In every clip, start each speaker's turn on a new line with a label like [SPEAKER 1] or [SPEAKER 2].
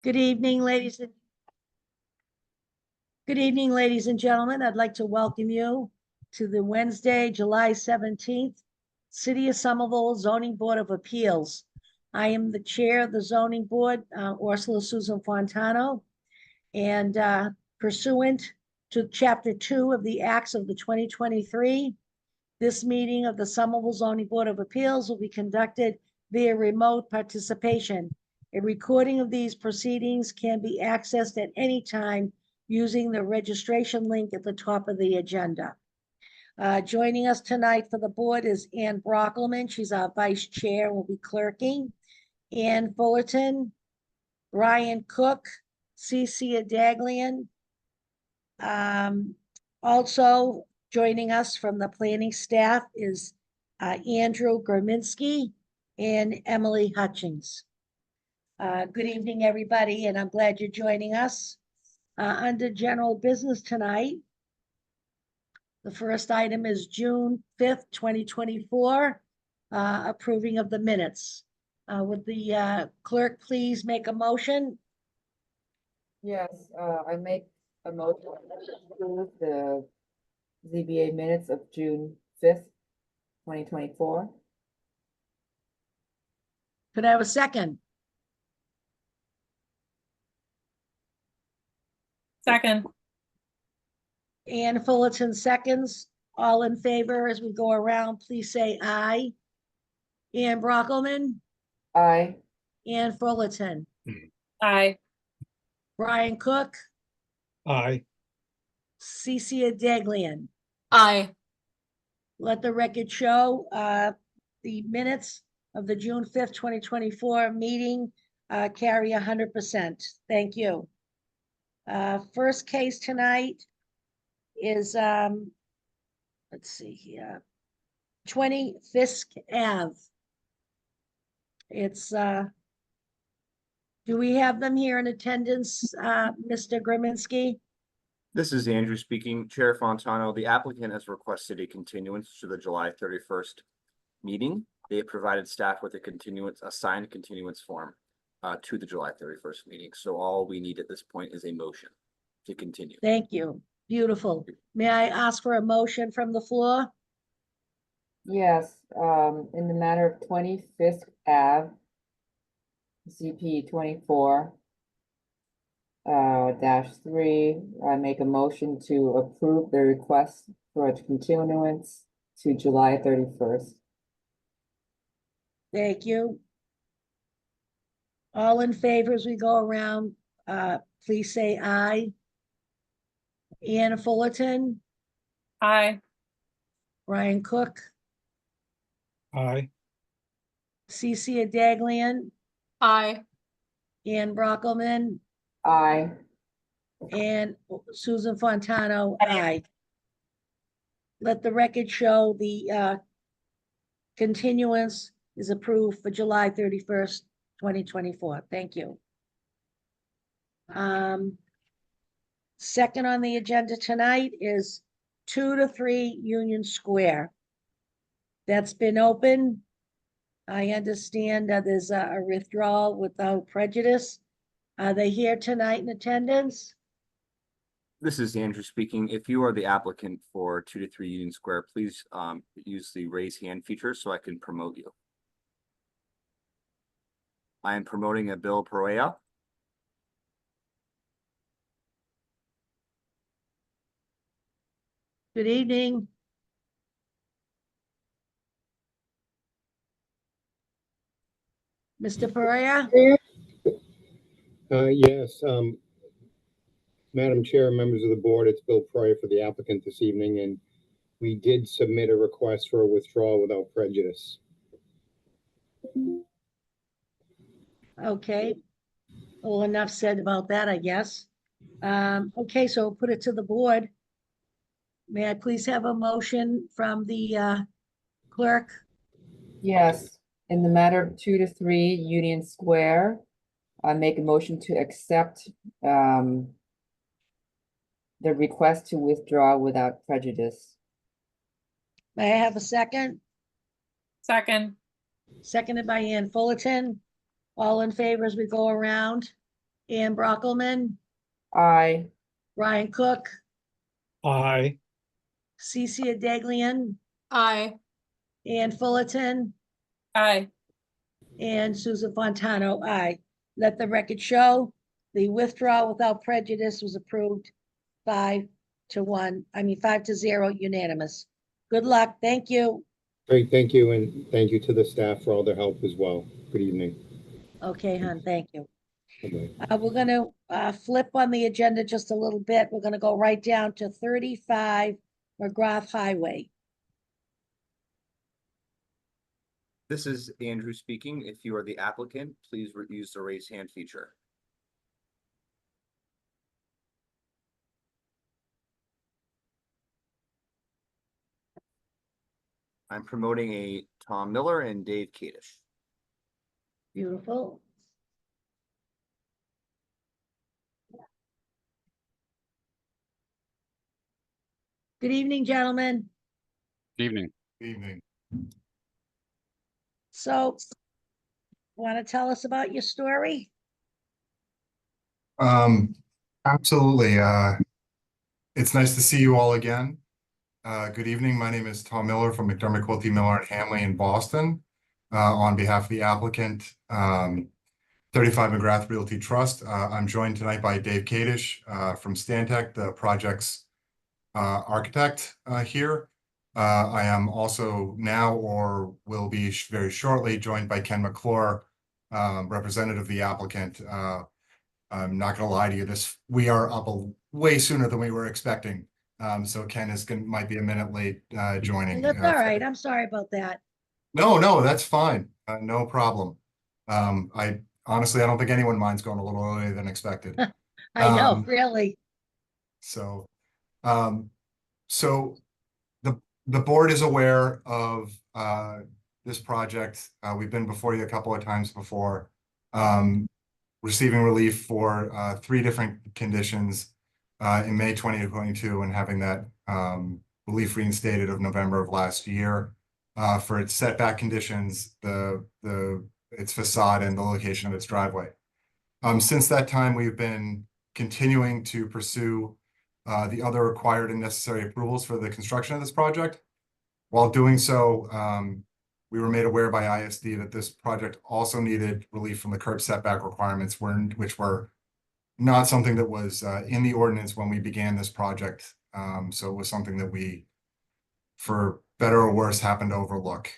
[SPEAKER 1] Good evening, ladies and gentlemen. I'd like to welcome you to the Wednesday, July 17th, City of Somerville Zoning Board of Appeals. I am the chair of the zoning board, Ursula Susan Fontano, and pursuant to Chapter 2 of the Acts of the 2023, this meeting of the Somerville Zoning Board of Appeals will be conducted via remote participation. A recording of these proceedings can be accessed at any time using the registration link at the top of the agenda. Joining us tonight for the board is Ann Brockelman. She's our vice chair, will be clerking. Ann Fullerton, Brian Cook, Cece Daglian. Also joining us from the planning staff is Andrew Graminski and Emily Hutchings. Good evening, everybody, and I'm glad you're joining us. Under general business tonight, the first item is June 5th, 2024, approving of the minutes. Would the clerk please make a motion?
[SPEAKER 2] Yes, I make a motion to approve the ZBA minutes of June 5th, 2024.
[SPEAKER 1] Could I have a second?
[SPEAKER 3] Second.
[SPEAKER 1] Ann Fullerton seconds. All in favor as we go around, please say aye. Ann Brockelman,
[SPEAKER 2] Aye.
[SPEAKER 1] Ann Fullerton,
[SPEAKER 3] Aye.
[SPEAKER 1] Brian Cook,
[SPEAKER 4] Aye.
[SPEAKER 1] Cece Daglian.
[SPEAKER 3] Aye.
[SPEAKER 1] Let the record show the minutes of the June 5th, 2024 meeting carry 100%. Thank you. First case tonight is, let's see here, 20 Fisk Ave. It's, do we have them here in attendance, Mr. Graminski?
[SPEAKER 5] This is Andrew speaking. Chair Fontano, the applicant has requested a continuance to the July 31st meeting. They have provided staff with a signed continuance form to the July 31st meeting. So all we need at this point is a motion to continue.
[SPEAKER 1] Thank you. Beautiful. May I ask for a motion from the floor?
[SPEAKER 2] Yes, in the matter of 20 Fisk Ave, ZP 24 -3, I make a motion to approve the request for a continuance to July 31st.
[SPEAKER 1] Thank you. All in favor as we go around, please say aye. Ann Fullerton,
[SPEAKER 3] Aye.
[SPEAKER 1] Brian Cook,
[SPEAKER 4] Aye.
[SPEAKER 1] Cece Daglian,
[SPEAKER 3] Aye.
[SPEAKER 1] Ann Brockelman,
[SPEAKER 2] Aye.
[SPEAKER 1] and Susan Fontano, aye. Let the record show the continuance is approved for July 31st, 2024. Thank you. Second on the agenda tonight is 2 to 3 Union Square. That's been open. I understand that there's a withdrawal without prejudice. Are they here tonight in attendance?
[SPEAKER 5] This is Andrew speaking. If you are the applicant for 2 to 3 Union Square, please use the raise hand feature so I can promote you. I am promoting a Bill Perea.
[SPEAKER 1] Good evening. Mr. Perea?
[SPEAKER 4] Yes, Madam Chair, members of the board, it's Bill Pryor for the applicant this evening, and we did submit a request for a withdrawal without prejudice.
[SPEAKER 1] Okay. Well, enough said about that, I guess. Okay, so we'll put it to the board. May I please have a motion from the clerk?
[SPEAKER 2] Yes, in the matter of 2 to 3 Union Square, I make a motion to accept the request to withdraw without prejudice.
[SPEAKER 1] May I have a second?
[SPEAKER 3] Second.
[SPEAKER 1] Seconded by Ann Fullerton. All in favor as we go around? Ann Brockelman,
[SPEAKER 2] Aye.
[SPEAKER 1] Brian Cook,
[SPEAKER 6] Aye.
[SPEAKER 1] Cece Daglian,
[SPEAKER 3] Aye.
[SPEAKER 1] Ann Fullerton,
[SPEAKER 3] Aye.
[SPEAKER 1] and Susan Fontano, aye. Let the record show the withdrawal without prejudice was approved 5-1, 5-0 unanimous. Good luck. Thank you.
[SPEAKER 4] Great, thank you, and thank you to the staff for all their help as well. Good evening.
[SPEAKER 1] Okay, hon, thank you.
[SPEAKER 4] Bye-bye.
[SPEAKER 1] We're gonna flip on the agenda just a little bit. We're gonna go right down to 35 McGrath Highway.
[SPEAKER 5] This is Andrew speaking. If you are the applicant, please use the raise hand feature. I'm promoting a Tom Miller and Dave Kadish.
[SPEAKER 1] Beautiful. Good evening, gentlemen.
[SPEAKER 6] Evening.
[SPEAKER 7] Evening.
[SPEAKER 1] So, want to tell us about your story?
[SPEAKER 7] Absolutely. It's nice to see you all again. Good evening. My name is Tom Miller from McDermott Quilty Miller and Hanley in Boston. On behalf of the applicant, 35 McGrath Realty Trust. I'm joined tonight by Dave Kadish from Stantec, the project's architect here. I am also now, or will be very shortly, joined by Ken McClure, representative of the applicant. I'm not going to lie to you, we are up way sooner than we were expecting. So Ken might be a minute late joining.
[SPEAKER 1] That's all right. I'm sorry about that.
[SPEAKER 7] No, that's fine. No problem. I honestly don't think anyone minds going a little earlier than expected.
[SPEAKER 1] I know, really.
[SPEAKER 7] So, so the board is aware of this project. We've been before you a couple of times before, receiving relief for 3 different conditions in May 2022 and having that relief reinstated of November of last year. For its setback conditions, its facade and the location of its driveway. Since that time, we've been continuing to pursue the other required and necessary approvals for the construction of this project. While doing so, we were made aware by ISD that this project also needed relief from the curb setback requirements, which were not something that was in the ordinance when we began this project. So it was something that we, for better or worse, happened to overlook.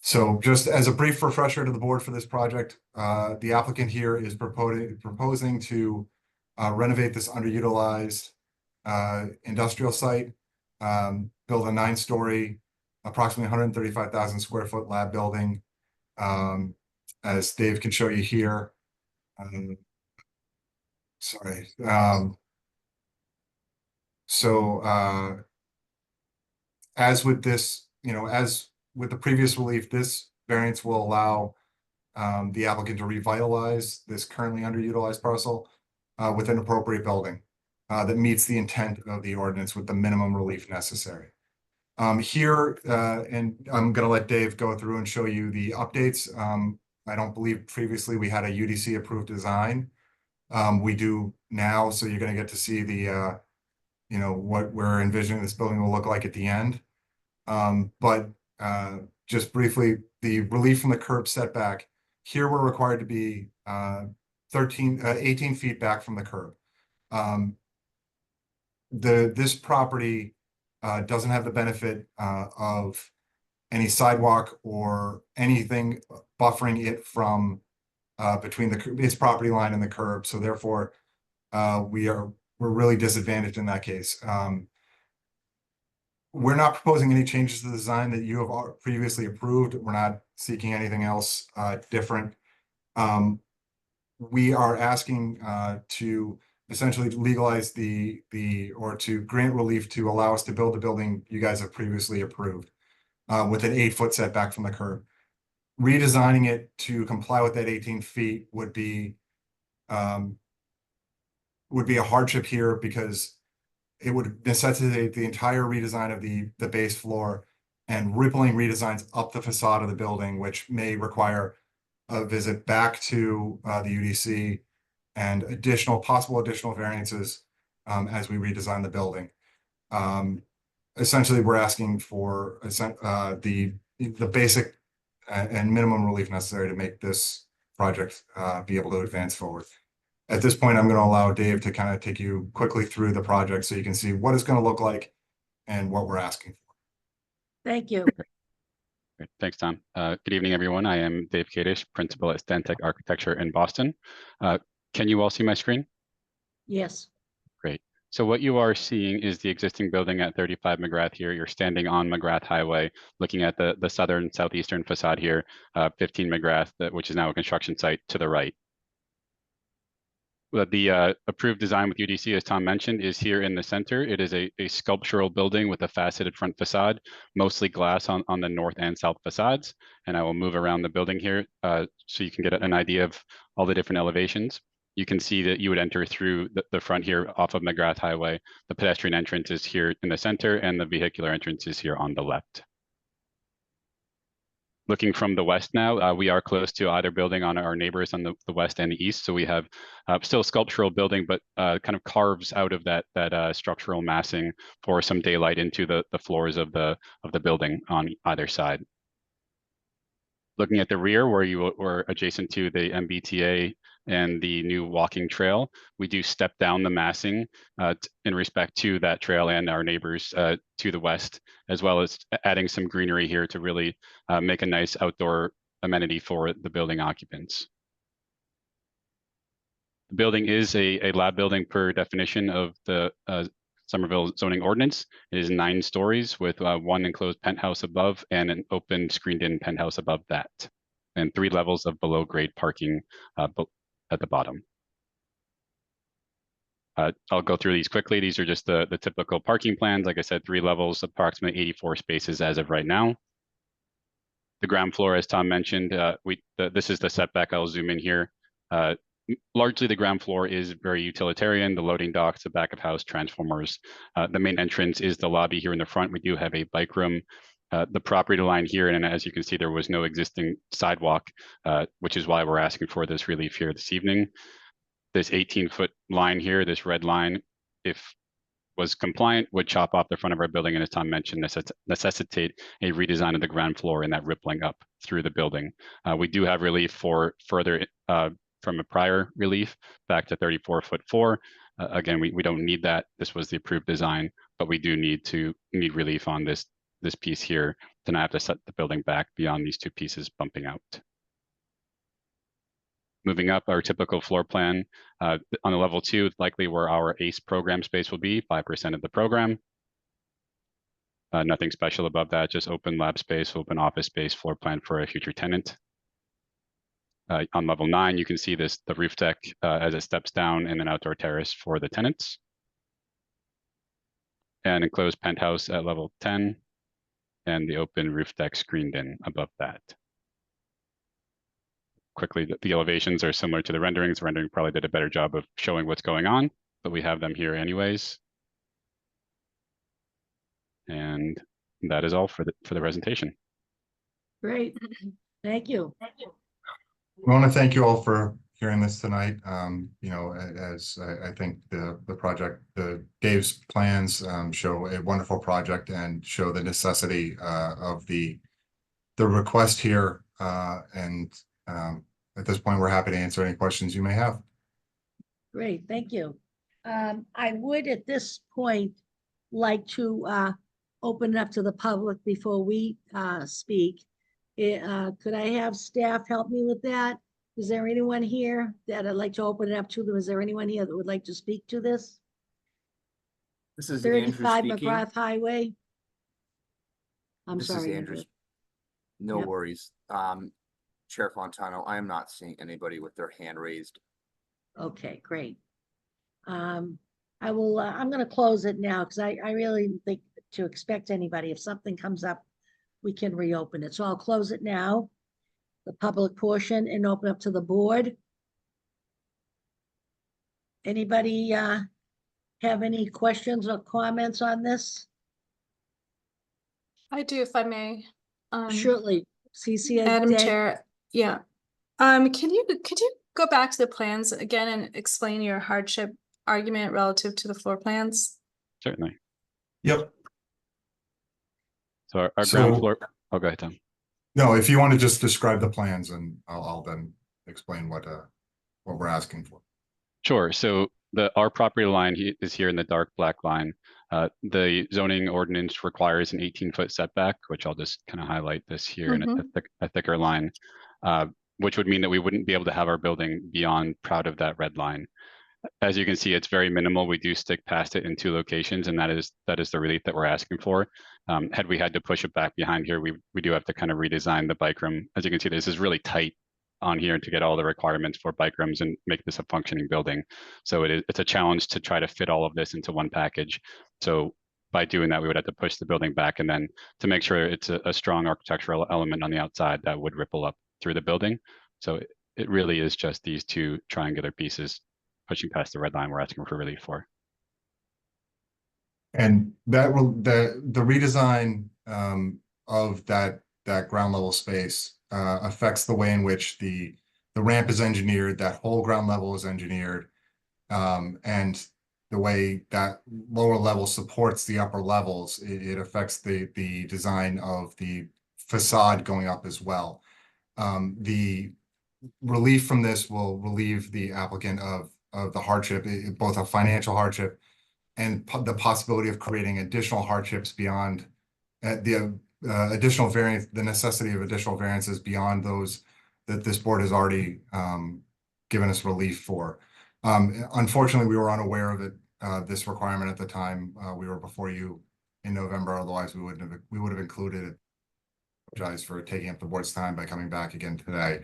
[SPEAKER 7] So just as a brief refresher to the board for this project, the applicant here is proposing to renovate this underutilized industrial site, build a 9-story, approximately 135,000 square foot lab building, as Dave can show you here. Sorry. As with this, as with the previous relief, this variance will allow the applicant to revitalize this currently underutilized parcel with an appropriate building that meets the intent of the ordinance with the minimum relief necessary. Here, and I'm going to let Dave go through and show you the updates. I don't believe previously we had a UDC approved design. We do now, so you're going to get to see the, what we're envisioning this building will look like at the end. But just briefly, the relief from the curb setback, here we're required to be 18 feet back from the curb. This property doesn't have the benefit of any sidewalk or anything buffering it from between its property line and the curb. So therefore, we're really disadvantaged in that case. We're not proposing any changes to the design that you have previously approved. We're not seeking anything else different. We are asking to essentially legalize or to grant relief to allow us to build the building you guys have previously approved with an 8-foot setback from the curb. Redesigning it to comply with that 18 feet would be a hardship here because it would necessitate the entire redesign of the base floor and rippling redesigns up the facade of the building, which may require a visit back to the UDC and possible additional variances as we redesign the building. Essentially, we're asking for the basic and minimum relief necessary to make this project be able to advance forward. At this point, I'm going to allow Dave to kind of take you quickly through the project so you can see what it's going to look like and what we're asking for.
[SPEAKER 1] Thank you.
[SPEAKER 6] Great. Thanks, Tom. Good evening, everyone. I am Dave Kadish, principal at Stantec Architecture in Boston. Can you all see my screen?
[SPEAKER 1] Yes.
[SPEAKER 6] Great. So what you are seeing is the existing building at 35 McGrath here. You're standing on McGrath Highway, looking at the southern southeastern facade here, 15 McGrath, which is now a construction site to the right. The approved design with UDC, as Tom mentioned, is here in the center. It is a sculptural building with a faceted front facade, mostly glass on the north and south facades. And I will move around the building here so you can get an idea of all the different elevations. You can see that you would enter through the front here off of McGrath Highway. The pedestrian entrance is here in the center and the vehicular entrance is here on the left. Looking from the west now, we are close to either building on our neighbors on the west and the east. So we have still a sculptural building, but kind of carves out of that structural massing for some daylight into the floors of the building on either side. Looking at the rear, where you were adjacent to the MBTA and the new walking trail, we do step down the massing in respect to that trail and our neighbors to the west, as well as adding some greenery here to really make a nice outdoor amenity for the building occupants. The building is a lab building per definition of the Somerville zoning ordinance. It is 9 stories with one enclosed penthouse above and an open screened-in penthouse above that, and 3 levels of below-grade parking at the bottom. I'll go through these quickly. These are just the typical parking plans. Like I said, 3 levels, approximately 84 spaces as of right now. The ground floor, as Tom mentioned, this is the setback. I'll zoom in here. Largely, the ground floor is very utilitarian. The loading docks, the back of house, transformers. The main entrance is the lobby here in the front. We do have a bike room. The property line here, and as you can see, there was no existing sidewalk, which is why we're asking for this relief here this evening. This 18-foot line here, this red line, if was compliant, would chop off the front of our building, and as Tom mentioned, necessitate a redesign of the ground floor and that rippling up through the building. We do have relief for further from a prior relief back to 34'4". Again, we don't need that. This was the approved design, but we do need relief on this piece here to not have to set the building back beyond these 2 pieces bumping out. Moving up, our typical floor plan on the level 2, likely where our ACE program space will be, 5% of the program. Nothing special above that, just open lab space, open office space, floor plan for a future tenant. On level 9, you can see the roof deck as it steps down and an outdoor terrace for the tenants. And enclosed penthouse at level 10 and the open roof deck screened in above that. Quickly, the elevations are similar to the renderings. The rendering probably did a better job of showing what's going on, but we have them here anyways. And that is all for the presentation.
[SPEAKER 1] Great. Thank you.
[SPEAKER 7] We want to thank you all for hearing this tonight. You know, as I think the project, Dave's plans show a wonderful project and show the necessity of the request here. At this point, we're happy to answer any questions you may have.
[SPEAKER 1] Great, thank you. I would at this point like to open it up to the public before we speak. Could I have staff help me with that? Is there anyone here that I'd like to open it up to? Is there anyone here that would like to speak to this?
[SPEAKER 5] This is Andrew
[SPEAKER 1] 35
[SPEAKER 5] speaking.
[SPEAKER 1] McGrath Highway. I'm
[SPEAKER 5] This
[SPEAKER 1] sorry.
[SPEAKER 5] is Andrew.
[SPEAKER 1] Andrew.
[SPEAKER 5] No
[SPEAKER 1] Yep.
[SPEAKER 5] worries. Chair Fontano, I am not seeing anybody with their hand raised.
[SPEAKER 1] Okay, great. I will, I'm gonna close it now because I really didn't think to expect anybody. If something comes up, we can reopen it. So I'll close it now, the public portion, and open up to the board. Anybody have any questions or comments on this?
[SPEAKER 3] I do, if I may.
[SPEAKER 1] Surely, CCA.
[SPEAKER 3] Madam Chair, yeah. Could you go back to the plans again and explain your hardship argument relative to the floor plans?
[SPEAKER 6] Certainly.
[SPEAKER 7] Yep.
[SPEAKER 6] So our ground
[SPEAKER 7] So-
[SPEAKER 6] floor, oh, go ahead, Tom.
[SPEAKER 7] No, if you want to just describe the plans and I'll then explain what we're asking for.
[SPEAKER 6] Sure. So our property line is here in the dark black line. The zoning ordinance requires an 18-foot setback, which I'll just kind of highlight this here in a thicker line, which would mean that we wouldn't be able to have our building beyond proud of that red line. As you can see, it's very minimal. We do stick past it in 2 locations, and that is the relief that we're asking for. Had we had to push it back behind here, we do have to kind of redesign the bike room. As you can see, this is really tight on here to get all the requirements for bike rooms and make this a functioning building. So it's a challenge to try to fit all of this into one package. So by doing that, we would have to push the building back, and then to make sure it's a strong architectural element on the outside that would ripple up through the building. So it really is just these 2 triangular pieces pushing past the red line we're asking for relief for.
[SPEAKER 7] And that will, the redesign of that ground level space affects the way in which the ramp is engineered, that whole ground level is engineered, and the way that lower level supports the upper levels. It affects the design of the facade going up as well. The relief from this will relieve the applicant of the hardship, both a financial hardship and the possibility of creating additional hardships beyond the additional variance, the necessity of additional variances beyond those that this board has already given us relief for. Unfortunately, we were unaware of it, this requirement at the time we were before you in November. Otherwise, we would have included it. Apologize for taking up the board's time by coming back again today.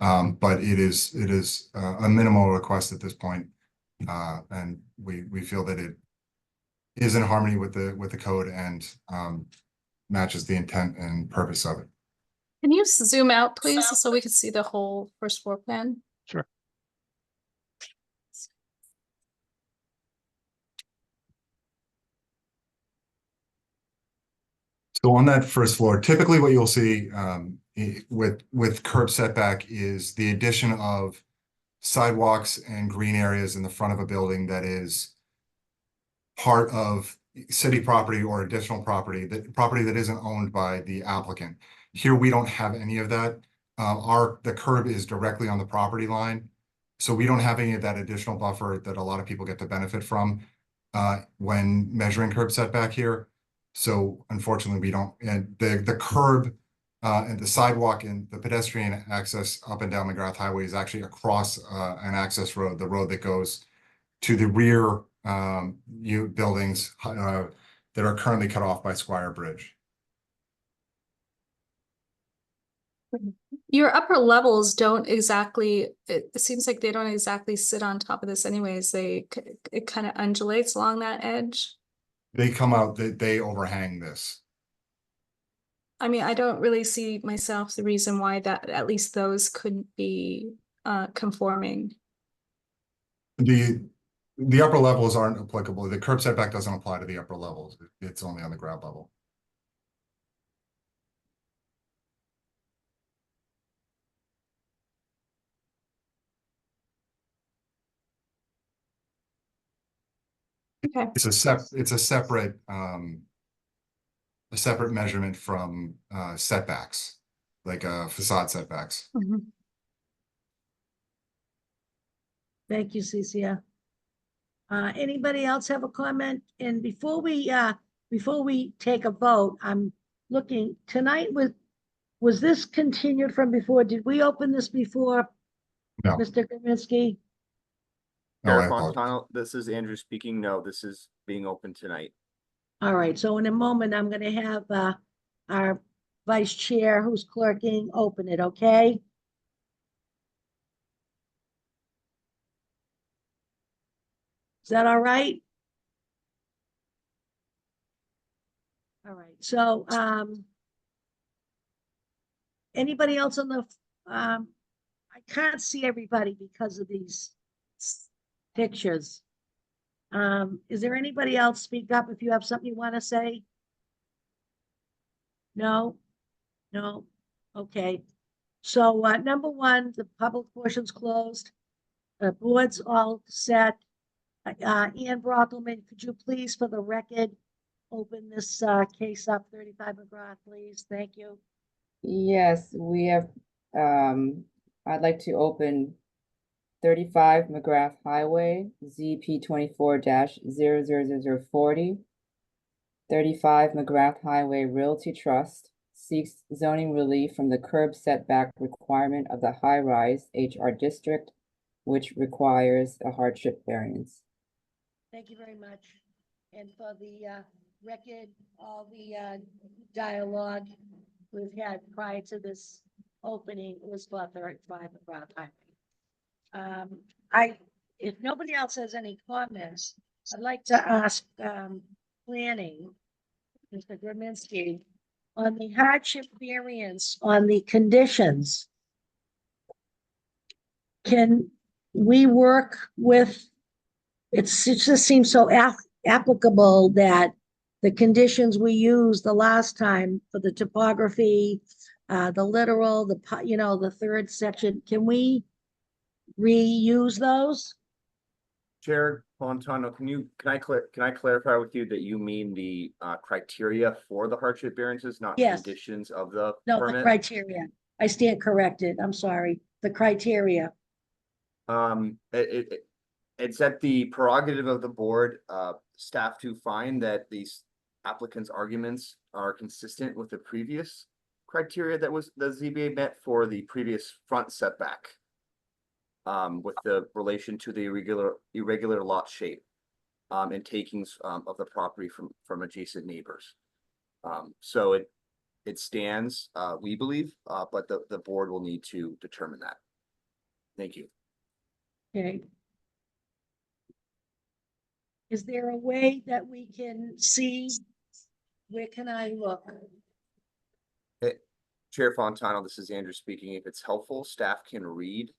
[SPEAKER 7] But it is a minimal request at this point, and we feel that it is in harmony with the code and matches the intent and purpose of it.
[SPEAKER 3] Can you zoom out, please, so we can see the whole first floor plan?
[SPEAKER 6] Sure.
[SPEAKER 7] So on that first floor, typically what you'll see with curb setback is the addition of sidewalks and green areas in the front of a building that is part of city property or additional property, property that isn't owned by the applicant. Here, we don't have any of that. The curb is directly on the property line, so we don't have any of that additional buffer that a lot of people get to benefit from when measuring curb setback here. So unfortunately, we don't. And the curb and the sidewalk and the pedestrian access up and down McGrath Highway is actually across an access road, the road that goes to the rear buildings that are currently cut off by Squire Bridge.
[SPEAKER 3] Your upper levels don't exactly, it seems like they don't exactly sit on top of this anyways. It kind of undulates along that edge.
[SPEAKER 7] They come out, they overhang this.
[SPEAKER 3] I mean, I don't really see myself the reason why that at least those couldn't be conforming.
[SPEAKER 7] The upper levels aren't applicable. The curb setback doesn't apply to the upper levels. It's only on the ground level.
[SPEAKER 3] Okay.
[SPEAKER 7] It's a separate measurement from setbacks, like facade setbacks.
[SPEAKER 1] Thank you, Cecilia. Anybody else have a comment? And before we take a vote, I'm looking tonight was this continued from before? Did we open this before?
[SPEAKER 7] No.
[SPEAKER 1] Mr. Kaminsky?
[SPEAKER 7] No, I
[SPEAKER 5] Chair
[SPEAKER 7] apologize.
[SPEAKER 5] Fontano, this is Andrew speaking. No, this is being open tonight.
[SPEAKER 1] All right, so in a moment, I'm gonna have our vice chair who's clerking open it, okay? Is that all right? All right, so anybody else on the I can't see everybody because of these pictures. Is there anybody else? Speak up if you have something you want to say. No? No? Okay. So, number one, the public portion's closed. The board's all set. Ann Brockelman, could you please, for the record, open this, case up, 35 McGrath, please? Thank you.
[SPEAKER 2] Yes, we have, I'd like to open 35 McGrath Highway, ZP 24-000040. 35 McGrath Highway Realty Trust seeks zoning relief from the curb setback requirement of the high-rise HR district, which requires a hardship variance.
[SPEAKER 1] Thank you very much. And for the record, all the dialogue we've had prior to this opening was for 35 McGrath Highway. If nobody else has any comments, I'd like to ask planning, Mr. Graminsky, on the hardship variance on the conditions. Can we work with, it just seems so applicable that the conditions we used the last time for the topography, the literal, the third section, can we reuse those?
[SPEAKER 5] Chair Fontano, can I clarify with you that you mean the criteria for the hardship variances, not
[SPEAKER 1] Yes.
[SPEAKER 5] conditions of the
[SPEAKER 1] No, the
[SPEAKER 5] permit?
[SPEAKER 1] criteria. I stand corrected. I'm sorry. The criteria.
[SPEAKER 5] It's at the prerogative of the board, staff to find that these applicants' arguments are consistent with the previous criteria that was the ZBA met for the previous front setback. With the relation to the irregular lot shape, and takings, of the property from adjacent neighbors. So it stands, we believe, but the board will need to determine that. Thank you.
[SPEAKER 1] Okay. Is there a way that we can see? Where can I look?
[SPEAKER 5] Chair Fontano, this is Andrew speaking. If it's helpful, staff can read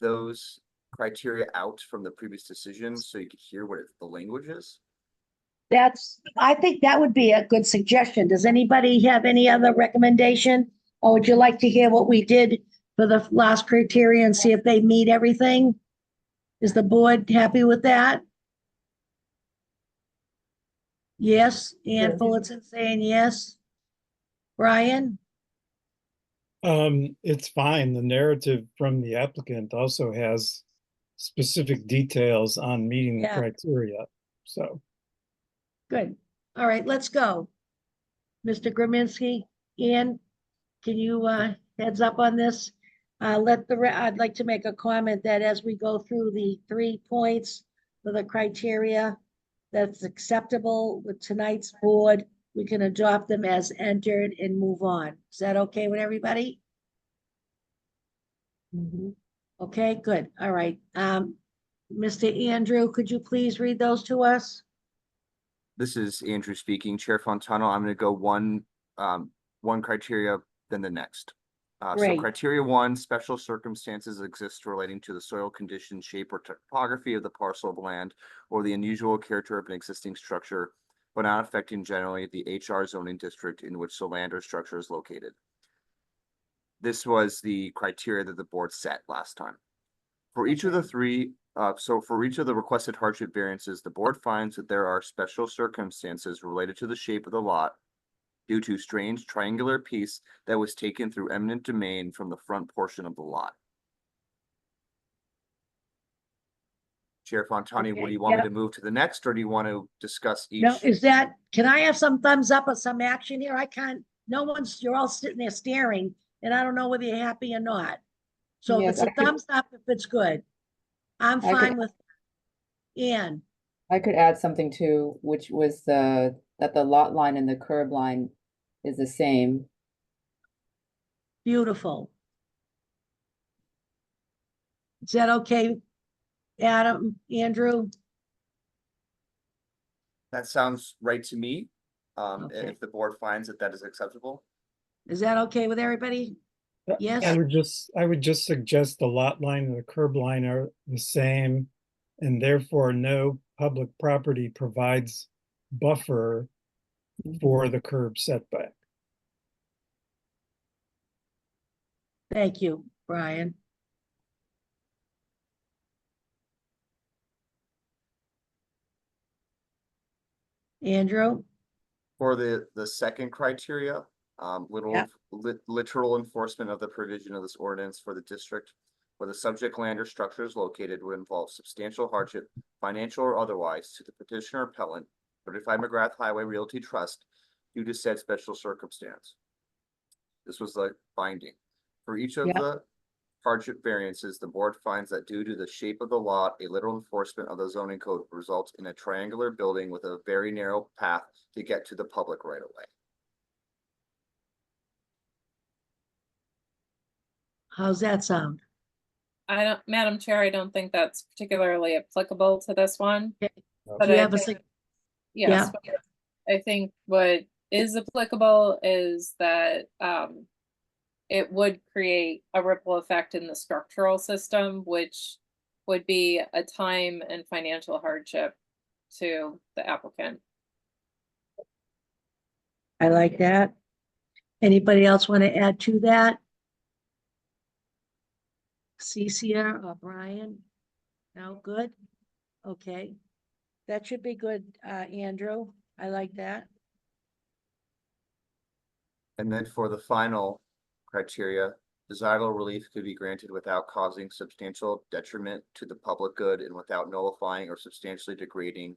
[SPEAKER 5] those criteria out from the previous decision so you could hear what the language is.
[SPEAKER 1] I think that would be a good suggestion. Does anybody have any other recommendation? Or would you like to hear what we did for the last criteria and see if they meet everything? Is the board happy with that? Yes, Ann
[SPEAKER 2] Yes.
[SPEAKER 1] Fullerton saying yes. Brian?
[SPEAKER 8] It's fine. The narrative from the applicant also has specific details on meeting the
[SPEAKER 1] Yeah.
[SPEAKER 8] criteria. So,
[SPEAKER 1] Good. All right, let's go. Mr. Graminsky, Ann, can you heads up on this? I'd like to make a comment that as we go through the 3 points for the criteria that's acceptable with tonight's board, we can adopt them as entered and move on. Is that okay with everybody? Okay, good. All right. Mr. Andrew, could you please read those to us?
[SPEAKER 5] This is Andrew speaking. Chair Fontano, I'm gonna go one criteria, then the next. So
[SPEAKER 1] Great.
[SPEAKER 5] criteria 1, special circumstances exist relating to the soil condition, shape, or topography of the parcel of land or the unusual character of an existing structure, but not affecting generally the HR zoning district in which the land or structure is located. This was the criteria that the board set last time. For each of the 3, for each of the requested hardship variances, the board finds that there are special circumstances related to the shape of the lot due to strange triangular piece that was taken through eminent domain from the front portion of the lot. Chair Fontani,
[SPEAKER 1] Okay,
[SPEAKER 5] what do you want me
[SPEAKER 1] yeah.
[SPEAKER 5] to move to the next, or do you want to discuss each?
[SPEAKER 1] No, can I have some thumbs up or some action here? I can't, you're all sitting there staring, and I don't know whether you're happy or not. So if
[SPEAKER 2] Yes,
[SPEAKER 1] it's a
[SPEAKER 2] I could-
[SPEAKER 1] thumbs up, if it's good, I'm
[SPEAKER 2] I could-
[SPEAKER 1] fine with Ann.
[SPEAKER 2] I could add something too, which was that the lot line and the curb line is the same.
[SPEAKER 1] Beautiful. Is that okay, Adam, Andrew?
[SPEAKER 5] That sounds right to me.
[SPEAKER 1] Okay.
[SPEAKER 5] If the board finds that that is acceptable.
[SPEAKER 1] Is that okay with everybody? Yes?
[SPEAKER 8] I would just suggest the lot line and the curb line are the same, and therefore no public property provides buffer for the curb setback.
[SPEAKER 1] Thank you, Brian. Andrew?
[SPEAKER 5] For the second criteria,
[SPEAKER 1] Yeah.
[SPEAKER 5] literal enforcement of the provision of this ordinance for the district where the subject land or structure is located would involve substantial hardship, financial or otherwise, to the petitioner appellant, 35 McGrath Highway Realty Trust, due to said special circumstance. This was the finding. For each of
[SPEAKER 1] Yeah.
[SPEAKER 5] the hardship variances, the board finds that due to the shape of the lot, a literal enforcement of the zoning code results in a triangular building with a very narrow path to get to the public right of way.
[SPEAKER 1] How's that sound?
[SPEAKER 9] Madam Chair, I don't think that's particularly applicable to this one.
[SPEAKER 1] Okay.
[SPEAKER 9] But
[SPEAKER 1] Do you
[SPEAKER 9] I
[SPEAKER 1] have a,
[SPEAKER 9] think-
[SPEAKER 1] sug-
[SPEAKER 9] Yes, but I think what is applicable is that it would create a ripple effect in the structural system, which would be a time and financial hardship to the applicant.
[SPEAKER 1] I like that. Anybody else want to add to that? Cecia or Brian? No, good? Okay. That should be good, Andrew. I like that.
[SPEAKER 5] And then for the final criteria, desirable relief could be granted without causing substantial detriment to the public good and without nullifying or substantially degrading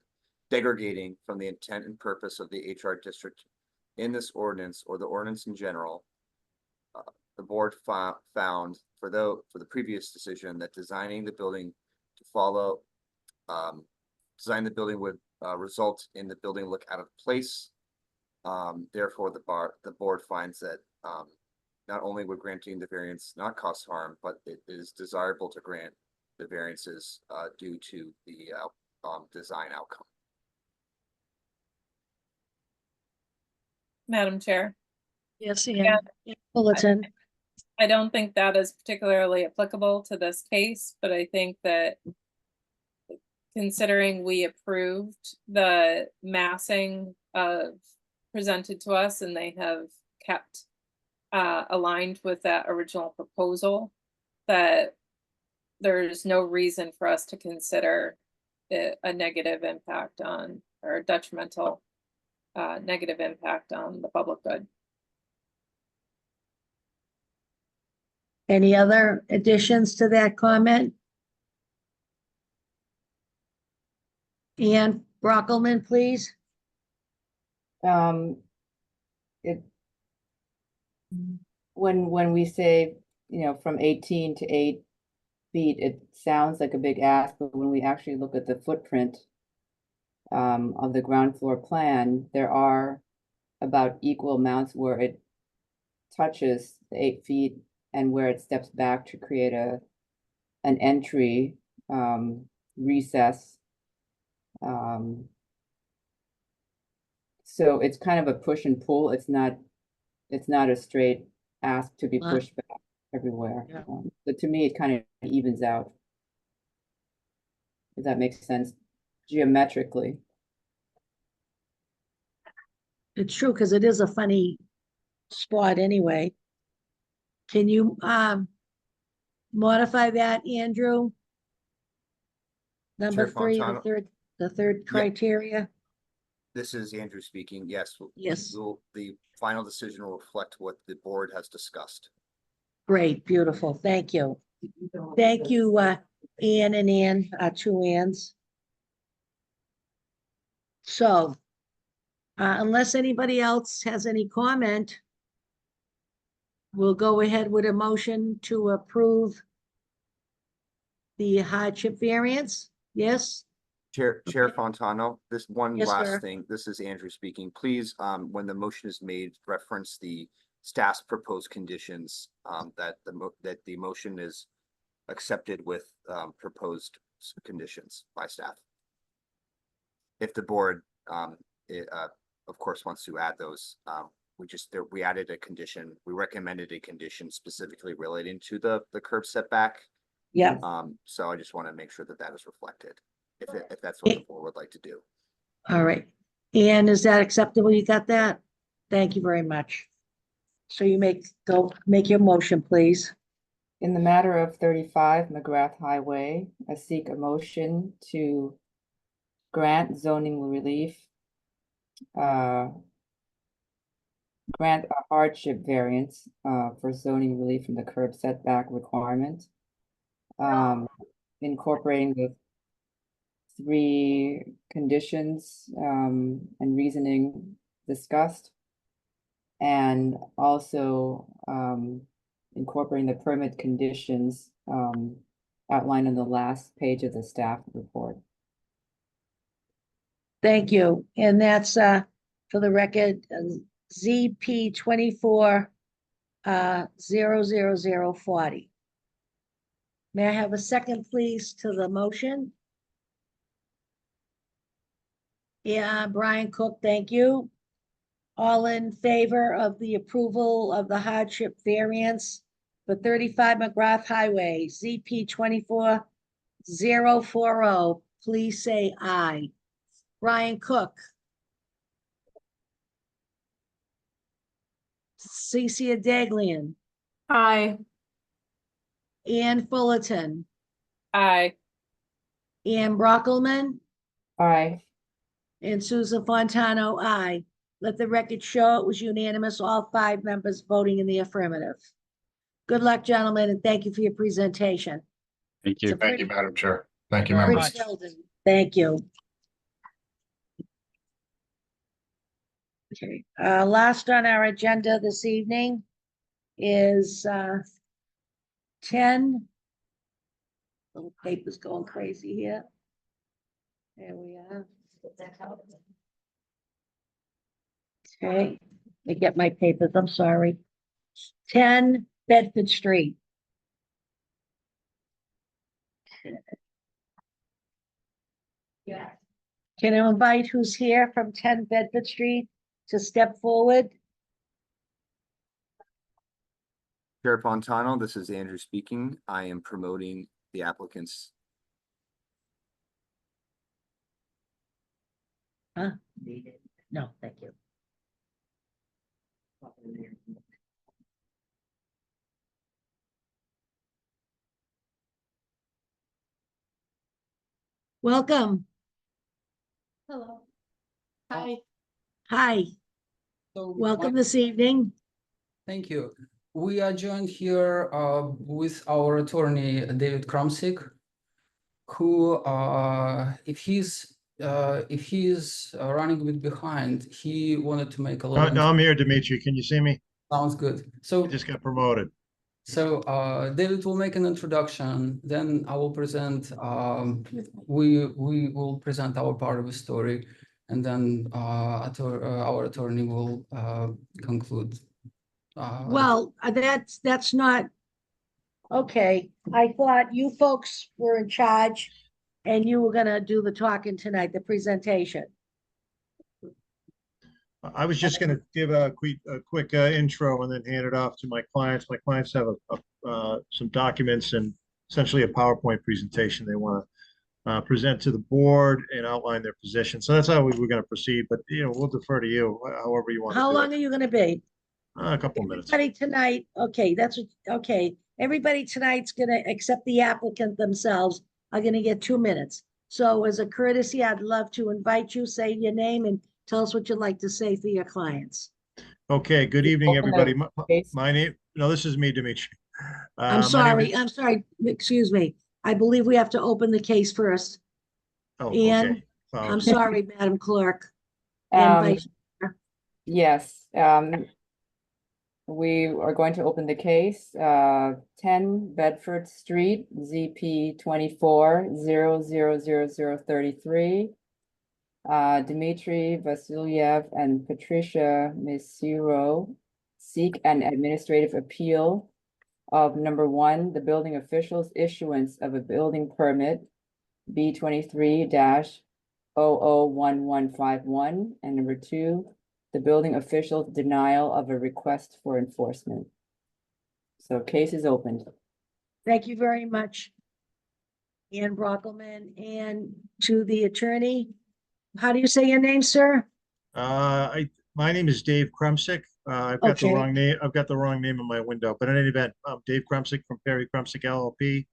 [SPEAKER 5] from the intent and purpose of the HR district in this ordinance or the ordinance in general. The board found for the previous decision that designing the building to follow, design the building would result in the building look out of place. Therefore, the board finds that not only would granting the variance not cause harm, but it is desirable to grant the variances due to the design outcome.
[SPEAKER 9] Madam Chair,
[SPEAKER 1] Yes,
[SPEAKER 9] Yeah.
[SPEAKER 1] Ann Fullerton.
[SPEAKER 9] I don't think that is particularly applicable to this case, but I think that considering we approved the massing of presented to us and they have kept aligned with that original proposal, that there's no reason for us to consider it a negative impact on, or detrimental negative impact on the public good.
[SPEAKER 1] Any other additions to that comment? Ann Brockelman, please.
[SPEAKER 2] When we say, from 18 to 8 feet, it sounds like a big ask, but when we actually look at the footprint of the ground floor plan, there are about equal amounts where it touches the 8 feet and where it steps back to create an entry recess. So it's kind of a push and pull. It's not a straight ask to be pushed back everywhere.
[SPEAKER 1] Yeah.
[SPEAKER 2] But to me, it kind of evens out. If that makes sense geometrically.
[SPEAKER 1] It's true, because it is a funny spot anyway. Can you modify that, Andrew? Number
[SPEAKER 5] Chair
[SPEAKER 1] 3,
[SPEAKER 5] Fontana?
[SPEAKER 1] the third criteria.
[SPEAKER 5] This is Andrew speaking. Yes.
[SPEAKER 1] Yes.
[SPEAKER 5] The final decision will reflect what the board has discussed.
[SPEAKER 1] Great, beautiful. Thank you. Thank you, Ann and Ann, 2 Anns. So, unless anybody else has any comment, we'll go ahead with a motion to approve the hardship variance. Yes?
[SPEAKER 5] Chair Fontano, this one
[SPEAKER 1] Yes, sir.
[SPEAKER 5] last thing, this is Andrew speaking. Please, when the motion is made, reference the staff's proposed conditions, that the motion is accepted with proposed conditions by staff. If the board, of course, wants to add those, we added a condition, we recommended a condition specifically relating to the curb setback.
[SPEAKER 1] Yeah.
[SPEAKER 5] So I just want to make sure that that is reflected, if that's what the board would like to do.
[SPEAKER 1] All right. Ann, is that acceptable? You got that? Thank you very much. So you make your motion, please.
[SPEAKER 2] In the matter of 35 McGrath Highway, I seek a motion to grant zoning relief, grant a hardship variance, for zoning relief from the curb setback requirement. Incorporating the three conditions, and reasoning discussed. And also, incorporating the permit conditions, outlined on the last page of the staff report.
[SPEAKER 1] Thank you. And that's for the record, ZP 24 00040. May I have a second, please, to the motion? Yeah, Brian Cook, thank you. All in favor of the approval of the hardship variance for 35 McGrath Highway, ZP 24 040, please say aye. Brian Cook. Cecia Daglian,
[SPEAKER 3] Aye.
[SPEAKER 1] Ann Fullerton,
[SPEAKER 9] Aye.
[SPEAKER 1] Ann Brockelman,
[SPEAKER 2] Aye.
[SPEAKER 1] and Susan Fontano, aye. Let the record show it was unanimous, all 5 members voting in the affirmative. Good luck, gentlemen, and thank you for your presentation.
[SPEAKER 6] Thank
[SPEAKER 1] It's
[SPEAKER 6] you.
[SPEAKER 1] a
[SPEAKER 7] Thank you,
[SPEAKER 1] pretty-
[SPEAKER 7] Madam Chair. Thank you,
[SPEAKER 10] Very
[SPEAKER 1] pretty
[SPEAKER 7] members.
[SPEAKER 10] much.
[SPEAKER 1] building. Thank you. Okay, last on our agenda this evening is 10. Little paper's going crazy here. There we are. Okay, let me get my papers, I'm sorry. 10 Bedford Street. Yeah. Can I invite who's here from 10 Bedford Street to step forward?
[SPEAKER 5] Chair Fontano, this is Andrew speaking. I am promoting the applicant's.
[SPEAKER 1] Huh? No, thank you. Welcome.
[SPEAKER 11] Hello.
[SPEAKER 10] Hi.
[SPEAKER 1] Hi,
[SPEAKER 11] So
[SPEAKER 1] welcome
[SPEAKER 11] my-
[SPEAKER 1] this evening.
[SPEAKER 11] Thank you. We are joined here with our attorney, David Krumsick, who, if he's running a bit behind, he wanted to make a
[SPEAKER 10] No,
[SPEAKER 11] lot.
[SPEAKER 10] no, I'm here, Dimitri. Can you see me?
[SPEAKER 11] Sounds good.
[SPEAKER 10] I
[SPEAKER 11] So,
[SPEAKER 10] just got promoted.
[SPEAKER 11] David will make an introduction, then I will present, we will present our part of the story, and then our attorney will conclude.
[SPEAKER 1] Well, that's not, okay, I thought you folks were in charge and you were gonna do the talking tonight, the presentation.
[SPEAKER 10] I was just gonna give a quick intro and then hand it off to my clients. My clients have some documents and essentially a PowerPoint presentation they want to present to the board and outline their position. So that's how we were gonna proceed, but we'll defer to you, however you want to
[SPEAKER 1] How
[SPEAKER 10] do
[SPEAKER 1] long
[SPEAKER 10] it.
[SPEAKER 1] are you gonna be?
[SPEAKER 10] A couple of minutes.
[SPEAKER 1] Everybody tonight, okay, okay, everybody tonight's gonna, except the applicant themselves, are gonna get 2 minutes. So as a courtesy, I'd love to invite you, say your name and tell us what you'd like to say for your clients.
[SPEAKER 10] Okay, good evening,
[SPEAKER 2] Open the
[SPEAKER 10] everybody.
[SPEAKER 2] case.
[SPEAKER 10] My name, no, this is me, Dimitri.
[SPEAKER 1] I'm
[SPEAKER 10] my name is-
[SPEAKER 1] sorry, excuse me. I believe we have to open the case first.
[SPEAKER 10] Oh,
[SPEAKER 1] Ian,
[SPEAKER 10] okay.
[SPEAKER 1] I'm sorry, Madam Clerk.
[SPEAKER 2] Um,
[SPEAKER 1] And Vice-
[SPEAKER 2] Yes, we are going to open the case, 10 Bedford Street, ZP 24 00033. Dmitry Vasilyev and Patricia Misiro seek an administrative appeal of number 1, the building official's issuance of a building permit B 23-001151, and number 2, the building official's denial of a request for enforcement. So case is opened.
[SPEAKER 1] Thank you very much. Ann Brockelman, and to the attorney, how do you say your name, sir?
[SPEAKER 10] My name is Dave Krumsick. I've got the
[SPEAKER 1] Okay.
[SPEAKER 10] wrong name. I've got the wrong name in my window. But in any event, I'm Dave Krumsick from Perry Krumsick LLP.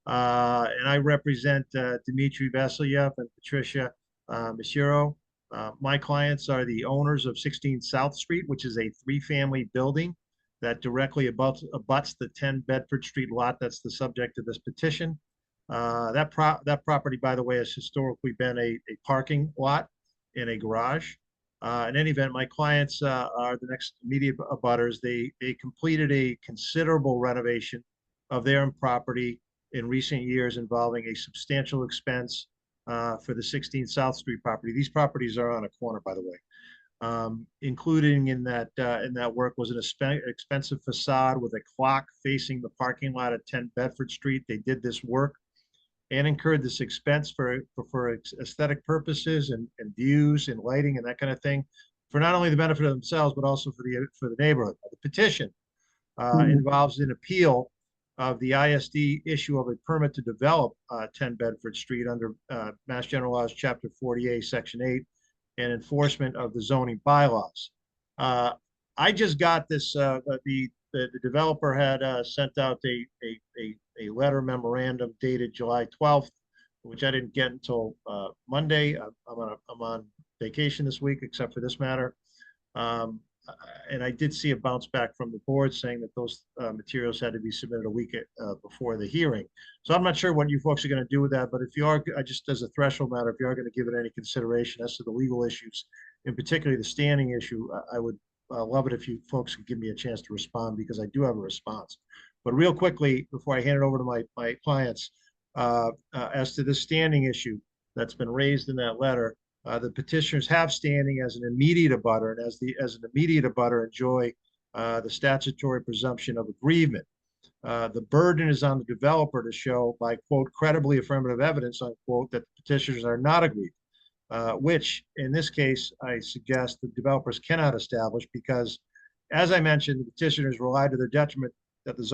[SPEAKER 10] And I represent Dmitry Vasilyev and Patricia Michiro. My clients are the owners of 16 South Street, which is a 3-family building that directly abuts the 10 Bedford Street lot that's the subject of this petition. That property, by the way, has historically been a parking lot and a garage. In any event, my clients are the next immediate abutters. They completed a considerable renovation of their own property in recent years involving a substantial expense for the 16 South Street property. These properties are on a corner, by the way. Including in that work was an expensive facade with a clock facing the parking lot at 10 Bedford Street. They did this work and incurred this expense for aesthetic purposes and views and lighting and that kind of thing, for not only the benefit of themselves but also for the neighborhood. The petition involves an appeal of the ISD issue of a permit to develop 10 Bedford Street under Mass General Laws, Chapter 48, Section 8, and enforcement of the zoning bylaws. I just got this. The developer had sent out a letter memorandum dated July 12th, which I didn't get until Monday. I'm on vacation this week, except for this matter. And I did see a bounce back from the board saying that those materials had to be submitted a week before the hearing. So I'm not sure what you folks are going to do with that, but if you are, just as a threshold matter, if you are going to give it any consideration as to the legal issues, in particular the standing issue, I would love it if you folks could give me a chance to respond, because I do have a response. But real quickly, before I hand it over to my clients, as to the standing issue that's been raised in that letter, the petitioners have standing as an immediate abutter, and as an immediate abutter enjoy the statutory presumption of aggrievement. The burden is on the developer to show by, quote, credibly affirmative evidence, unquote, that the petitioners are not aggrieved, which in this case, I suggest the developers cannot establish, because as I mentioned, the petitioners relied to their detriment that the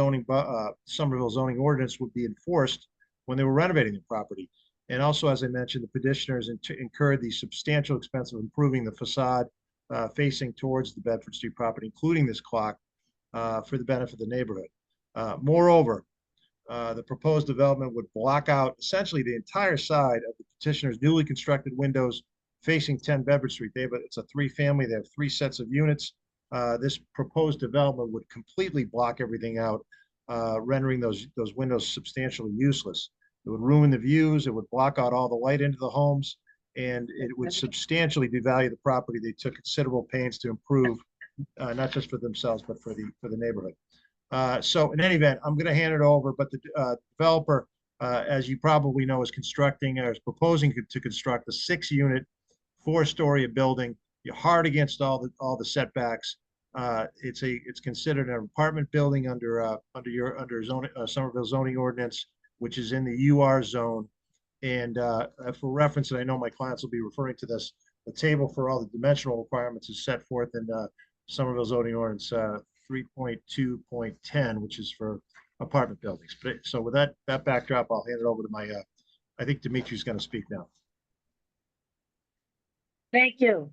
[SPEAKER 10] Somerville zoning ordinance would be enforced when they were renovating the property. And also, as I mentioned, the petitioners incurred the substantial expense of improving the facade facing towards the Bedford Street property, including this clock, for the benefit of the neighborhood. Moreover, the proposed development would block out essentially the entire side of the petitioner's newly constructed windows facing 10 Bedford Street. It's a 3-family. They have 3 sets of units. This proposed development would completely block everything out, rendering those windows substantially useless. It would ruin the views. It would block out all the light into the homes, and it would substantially devalue the property they took considerable pains to improve, not just for themselves, but for the neighborhood. So in any event, I'm going to hand it over, but the developer, as you probably know, is constructing or is proposing to construct a 6-unit, 4-story building. You're hard against all the setbacks. It's considered an apartment building under Somerville zoning ordinance, which is in the UR zone. And for reference, and I know my clients will be referring to this, the table for all the dimensional requirements is set forth in Somerville zoning ordinance 3.2.10, which is for apartment buildings. But so with that backdrop, I'll hand it over to my, I think Dimitri's going to speak now.
[SPEAKER 1] Thank you.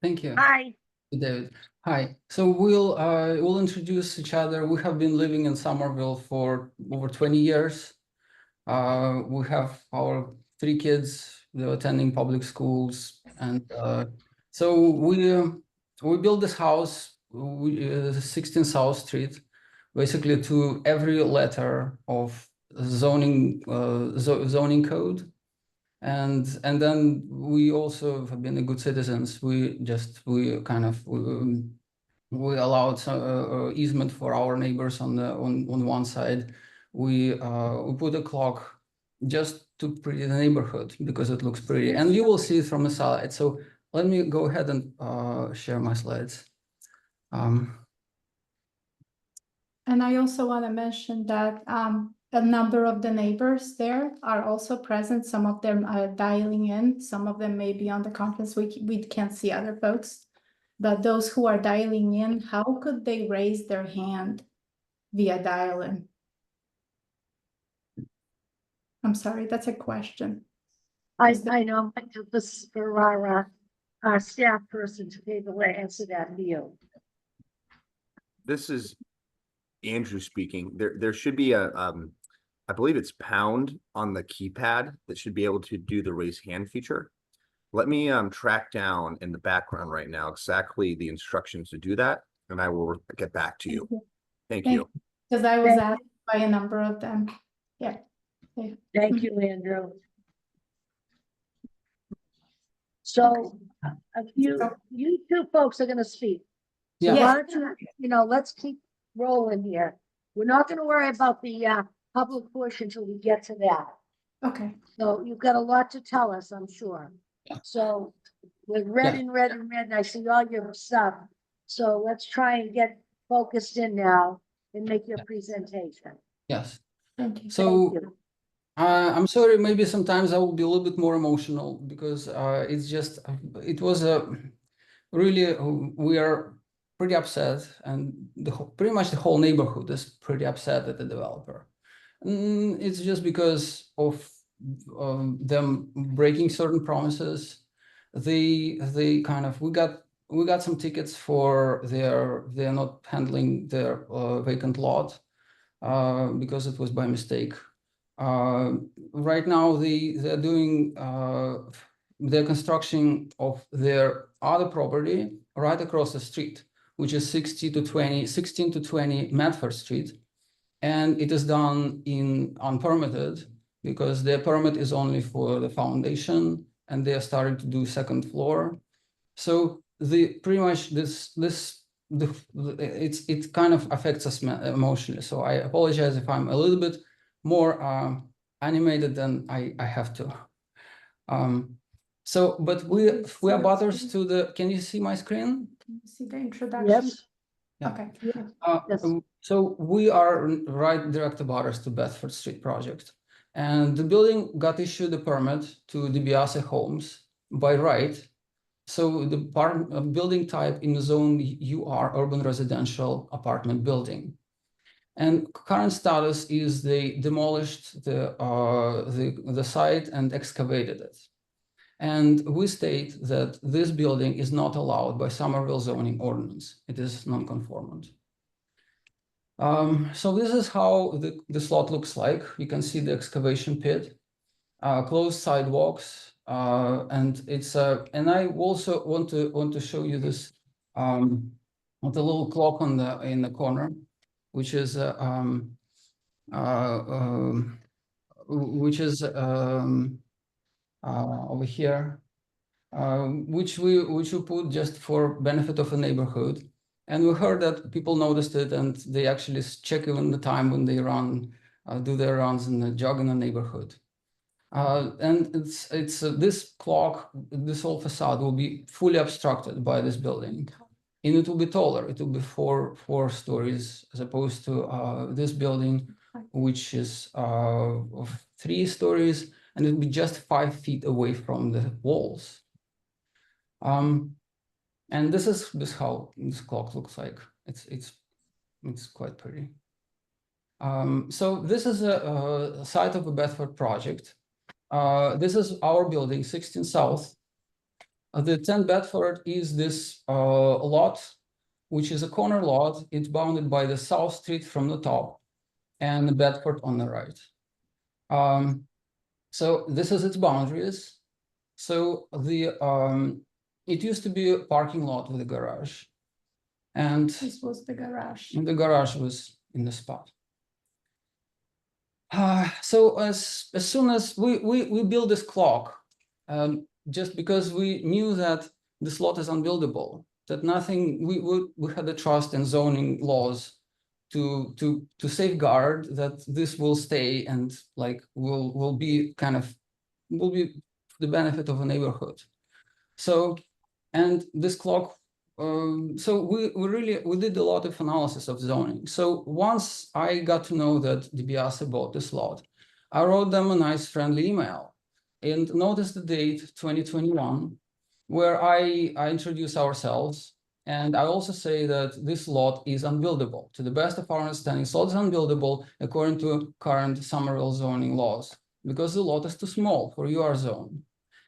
[SPEAKER 11] Thank you.
[SPEAKER 1] Hi.
[SPEAKER 11] David. Hi. So we'll introduce each other. We have been living in Somerville for over 20 years. We have our 3 kids. They're attending public schools, and so we built this house, 16 South Street, basically to every letter of zoning zoning code. And then we also have been good citizens. We allowed some easement for our neighbors on one side. We put a clock just to pretty the neighborhood because it looks pretty, and you will see it from the side. So let me go ahead and share my slides.
[SPEAKER 12] And I also want to mention that a number of the neighbors there are also present. Some of them are dialing in. Some of them may be on the conference. We can't see other folks. But those who are dialing in, how could they raise their hand via dial-in? I'm sorry, that's a question.
[SPEAKER 1] I know, this is for our staff person to be able to answer that for you.
[SPEAKER 5] This is Andrew speaking. There should be a, I believe it's pound on the keypad that should be able to do the raise hand feature. Let me track down in the background right now exactly the instructions to do that, and I will get back to you. Thank you.
[SPEAKER 12] Because I was
[SPEAKER 1] Thank
[SPEAKER 12] asked by a number of them. Yeah. Yeah.
[SPEAKER 1] Thank you, Andrew. So, you two folks are gonna speak. So
[SPEAKER 11] Yeah.
[SPEAKER 1] why don't you, let's keep rolling here. We're not gonna worry about the public portion until we get to that.
[SPEAKER 12] Okay.
[SPEAKER 1] So you've got a lot to tell us, I'm sure. So we're red
[SPEAKER 11] Yeah.
[SPEAKER 1] and red and red, and I see all your stuff. So let's try and get focused in now and make your presentation.
[SPEAKER 11] Yes.
[SPEAKER 12] Thank you.
[SPEAKER 11] So
[SPEAKER 1] Thank you.
[SPEAKER 11] I'm sorry, maybe sometimes I will be a little bit more emotional because it's just, it was a really, we are pretty upset, and pretty much the whole neighborhood is pretty upset at the developer. It's just because of them breaking certain promises. They kind of, we got some tickets for they're not handling their vacant lot because it was by mistake. Right now they're doing their construction of their other property right across the street, which is 16 to 20 Medford Street. And it is done unpermitted because their permit is only for the foundation, and they are starting to do second floor. So pretty much it kind of affects us emotionally. So I apologize if I'm a little bit more animated than I have to. But we are butters to the. Can you see my screen?
[SPEAKER 12] Can you see the introduction?
[SPEAKER 1] Yes.
[SPEAKER 11] Yeah.
[SPEAKER 12] Okay.
[SPEAKER 1] Yes.
[SPEAKER 11] So we are right direct abutters to Bedford Street project, and the building got issued a permit to DiBiase Homes by right. So the building type in the zone UR, urban residential apartment building. And current status is they demolished the site and excavated it. And we state that this building is not allowed by Somerville zoning ordinance. It is non-conformant. So this is how this lot looks like. You can see the excavation pit, closed sidewalks, and it's and I also want to show you this the little clock in the corner, which is over here, which we put just for benefit of a neighborhood. And we heard that people noticed it, and they actually check even the time when they run, do their runs and jog in the neighborhood. And it's this clock, this whole facade will be fully obstructed by this building, and it will be taller. It will be four stories as opposed to this building, which is of 3 stories, and it will be just 5 feet away from the walls. And this is how this clock looks like. It's quite pretty. So this is a site of a Bedford project. This is our building, 16 South. The 10 Bedford is this lot, which is a corner lot. It's bounded by the South Street from the top and the Bedford on the right. So this is its boundaries. So it used to be a parking lot with a garage. And
[SPEAKER 12] This was the garage.
[SPEAKER 11] the garage was in the spot. So as soon as we built this clock, just because we knew that this lot is unbuildable, that nothing, we had the trust in zoning laws to safeguard that this will stay and like will be the benefit of a neighborhood. So, and this clock, so we did a lot of analysis of zoning. So once I got to know that DiBiase bought this lot, I wrote them a nice friendly email and noticed the date 2021, where I introduce ourselves. And I also say that this lot is unbuildable. To the best of our understanding, this lot is unbuildable according to current Somerville zoning laws, because the lot is too small for UR zone.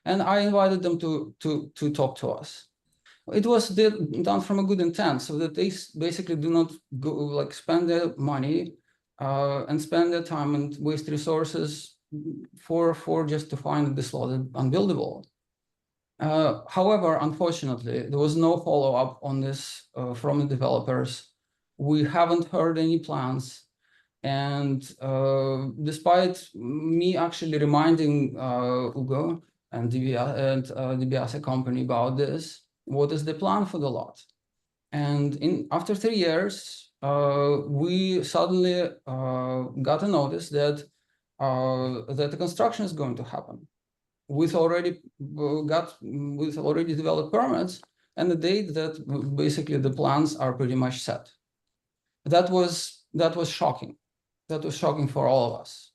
[SPEAKER 11] And I invited them to talk to us. It was done from a good intent, so that they basically do not go like spend their money and spend their time and waste resources for just to find this lot unbuildable. However, unfortunately, there was no follow-up on this from the developers. We haven't heard any plans. And despite me actually reminding Ugo and DiBiase company about this, what is the plan for the lot? And after 3 years, we suddenly got a notice that the construction is going to happen. With already developed permits and the date that basically the plans are pretty much set. That was shocking. That was shocking for all of us.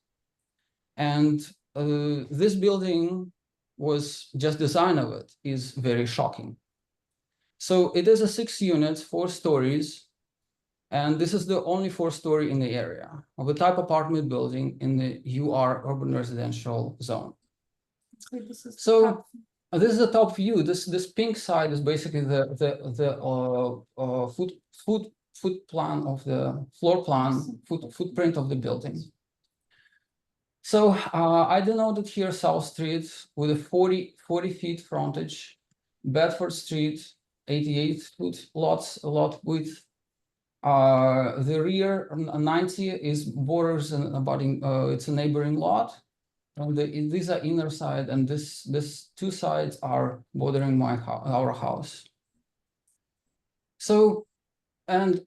[SPEAKER 11] And this building was just design of it is very shocking. So it is a 6 units, 4 stories, and this is the only 4-story in the area of a type apartment building in the UR urban residential zone. So this is the top view. This pink side is basically the foot plan of the floor plan, footprint of the building. So I denoted here South Street with a 40 feet frontage, Bedford Street, 88-foot lot width. The rear 90 is borders and abutting. It's a neighboring lot. And these are inner side, and this 2 sides are bordering our house. So, and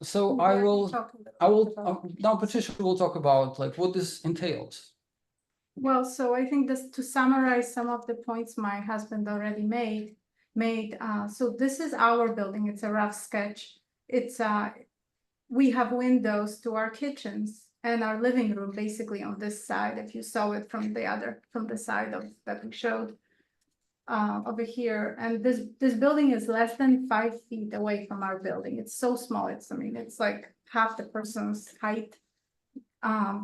[SPEAKER 11] so I will now Patricia will talk about like what this entails.
[SPEAKER 12] Well, so I think this, to summarize some of the points my husband already made. So this is our building. It's a rough sketch. It's we have windows to our kitchens and our living room basically on this side. If you saw it from the side of that we showed over here. And this building is less than 5 feet away from our building. It's so small. It's like half the person's height.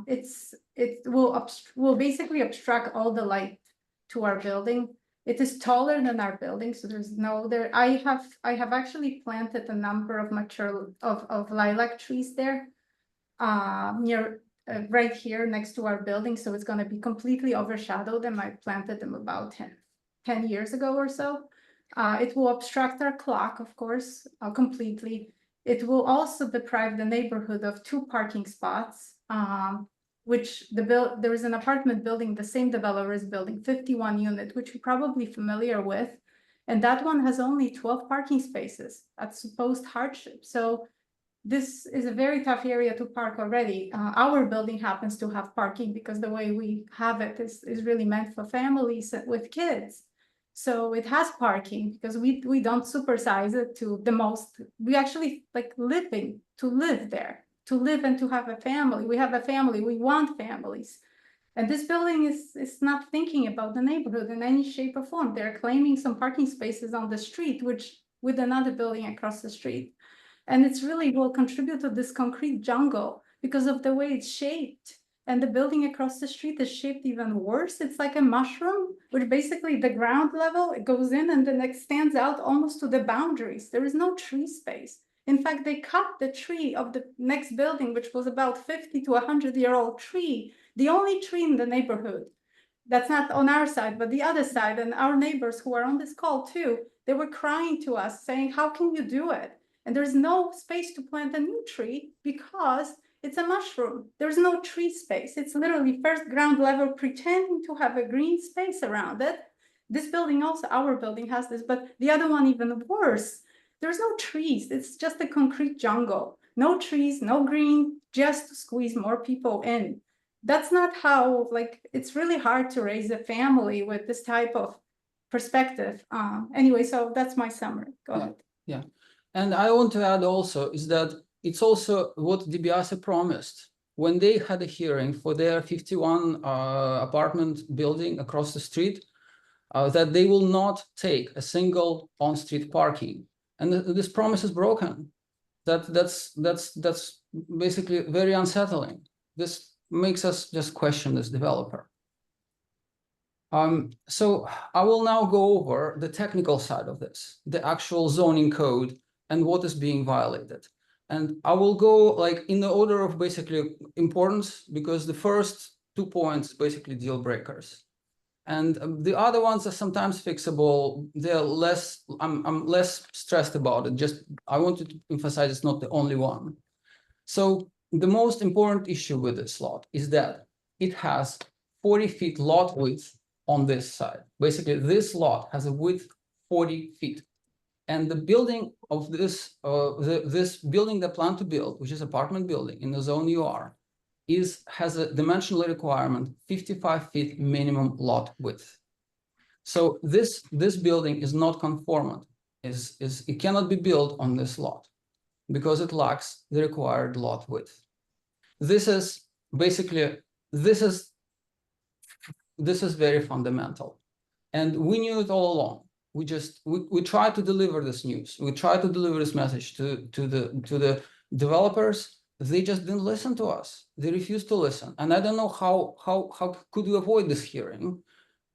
[SPEAKER 12] It will basically obstruct all the light to our building. It is taller than our building, so there's no there. I have actually planted a number of mature of lilac trees there, near right here next to our building. So it's going to be completely overshadowed, and I planted them about 10 years ago or so. It will obstruct our clock, of course, completely. It will also deprive the neighborhood of 2 parking spots. Which there is an apartment building, the same developer is building 51 unit, which you're probably familiar with. And that one has only 12 parking spaces at supposed hardship. So this is a very tough area to park already. Our building happens to have parking because the way we have it is really meant for families with kids. So it has parking because we don't supersize it to the most. We actually like to live there. To live and to have a family. We have a family, we want families. And this building is not thinking about the neighborhood in any shape or form. They're claiming some parking spaces on the street, which with another building across the street. And it's really will contribute to this concrete jungle because of the way it's shaped. And the building across the street is shaped even worse. It's like a mushroom, which basically the ground level, it goes in and then extends out almost to the boundaries. There is no tree space. In fact, they cut the tree of the next building, which was about 50 to 100-year-old tree, the only tree in the neighborhood. That's not on our side, but the other side. And our neighbors who are on this call too, they were crying to us saying, how can you do it? And there's no space to plant a new tree because it's a mushroom. There's no tree space. It's literally first ground level pretending to have a green space around it. This building also, our building has this, but the other one even worse. There's no trees. It's just a concrete jungle. No trees, no green, just to squeeze more people in. That's not how, like, it's really hard to raise a family with this type of perspective. Anyway, so that's my summary. Go ahead.
[SPEAKER 11] Yeah. And I want to add also is that it's also what DiBiase promised when they had a hearing for their 51 apartment building across the street, that they will not take a single on-street parking. And this promise is broken. That's basically very unsettling. This makes us just question this developer. So I will now go over the technical side of this, the actual zoning code and what is being violated. And I will go like in the order of basically importance, because the first 2 points basically deal breakers. And the other ones are sometimes fixable. They're less, I'm less stressed about it. Just, I wanted to emphasize it's not the only one. So the most important issue with this lot is that it has 40 feet lot width on this side. Basically, this lot has a width 40 feet. And the building of this, this building they plan to build, which is apartment building in the zone you are, has a dimensional requirement 55 feet minimum lot width. So this building is not conformant. It cannot be built on this lot because it lacks the required lot width. This is basically, this is very fundamental. And we knew it all along. We tried to deliver this news. We tried to deliver this message to the developers. They just didn't listen to us. They refused to listen. And I don't know how could we avoid this hearing.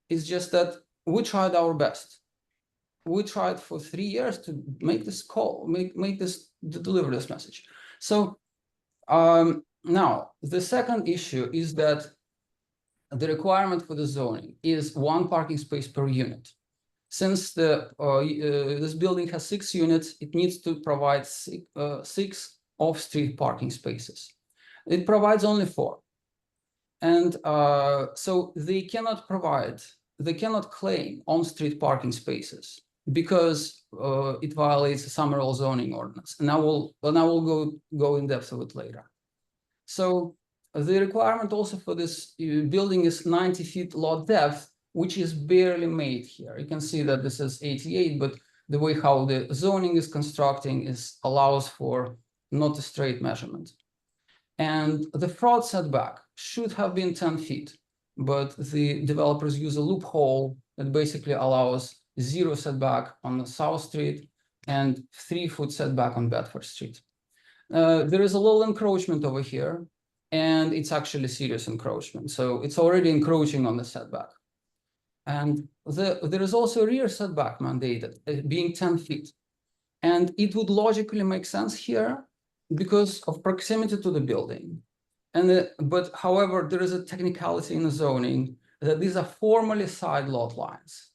[SPEAKER 11] It's just that we tried our best. We tried for 3 years to make this call, deliver this message. So now the second issue is that the requirement for the zoning is 1 parking space per unit. Since this building has 6 units, it needs to provide 6 off-street parking spaces. It provides only 4. And so they cannot claim on-street parking spaces because it violates the Somerville zoning ordinance. And I will go in depth with it later. So the requirement also for this building is 90 feet lot depth, which is barely made here. You can see that this is 88, but the way how the zoning is constructing allows for not a straight measurement. And the front setback should have been 10 feet, but the developers use a loophole that basically allows 0 setback on the South Street and 3-foot setback on Bedford Street. There is a little encroachment over here, and it's actually serious encroachment. So it's already encroaching on the setback. And there is also a rear setback mandated, being 10 feet. And it would logically make sense here because of proximity to the building. But however, there is a technicality in the zoning that these are formally side lot lines.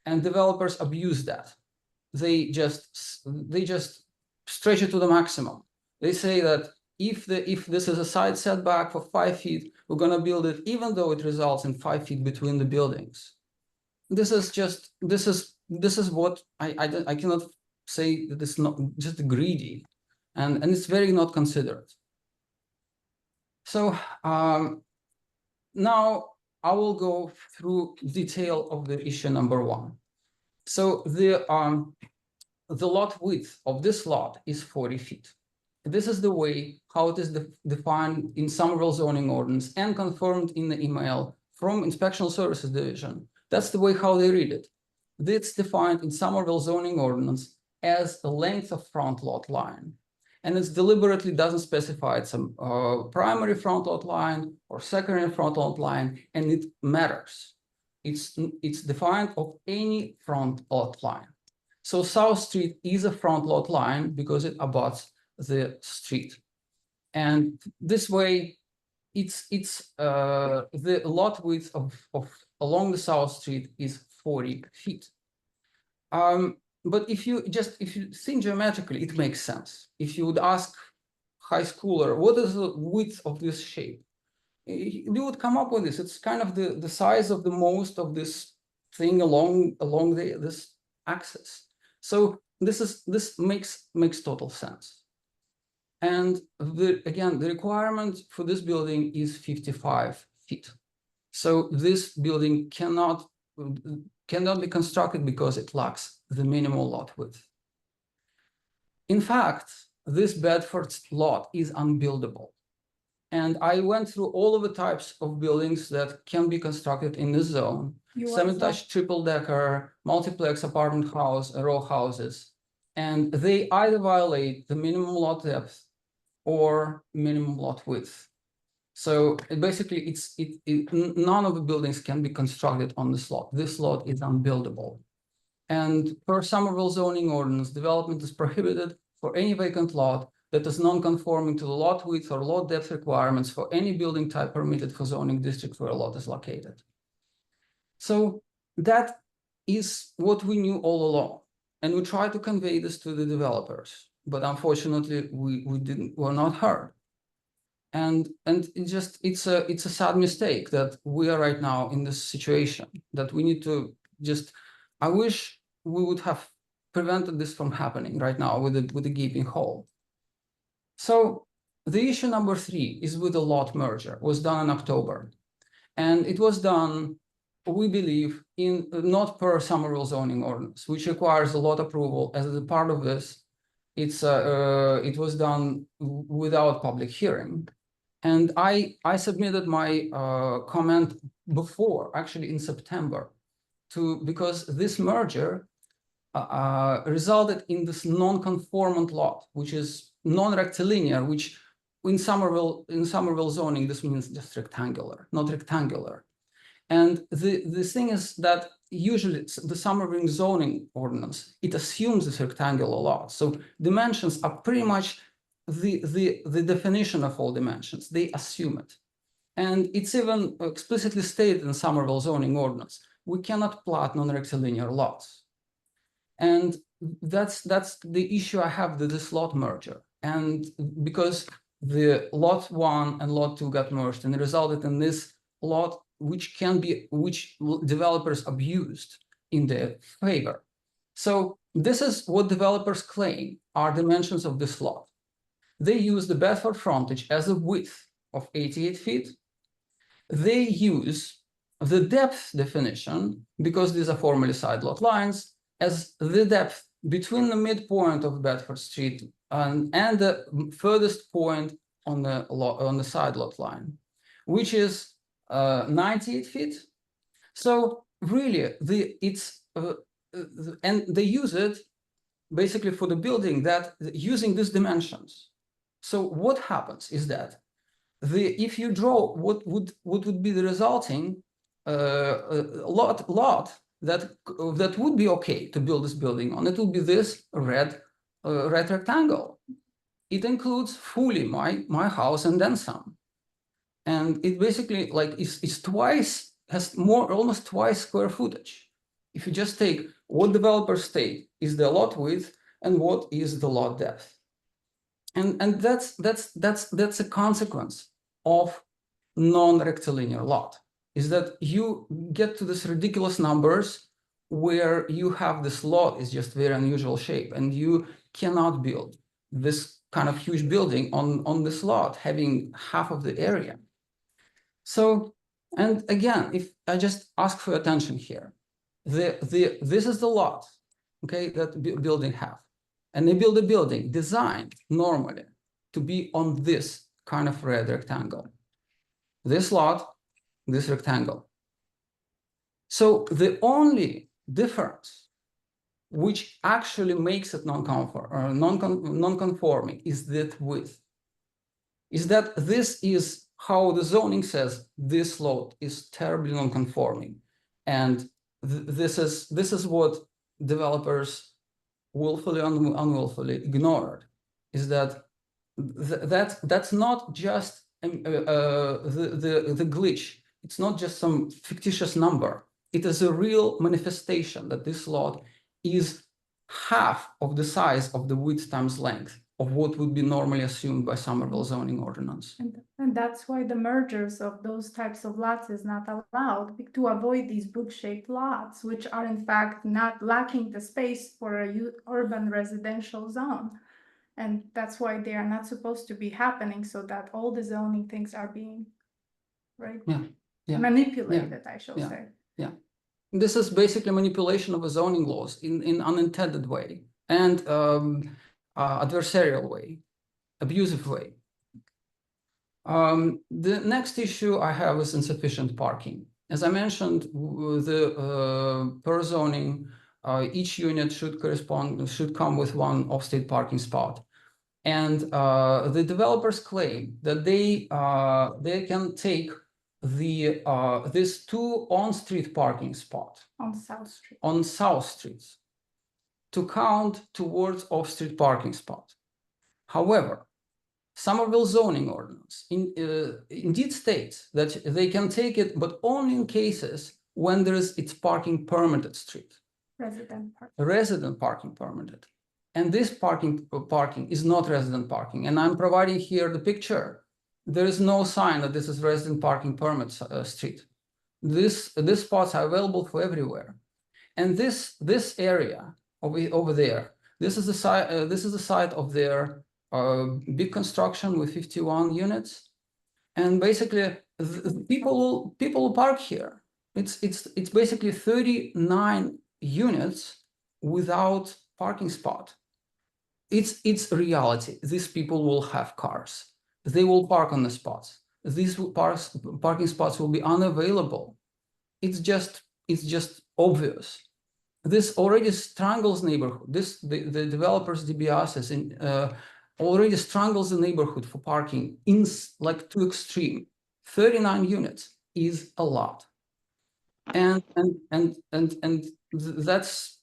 [SPEAKER 11] And developers abuse that. They just stretch it to the maximum. They say that if this is a side setback for 5 feet, we're going to build it even though it results in 5 feet between the buildings. This is what I cannot say that it's not just greedy, and it's very not considerate. So now I will go through detail of the issue number 1. So the lot width of this lot is 40 feet. This is the way how it is defined in Somerville zoning ordinance and confirmed in the email from Inspectional Services Division. That's the way how they read it. It's defined in Somerville zoning ordinance as the length of front lot line. And it deliberately doesn't specify some primary front lot line or secondary front lot line, and it matters. It's defined of any front lot line. So South Street is a front lot line because it abuts the street. And this way, the lot width of along the South Street is 40 feet. But if you think geometrically, it makes sense. If you would ask high schooler, what is the width of this shape? You would come up with this. It's kind of the size of the most of this thing along this axis. So this makes total sense. And again, the requirement for this building is 55 feet. So this building cannot be constructed because it lacks the minimal lot width. In fact, this Bedford lot is unbuildable. And I went through all of the types of buildings that can be constructed in this zone. Semi-detached, triple-decker, multiplex apartment house, row houses. And they either violate the minimum lot depth or minimum lot width. So basically, none of the buildings can be constructed on this lot. This lot is unbuildable. And per Somerville zoning ordinance, development is prohibited for any vacant lot that is non-conforming to the lot width or lot depth requirements for any building type permitted for zoning district where a lot is located. So that is what we knew all along. And we tried to convey this to the developers, but unfortunately were not heard. And it's a sad mistake that we are right now in this situation, that we need to I wish we would have prevented this from happening right now with the gaping hole. So the issue number 3 is with the lot merger, was done in October. And it was done, we believe, in not per Somerville zoning ordinance, which requires a lot approval. As a part of this, it was done without public hearing. And I submitted my comment before, actually in September, because this merger resulted in this non-conformant lot, which is non-rectilinear, which in Somerville zoning, this means just rectangular, not rectangular. And the thing is that usually the Somerville zoning ordinance, it assumes this rectangular lot. So dimensions are pretty much the definition of all dimensions. They assume it. And it's even explicitly stated in Somerville zoning ordinance, we cannot plot non-rectilinear lots. And that's the issue I have with this lot merger. And because the lot 1 and lot 2 got merged and resulted in this lot, which developers abused in their favor. So this is what developers claim are dimensions of this lot. They use the Bedford frontage as a width of 88 feet. They use the depth definition, because these are formally side lot lines, as the depth between the midpoint of Bedford Street and the furthest point on the side lot line, which is 98 feet. So really, and they use it basically for the building that using these dimensions. So what happens is that if you draw what would be the resulting lot that would be okay to build this building on, it will be this red rectangle. It includes fully my house and then some. And it basically has almost twice square footage. If you just take what developers state is the lot width and what is the lot depth. And that's a consequence of non-rectilinear lot, is that you get to these ridiculous numbers where you have this lot is just very unusual shape, and you cannot build this kind of huge building on this lot having half of the area. So, and again, if I just ask for attention here, this is the lot, okay, that building have. And they build a building designed normally to be on this kind of red rectangle. This lot, this rectangle. So the only difference which actually makes it non-conforming is that width. Is that this is how the zoning says this lot is terribly non-conforming. And this is what developers willfully and unwillfully ignored, is that that's not just the glitch. It's not just some fictitious number. It is a real manifestation that this lot is half of the size of the width times length of what would be normally assumed by Somerville zoning ordinance.
[SPEAKER 12] And that's why the mergers of those types of lots is not allowed, to avoid these book-shaped lots, which are in fact not lacking the space for a urban residential zone. And that's why they are not supposed to be happening, so that all the zoning things are being manipulated, I shall say.
[SPEAKER 11] Yeah, this is basically manipulation of a zoning laws in unintended way and adversarial way, abusive way. The next issue I have is insufficient parking. As I mentioned, per zoning, each unit should come with one off-state parking spot. And the developers claim that they can take these two on-street parking spots
[SPEAKER 12] On South Street.
[SPEAKER 11] on South Streets to count towards off-street parking spot. However, Somerville zoning ordinance indeed states that they can take it, but only in cases when it's parking permitted street,
[SPEAKER 12] Resident park.
[SPEAKER 11] resident parking permitted. And this parking is not resident parking. And I'm providing here the picture. There is no sign that this is resident parking permit street. These spots are available for everywhere. And this area over there, this is the site of their big construction with 51 units. And basically people will park here. It's basically 39 units without parking spot. It's a reality. These people will have cars. They will park on the spots. These parking spots will be unavailable. It's just obvious. This already strangles neighborhood. The developers DBSs already strangles the neighborhood for parking in like too extreme. 39 units is a lot. And that's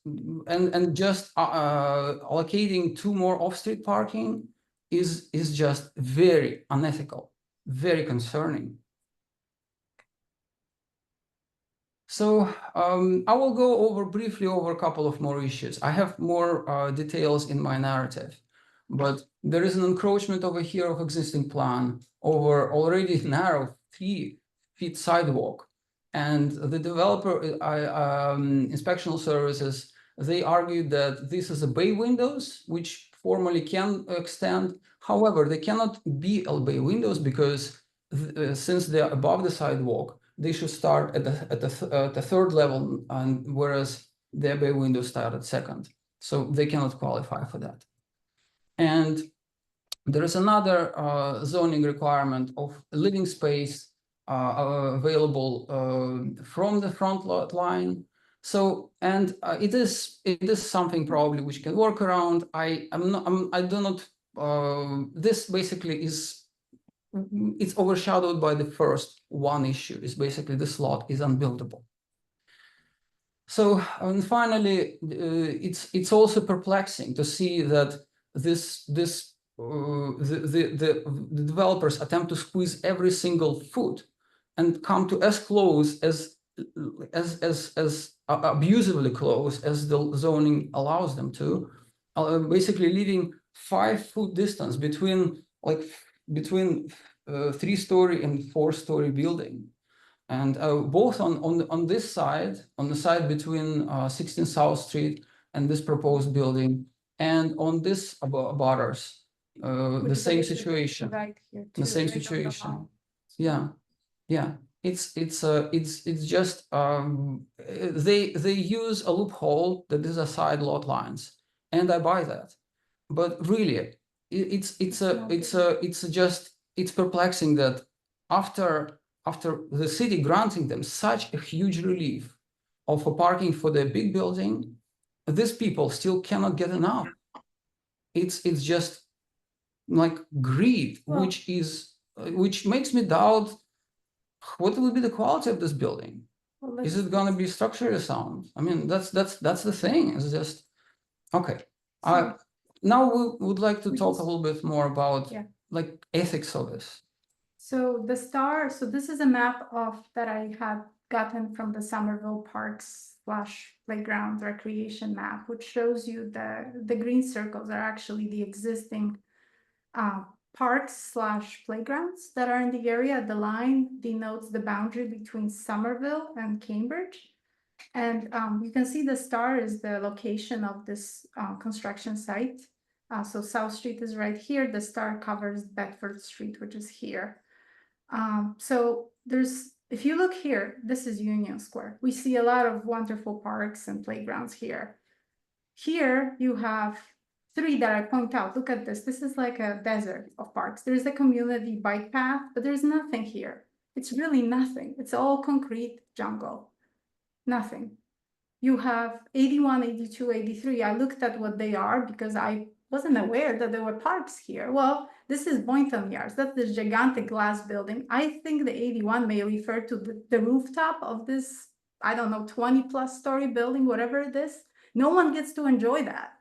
[SPEAKER 11] just allocating 2 more off-street parking is just very unethical, very concerning. So I will go briefly over a couple of more issues. I have more details in my narrative, but there is an encroachment over here of existing plan over already narrow 3 feet sidewalk. And the developer, inspectional services, they argued that this is a bay windows, which formally can extend. However, they cannot be bay windows because since they're above the sidewalk, they should start at the 3rd level, and whereas their bay windows start at 2nd. So they cannot qualify for that. And there is another zoning requirement of living space available from the front lot line. So, and it is something probably which can work around. This basically it's overshadowed by the first one issue, is basically this lot is unbuildable. So, and finally, it's also perplexing to see that the developers attempt to squeeze every single foot and come to as close as abusively close as the zoning allows them to, basically leaving 5-foot distance between 3-story and 4-story building. And both on this side, on the side between 16 South Street and this proposed building, and on this abutters, the same situation.
[SPEAKER 12] Right here.
[SPEAKER 11] The same
[SPEAKER 12] right on the
[SPEAKER 11] situation.
[SPEAKER 12] line.
[SPEAKER 11] Yeah. It's just they use a loophole that is a side lot lines, and I buy that. But really, it's perplexing that after the city granting them such a huge relief of a parking for their big building, these people still cannot get enough. It's just like greed,
[SPEAKER 12] Well,
[SPEAKER 11] which makes me doubt what will be the quality of this building.
[SPEAKER 12] Well,
[SPEAKER 11] Is it going to be structurally sound? I mean, that's the thing. It's just okay.
[SPEAKER 12] So-
[SPEAKER 11] Now we would like to
[SPEAKER 12] We
[SPEAKER 11] talk
[SPEAKER 12] just-
[SPEAKER 11] a little bit more about
[SPEAKER 12] Yeah.
[SPEAKER 11] like ethics of this.
[SPEAKER 12] So the star, so this is a map that I had gotten from the Somerville Parks / Playground Recreation map, which shows you the green circles are actually the existing parks / playgrounds that are in the area. The line denotes the boundary between Somerville and Cambridge. And you can see the star is the location of this construction site. So South Street is right here. The star covers Bedford Street, which is here. So if you look here, this is Union Square. We see a lot of wonderful parks and playgrounds here. Here you have 3 that I point out. Look at this. This is like a desert of parks. There's a community bike path, but there's nothing here. It's really nothing. It's all concrete jungle. Nothing. You have 81, 82, 83. I looked at what they are because I wasn't aware that there were parks here. Well, this is Boynton Yards. That's the gigantic glass building. I think the 81 may refer to the rooftop of this, I don't know, 20+ story building, whatever it is. No one gets to enjoy that.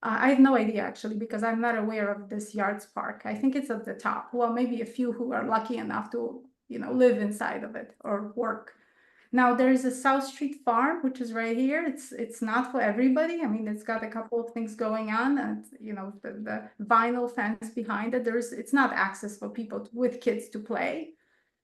[SPEAKER 12] I have no idea actually, because I'm not aware of this Yards Park. I think it's at the top. Well, maybe a few who are lucky enough to, live inside of it or work. Now there is a South Street Farm, which is right here. It's not for everybody. I mean, it's got a couple of things going on, and the vinyl fence behind it. It's not access for people with kids to play.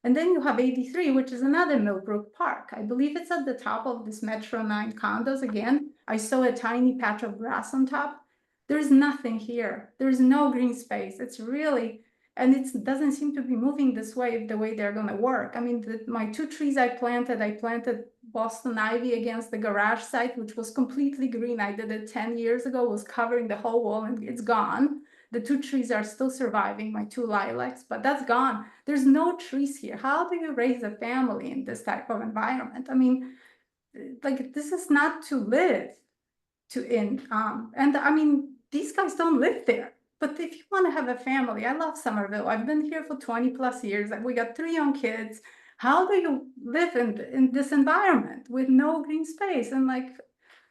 [SPEAKER 12] And then you have 83, which is another Millbrook Park. I believe it's at the top of this Metro 9 condos. Again, I saw a tiny patch of grass on top. There's nothing here. There's no green space. It's really, and it doesn't seem to be moving this way, the way they're gonna work. I mean, my 2 trees I planted Boston ivy against the garage site, which was completely green. I did it 10 years ago, was covering the whole wall, and it's gone. The 2 trees are still surviving, my 2 lilacs, but that's gone. There's no trees here. How do you raise a family in this type of environment? I mean, like, this is not to live in. And I mean, these guys don't live there. But if you want to have a family, I love Somerville. I've been here for 20+ years. We got 3 young kids. How do you live in this environment with no green space? And like,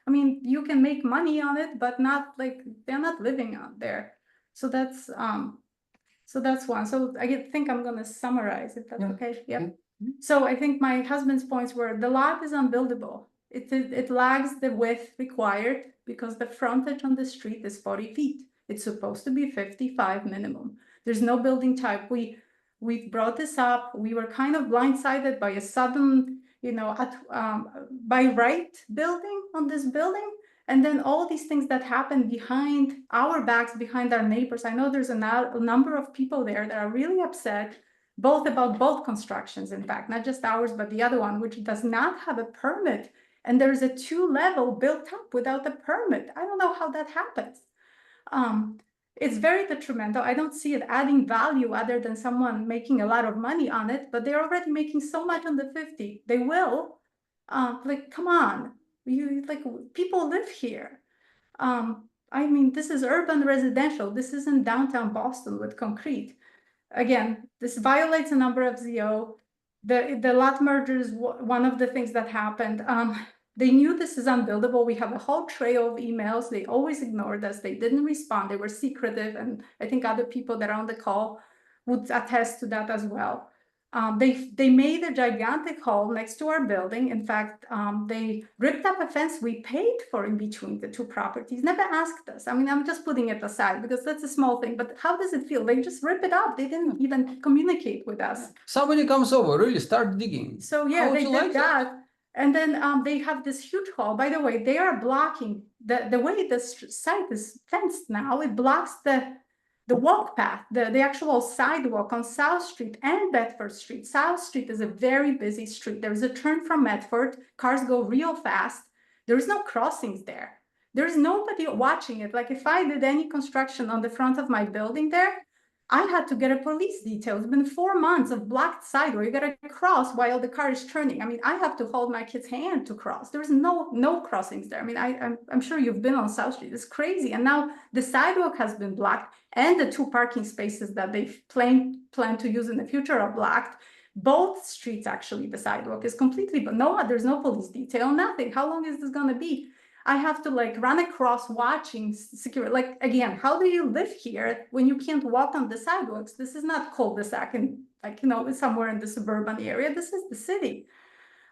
[SPEAKER 12] I mean, you can make money on it, but not like, they're not living out there. So that's one. So I think I'm gonna summarize, if that's okay. Yeah. So I think my husband's points were the lot is unbuildable. It lags the width required because the frontage on the street is 40 feet. It's supposed to be 55 minimum. There's no building type. We brought this up. We were kind of blindsided by a sudden, by right building on this building. And then all these things that happen behind our backs, behind our neighbors. I know there's a number of people there that are really upset, both about both constructions, in fact, not just ours, but the other one, which does not have a permit. And there's a 2-level built up without a permit. I don't know how that happens. It's very detrimental. I don't see it adding value other than someone making a lot of money on it, but they're already making so much on the 50. They will, like, come on. People live here. I mean, this is urban residential. This isn't downtown Boston with concrete. Again, this violates a number of ZO. The lot merger is one of the things that happened. They knew this is unbuildable. We have a whole trail of emails. They always ignored us. They didn't respond. They were secretive. And I think other people that are on the call would attest to that as well. They made a gigantic hole next to our building. In fact, they ripped up a fence we paid for in between the 2 properties, never asked us. I mean, I'm just putting it aside because that's a small thing, but how does it feel? They just rip it up. They didn't even communicate with us.
[SPEAKER 11] Somebody comes over, really start digging.
[SPEAKER 12] So yeah,
[SPEAKER 11] How would
[SPEAKER 12] they
[SPEAKER 11] you
[SPEAKER 12] did
[SPEAKER 11] like
[SPEAKER 12] that. And then they have this huge hall. By the way, they are blocking the way the site is fenced now. It blocks the walk path, the actual sidewalk on South Street and Bedford Street. South Street is a very busy street. There's a turn from Medford. Cars go real fast. There's no crossings there. There's nobody watching it. Like if I did any construction on the front of my building there, I had to get a police detail. It's been 4 months of blocked sidewalk. You gotta cross while the car is turning. I mean, I have to hold my kid's hand to cross. There's no crossings there. I mean, I'm sure you've been on South Street. It's crazy. And now the sidewalk has been blocked and the 2 parking spaces that they plan to use in the future are blocked. Both streets, actually, the sidewalk is completely, but there's no police detail, nothing. How long is this gonna be? I have to like run across watching security. Like, again, how do you live here when you can't walk on the sidewalks? This is not cul-de-sac and somewhere in the suburban area. This is the city.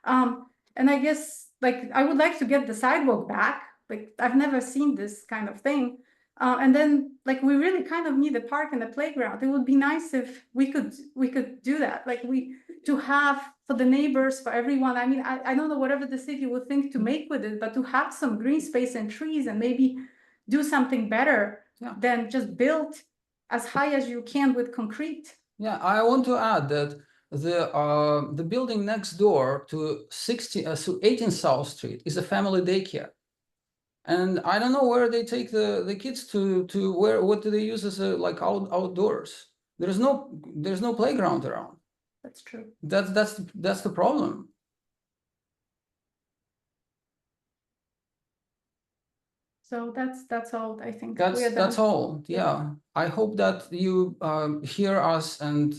[SPEAKER 12] And I guess like, I would like to get the sidewalk back. Like, I've never seen this kind of thing. And then like, we really kind of need a park and a playground. It would be nice if we could do that. Like to have for the neighbors, for everyone. I mean, I don't know whatever the city would think to make with it, but to have some green space and trees and maybe do something better than just build as high as you can with concrete.
[SPEAKER 11] Yeah, I want to add that the building next door to 18 South Street is a family daycare. And I don't know where they take the kids to what do they use as outdoors? There's no playground around.
[SPEAKER 12] That's true.
[SPEAKER 11] That's the problem.
[SPEAKER 12] So that's all I think.
[SPEAKER 11] That's all, yeah. I hope that you hear us and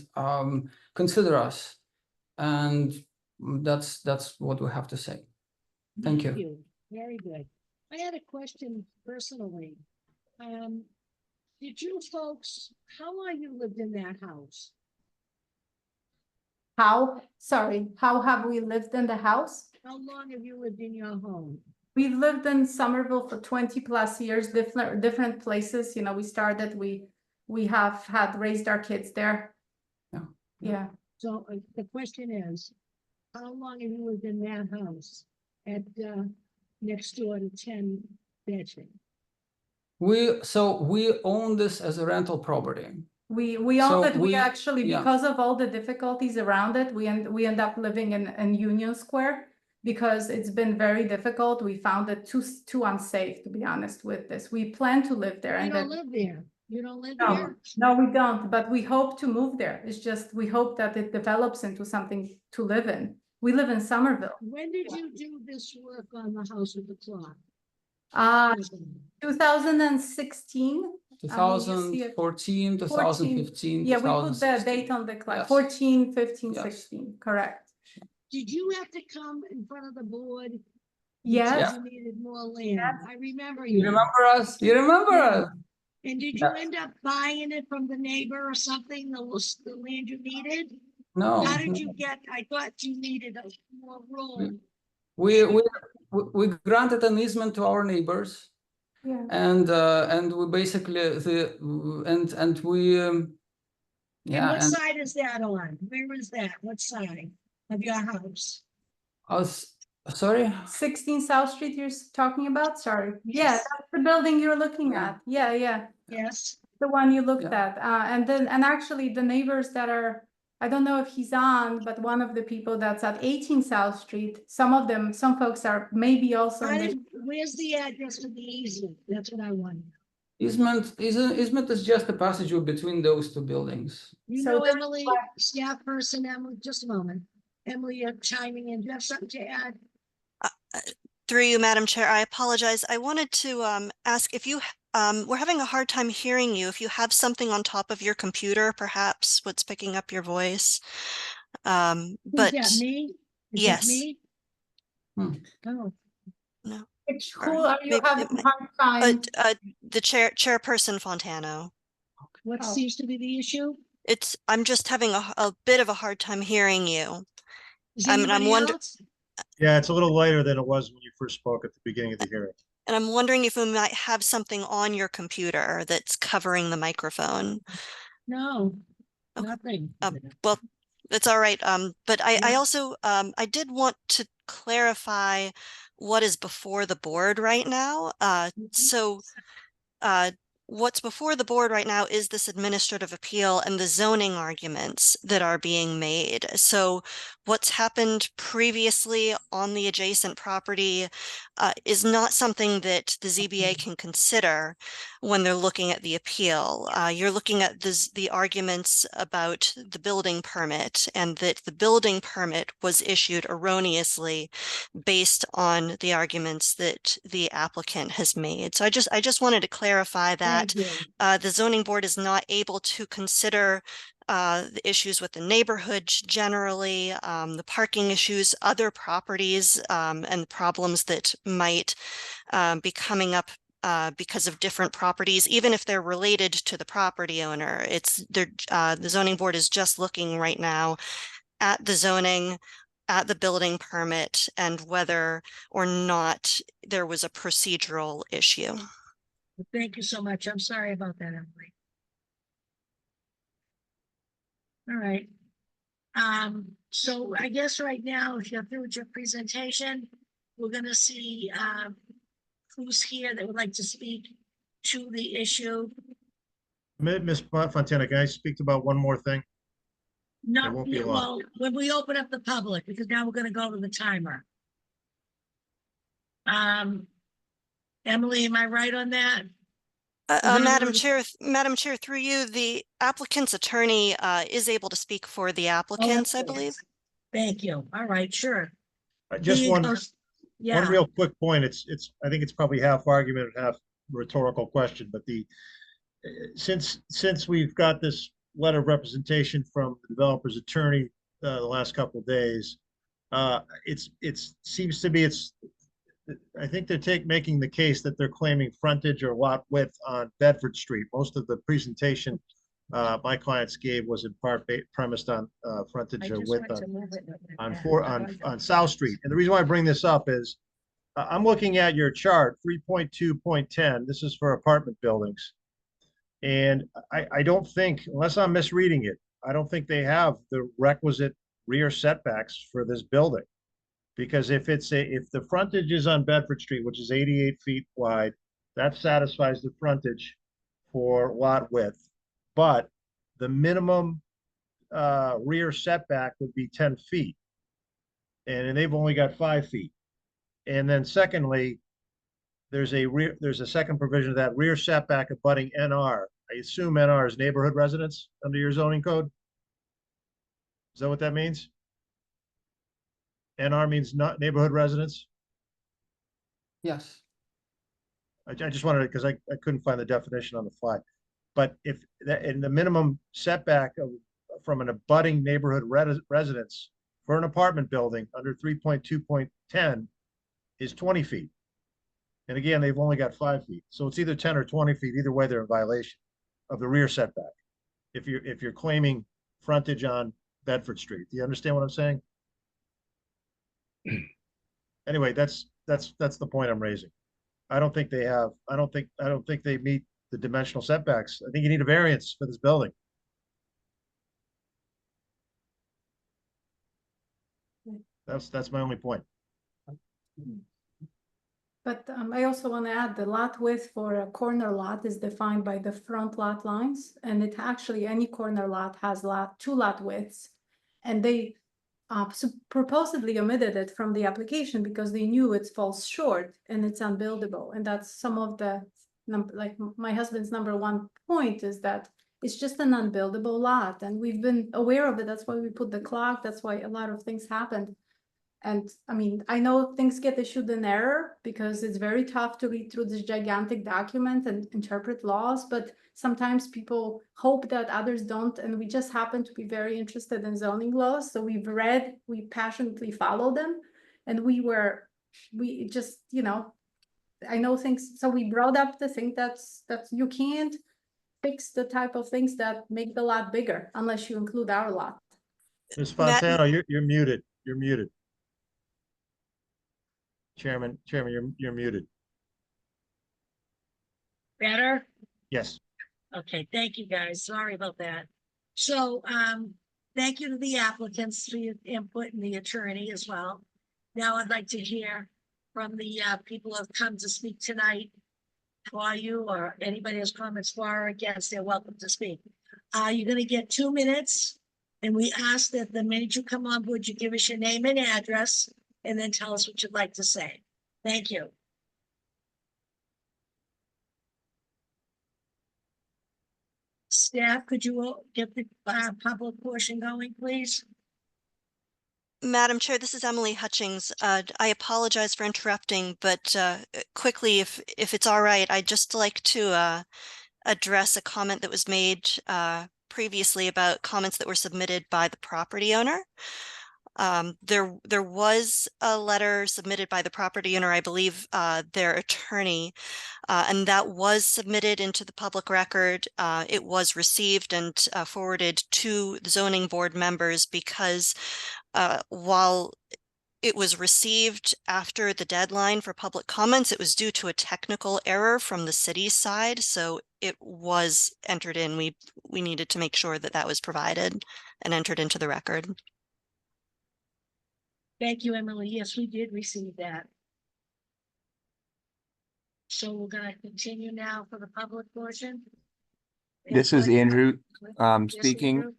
[SPEAKER 11] consider us. And that's what we have to say. Thank you.
[SPEAKER 1] Very good. I had a question personally. Did you folks, how long you lived in that house?
[SPEAKER 12] How have we lived in the house?
[SPEAKER 1] How long have you lived in your home?
[SPEAKER 12] We've lived in Somerville for 20+ years, different places. You know, we have had raised our kids there.
[SPEAKER 11] Yeah.
[SPEAKER 12] Yeah.
[SPEAKER 1] So the question is, how long have you lived in that house at next door to 10 Bedford?
[SPEAKER 11] We own this as a rental property.
[SPEAKER 12] We own
[SPEAKER 11] So
[SPEAKER 12] it. We
[SPEAKER 11] we-
[SPEAKER 12] actually,
[SPEAKER 11] yeah.
[SPEAKER 12] because of all the difficulties around it, we end up living in Union Square because it's been very difficult. We found it too unsafe, to be honest with this. We plan to live there,
[SPEAKER 1] You
[SPEAKER 12] and
[SPEAKER 1] don't
[SPEAKER 12] then
[SPEAKER 1] live there. You don't live
[SPEAKER 12] no,
[SPEAKER 1] there?
[SPEAKER 12] no, we don't. But we hope to move there. It's just we hope that it develops into something to live in. We live in Somerville.
[SPEAKER 1] When did you do this work on the house with the clock?
[SPEAKER 12] 2016. you see it.
[SPEAKER 11] 2014, 2015,
[SPEAKER 12] Yeah, we put the
[SPEAKER 11] 2016.
[SPEAKER 12] date on the clock.
[SPEAKER 11] Yes.
[SPEAKER 12] 14, 15,
[SPEAKER 11] Yes.
[SPEAKER 12] 16. Correct.
[SPEAKER 1] Did you have to come in front of the board?
[SPEAKER 12] Yes.
[SPEAKER 1] Because you needed more land. I remember
[SPEAKER 11] You
[SPEAKER 1] you.
[SPEAKER 11] remember us? You remember us?
[SPEAKER 1] And did you end up buying it from the neighbor or something, the land you needed?
[SPEAKER 11] No.
[SPEAKER 1] How did you get, I thought you needed more room.
[SPEAKER 11] We granted an easement to our neighbors,
[SPEAKER 12] Yeah.
[SPEAKER 11] and we basically and we
[SPEAKER 1] And
[SPEAKER 11] yeah,
[SPEAKER 1] what
[SPEAKER 11] and
[SPEAKER 1] side is that on? Where is that? What side of your house?
[SPEAKER 11] us. Sorry.
[SPEAKER 12] 16 South Street you're talking about? Sorry. Yeah,
[SPEAKER 1] Yes.
[SPEAKER 12] that's the building you're looking
[SPEAKER 11] Yeah.
[SPEAKER 12] at. Yeah.
[SPEAKER 1] Yes.
[SPEAKER 12] The one you looked
[SPEAKER 11] Yeah.
[SPEAKER 12] at. And actually the neighbors that are, I don't know if he's on, but one of the people that's at 18 South Street, some folks are maybe also in the
[SPEAKER 1] Where's the address of the easement? That's what I want.
[SPEAKER 11] Easement is just a passageway between those two buildings.
[SPEAKER 1] You
[SPEAKER 12] So
[SPEAKER 1] know,
[SPEAKER 12] that's
[SPEAKER 1] Emily, staff person, Emily, just a moment. Emily, you're chiming in. Do you have something to add?
[SPEAKER 13] Through you, Madam Chair, I apologize. I wanted to ask if you, we're having a hard time hearing you. If you have something on top of your computer, perhaps what's picking up your voice. But
[SPEAKER 1] Is that me? Is
[SPEAKER 13] yes.
[SPEAKER 1] that me?
[SPEAKER 11] Hmm.
[SPEAKER 1] Oh,
[SPEAKER 13] No.
[SPEAKER 12] Who are you
[SPEAKER 13] Maybe it
[SPEAKER 12] having a
[SPEAKER 13] might-
[SPEAKER 12] hard time?
[SPEAKER 13] The chairperson Fontano.
[SPEAKER 1] what
[SPEAKER 12] Oh.
[SPEAKER 1] seems to be the issue?
[SPEAKER 13] I'm just having a bit of a hard time hearing you.
[SPEAKER 1] Is
[SPEAKER 13] I'm
[SPEAKER 1] anybody
[SPEAKER 13] wonder-
[SPEAKER 1] else?
[SPEAKER 10] Yeah, it's a little lighter than it was when you first spoke at the beginning of the hearing.
[SPEAKER 13] And I'm wondering if we might have something on your computer that's covering the microphone.
[SPEAKER 1] No,
[SPEAKER 13] Okay.
[SPEAKER 1] nothing.
[SPEAKER 13] Well, that's all right. But I
[SPEAKER 1] Yeah.
[SPEAKER 13] also, I did want to clarify what is before the board right now. So what's before the board right now is this administrative appeal and the zoning arguments that are being made. So what's happened previously on the adjacent property is not something that the ZBA can consider when they're looking at the appeal. You're looking at the arguments about the building permit and that the building permit was issued erroneously based on the arguments that the applicant has made. So I just wanted to clarify that
[SPEAKER 1] Thank you.
[SPEAKER 13] the zoning board is not able to consider the issues with the neighborhood generally, the parking issues, other properties, and problems that might be coming up because of different properties, even if they're related to the property owner. The zoning board is just looking right now at the zoning, at the building permit, and whether or not there was a procedural issue.
[SPEAKER 1] Thank you so much. I'm sorry about that, Emily. All right. So I guess right now, if you're through with your presentation, we're gonna see who's here that would like to speak to the issue.
[SPEAKER 10] Ms. Fontana, can I speak about one more thing?
[SPEAKER 1] No,
[SPEAKER 10] won't be long.
[SPEAKER 1] well, when we open up the public, because now we're gonna go to the timer. Emily, am I right on that?
[SPEAKER 13] Madam Chair, through you, the applicant's attorney is able to speak for the applicants, I believe.
[SPEAKER 1] Thank you. All right, sure.
[SPEAKER 10] Just
[SPEAKER 1] There you
[SPEAKER 10] one,
[SPEAKER 1] go. Yeah,
[SPEAKER 10] One real quick point, I think it's probably half argument and half rhetorical question, but since we've got this letter of representation from the developer's attorney, the last couple of days, seems to be, I think they're making the case that they're claiming frontage or lot width on Bedford Street. Most of the presentation my clients gave was in part premised on frontage or width on South Street. And the reason why I bring this up is I'm looking at your chart 3.2.10. This is for apartment buildings. And I don't think, unless I'm misreading it, I don't think they have the requisite rear setbacks for this building. Because if the frontage is on Bedford Street, which is 88 feet wide, that satisfies the frontage for lot width. But the minimum rear setback would be 10 feet. And they've only got 5 feet. And then secondly, there's a second provision of that rear setback abutting NR. I assume NR is neighborhood residence under your zoning code. Is that what that means? NR means not neighborhood residence.
[SPEAKER 11] Yes.
[SPEAKER 10] I just wanted to, because I couldn't find the definition on the fly. But if that in the minimum setback from an abutting neighborhood residence for an apartment building under 3.2.10 is 20 feet. And again, they've only got 5 feet. So it's either 10 or 20 feet. Either way, they're in violation of the rear setback. If you're claiming frontage on Bedford Street. Do you understand what I'm saying? Anyway, that's the point I'm raising. I don't think they meet the dimensional setbacks. I think you need a variance for this building. That's my only point.
[SPEAKER 12] But I also want to add the lot width for a corner lot is defined by the front lot lines. And it actually, any corner lot has two lot widths. And they supposedly omitted it from the application because they knew it falls short and it's unbuildable. And that's some of the, like my husband's number one point is that it's just an unbuildable lot. And we've been aware of it. That's why we put the clock. That's why a lot of things happened. And I mean, I know things get issued in error because it's very tough to read through this gigantic document and interpret laws, but sometimes people hope that others don't, and we just happen to be very interested in zoning laws. So we passionately follow them, and we just, you know, I know things, so we brought up the thing that you can't fix the type of things that make the lot bigger unless you include our lot.
[SPEAKER 10] Ms. Fontano, you're muted. You're muted. Chairman, you're muted.
[SPEAKER 1] better?
[SPEAKER 10] Yes.
[SPEAKER 1] Okay, thank you, guys. Sorry about that. So, thank you to the applicants for your input and the attorney as well. Now I'd like to hear from the people who have come to speak tonight for you, or anybody has comments for or against, they're welcome to speak. You're gonna get 2 minutes, and we ask that the minute you come on board, you give us your name and address, and then tell us what you'd like to say. Thank you. Staff, could you get the public portion going, please?
[SPEAKER 13] Madam Chair, this is Emily Hutchings. I apologize for interrupting, but quickly, if it's all right, I'd just like to address a comment that was made previously about comments that were submitted by the property owner. There was a letter submitted by the property owner, I believe their attorney, and that was submitted into the public record. It was received and forwarded to the zoning board members because while it was received after the deadline for public comments, it was due to a technical error from the city's side. So it was entered in. We needed to make sure that that was provided and entered into the record.
[SPEAKER 1] Thank you, Emily. Yes, we did receive that. So we're gonna continue now for the public portion.
[SPEAKER 5] This is Andrew
[SPEAKER 1] Yes,
[SPEAKER 5] speaking.
[SPEAKER 1] Andrew?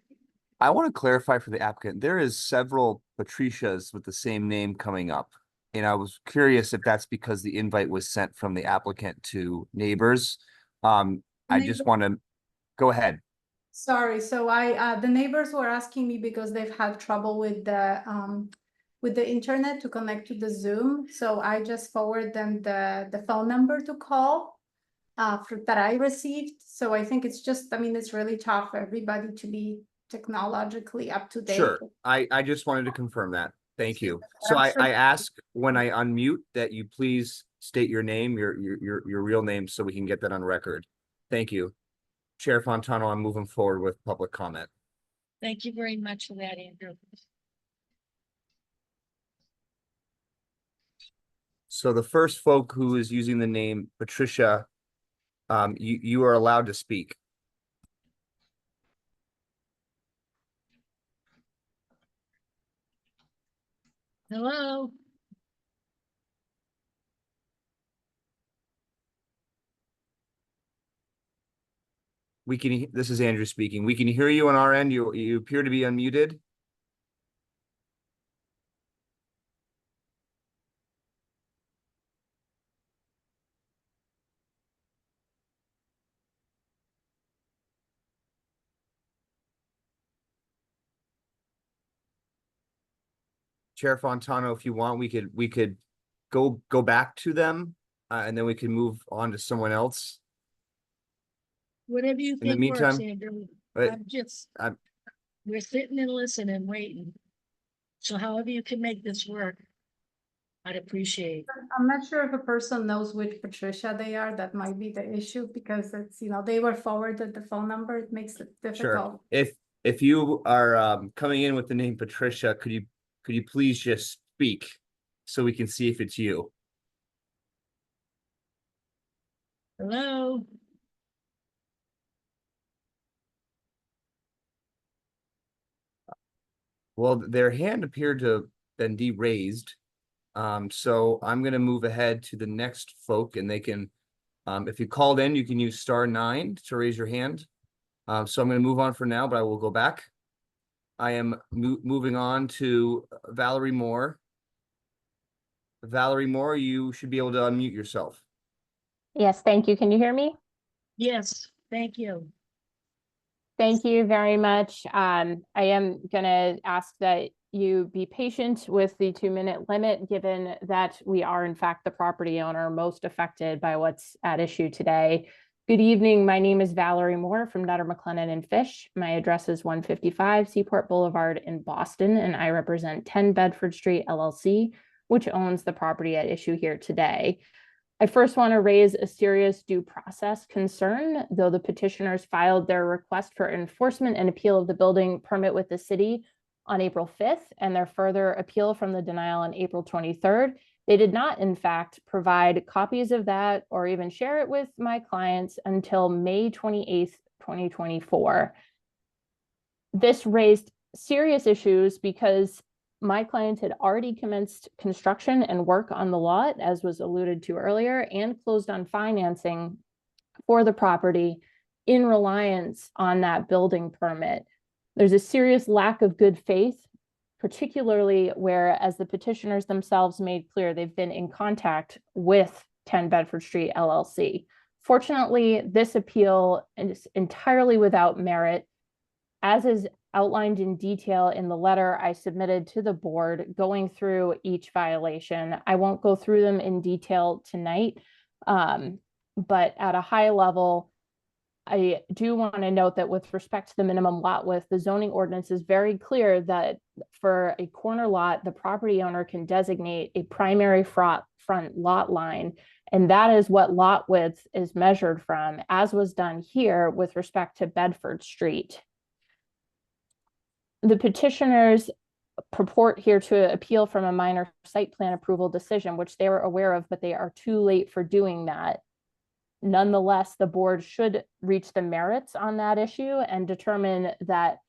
[SPEAKER 5] I want to clarify for the applicant, there is several Patricias with the same name coming up. And I was curious if that's because the invite was sent from the applicant to neighbors. I just want to, go ahead.
[SPEAKER 12] Sorry, so the neighbors were asking me because they've had trouble with the with the internet to connect to the Zoom. So I just forward them the phone number to call that I received. So I think it's just, I mean, it's really tough for everybody to be technologically up to date.
[SPEAKER 5] Sure, I just wanted to confirm that. Thank you. So
[SPEAKER 12] I'm
[SPEAKER 5] I
[SPEAKER 12] sure-
[SPEAKER 5] ask when I unmute that you please state your name, your real name, so we can get that on record. Thank you. Chair Fontano, I'm moving forward with public comment.
[SPEAKER 1] Thank you very much for that, Andrew.
[SPEAKER 5] So the first folk who is using the name Patricia, you are allowed to speak.
[SPEAKER 1] Hello?
[SPEAKER 5] This is Andrew speaking. We can hear you on our end. You appear to be unmuted. Chair Fontano, if you want, we could go back to them, and then we can move on to someone else.
[SPEAKER 1] Whatever you
[SPEAKER 5] In the
[SPEAKER 1] think works,
[SPEAKER 5] meantime,
[SPEAKER 1] Andrew.
[SPEAKER 5] but
[SPEAKER 1] I'm we're sitting and listening, waiting. So however you can make this work, I'd appreciate.
[SPEAKER 12] I'm not sure if a person knows which Patricia they are. That might be the issue because it's, you know, they were forwarded the phone number. It makes it difficult.
[SPEAKER 5] Sure. If you are coming in with the name Patricia, could you please just speak so we can see if it's you?
[SPEAKER 1] Hello?
[SPEAKER 5] Well, their hand appeared to have been de-raised. So I'm gonna move ahead to the next folk, and they can, if you called in, you can use *9 to raise your hand. So I'm gonna move on for now, but I will go back. I am moving on to Valerie Moore. Valerie Moore, you should be able to unmute yourself.
[SPEAKER 14] Yes, thank you. Can you hear me?
[SPEAKER 1] Yes, thank you.
[SPEAKER 14] Thank you very much. I am gonna ask that you be patient with the 2-minute limit, given that we are in fact the property owner most affected by what's at issue today. Good evening. My name is Valerie Moore from Nutter, McLennan and Fish. My address is 155 Seaport Boulevard in Boston, and I represent 10 Bedford Street LLC, which owns the property at issue here today. I first want to raise a serious due process concern. Though the petitioners filed their request for enforcement and appeal of the building permit with the city on April 5th, and their further appeal from the denial on April 23rd, they did not, in fact, provide copies of that or even share it with my clients until May 28th, 2024. This raised serious issues because my client had already commenced construction and work on the lot, as was alluded to earlier, and closed on financing for the property in reliance on that building permit. There's a serious lack of good faith, particularly where, as the petitioners themselves made clear, they've been in contact with 10 Bedford Street LLC. Fortunately, this appeal is entirely without merit, as is outlined in detail in the letter I submitted to the board going through each violation. I won't go through them in detail tonight, but at a high level, I do want to note that with respect to the minimum lot width, the zoning ordinance is very clear that for a corner lot, the property owner can designate a primary front lot line, and that is what lot width is measured from, as was done here with respect to Bedford Street. The petitioners purport here to appeal from a minor site plan approval decision, which they were aware of, but they are too late for doing that. Nonetheless, the board should reach the merits on that issue and determine that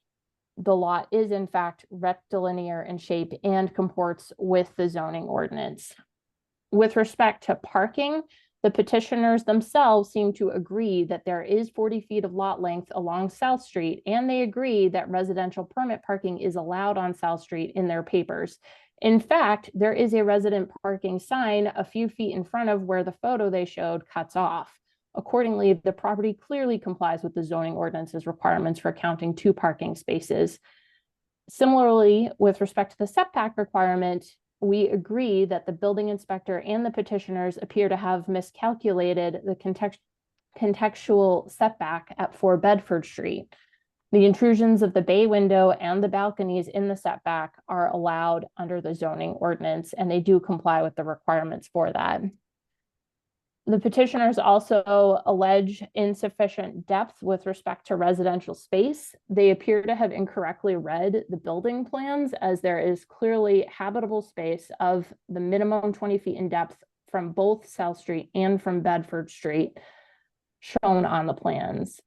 [SPEAKER 14] the lot is in fact rectilinear in shape and comports with the zoning ordinance. With respect to parking, the petitioners themselves seem to agree that there is 40 feet of lot length along South Street, and they agree that residential permit parking is allowed on South Street in their papers. In fact, there is a resident parking sign a few feet in front of where the photo they showed cuts off. Accordingly, the property clearly complies with the zoning ordinance's requirements for counting 2 parking spaces. Similarly, with respect to the setback requirement, we agree that the building inspector and the petitioners appear to have miscalculated the contextual setback at 4 Bedford Street. The intrusions of the bay window and the balconies in the setback are allowed under the zoning ordinance, and they do comply with the requirements for that. The petitioners also allege insufficient depth with respect to residential space. They appear to have incorrectly read the building plans, as there is clearly habitable space of the minimum 20 feet in depth from both South Street and from Bedford Street shown on the plans.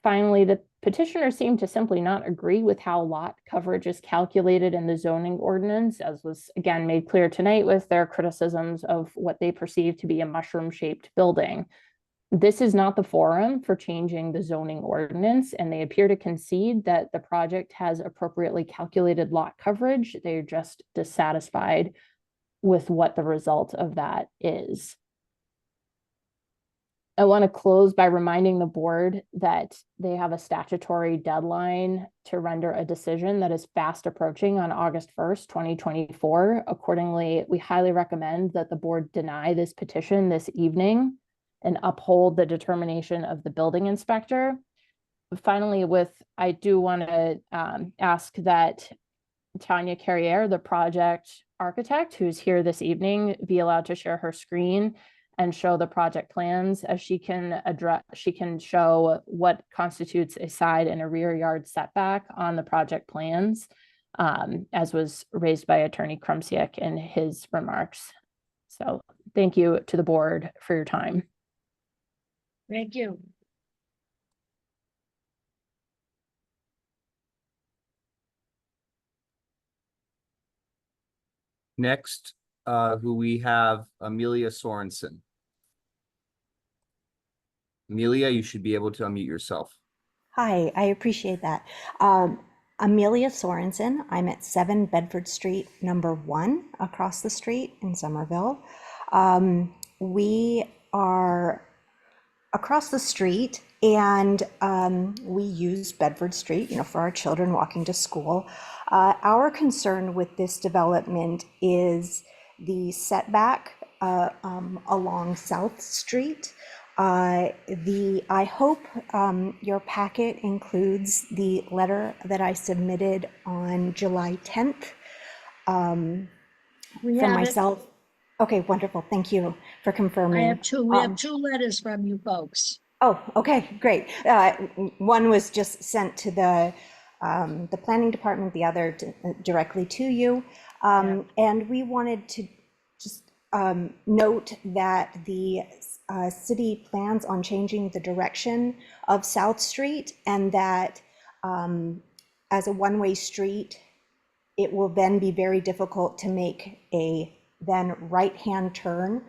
[SPEAKER 14] Finally, the petitioners seem to simply not agree with how lot coverage is calculated in the zoning ordinance, as was again made clear tonight with their criticisms of what they perceive to be a mushroom-shaped building. This is not the forum for changing the zoning ordinance, and they appear to concede that the project has appropriately calculated lot coverage. They're just dissatisfied with what the result of that is. I want to close by reminding the board that they have a statutory deadline to render a decision that is fast approaching on August 1st, 2024. Accordingly, we highly recommend that the board deny this petition this evening and uphold the determination of the building inspector. Finally, I do want to ask that Tanya Carriere, the project architect who's here this evening, be allowed to share her screen and show the project plans, as she can show what constitutes a side and a rear yard setback on the project plans, as was raised by Attorney Krumsiek in his remarks. So thank you to the board for your time.
[SPEAKER 1] Thank you.
[SPEAKER 5] Next, who we have, Amelia Sorensen. Amelia, you should be able to unmute yourself.
[SPEAKER 15] Hi, I appreciate that. Amelia Sorensen. I'm at 7 Bedford Street, number 1, across the street in Somerville. We are across the street, and we use Bedford Street, for our children walking to school. Our concern with this development is the setback along South Street. I hope your packet includes the letter that I submitted on July 10th from myself. Okay, wonderful. Thank you for confirming.
[SPEAKER 1] We have two letters from you folks.
[SPEAKER 15] Oh, okay, great. One was just sent to the planning department, the other directly to you. And we wanted to just note that the city plans on changing the direction of South Street, and that as a one-way street, it will then be very difficult to make a then right-hand turn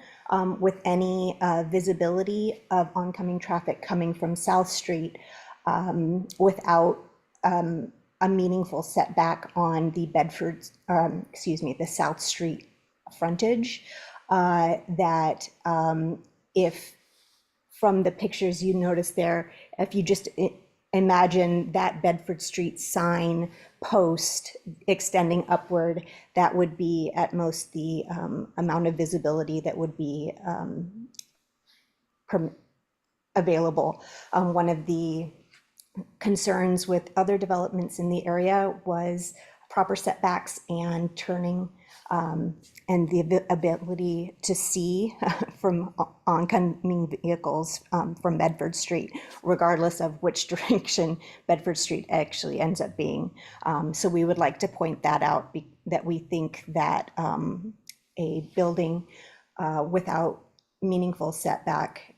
[SPEAKER 15] with any visibility of oncoming traffic coming from South Street without a meaningful setback on the the South Street frontage. That if from the pictures you notice there, if you just imagine that Bedford Street sign post extending upward, that would be at most the amount of visibility that would be available. One of the concerns with other developments in the area was proper setbacks and turning and the ability to see from oncoming vehicles from Bedford Street, regardless of which direction Bedford Street actually ends up being. So we would like to point that out, that we think that a building without meaningful setback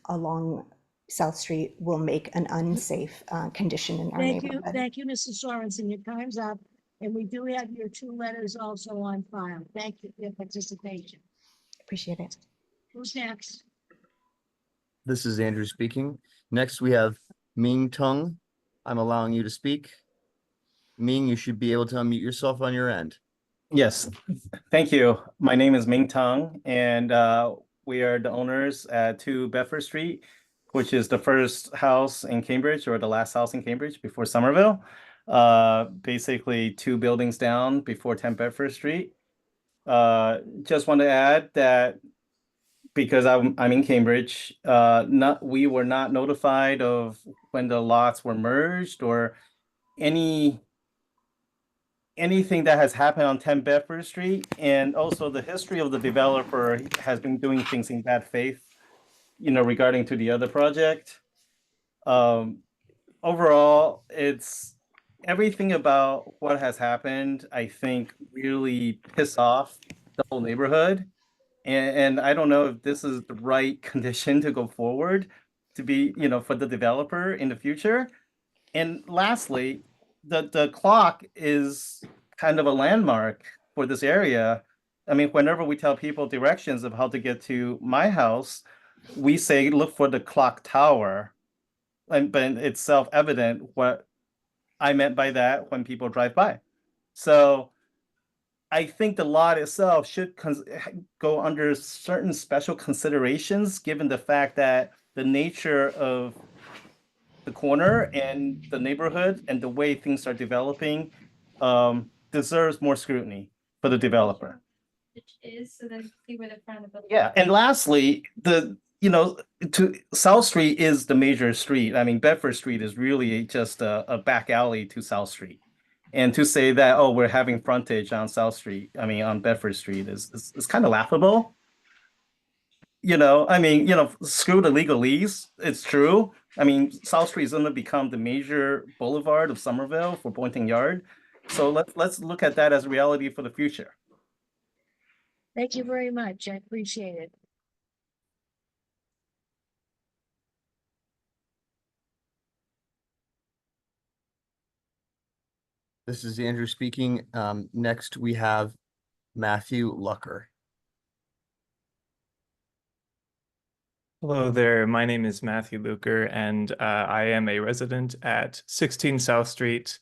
[SPEAKER 15] along South Street will make an unsafe condition in our neighborhood.
[SPEAKER 1] Thank you, Mrs. Sorensen. Your time's up. And we do have your 2 letters also on file. Thank you for your participation.
[SPEAKER 15] Appreciate it.
[SPEAKER 1] Who's next?
[SPEAKER 5] This is Andrew speaking. Next, we have Ming Tung. I'm allowing you to speak. Ming, you should be able to unmute yourself on your end.
[SPEAKER 16] Yes, thank you. My name is Ming Tung, and we are the owners at 2 Bedford Street, which is the first house in Cambridge, or the last house in Cambridge before Somerville. basically 2 buildings down before 10 Bedford Street. Just want to add that because I'm in Cambridge, we were not notified of when the lots were merged or anything that has happened on 10 Bedford Street. And also the history of the developer has been doing things in bad faith, regarding to the other project. Overall, it's everything about what has happened, I think, really piss off the whole neighborhood. And I don't know if this is the right condition to go forward to be, for the developer in the future. And lastly, the clock is kind of a landmark for this area. I mean, whenever we tell people directions of how to get to my house, we say, look for the clock tower. But it's self-evident what I meant by that when people drive by. So I think the lot itself should go under certain special considerations, given the fact that the nature of the corner and the neighborhood and the way things are developing deserves more scrutiny for the developer.
[SPEAKER 12] Which is, so then see where the front of the.
[SPEAKER 16] Yeah, and lastly, to South Street is the major street. I mean, Bedford Street is really just a back alley to South Street. And to say that, oh, we're having frontage on South Street, I mean, on Bedford Street is kind of laughable. Screw the legalese. It's true. I mean, South Street is going to become the major boulevard of Somerville for Boynton Yard. So let's look at that as reality for the future.
[SPEAKER 1] Thank you very much. I appreciate it.
[SPEAKER 5] This is Andrew speaking. Next, we have Matthew Lucker.
[SPEAKER 17] Hello there, my name is Matthew Luker, and I am a resident at 16 South Street,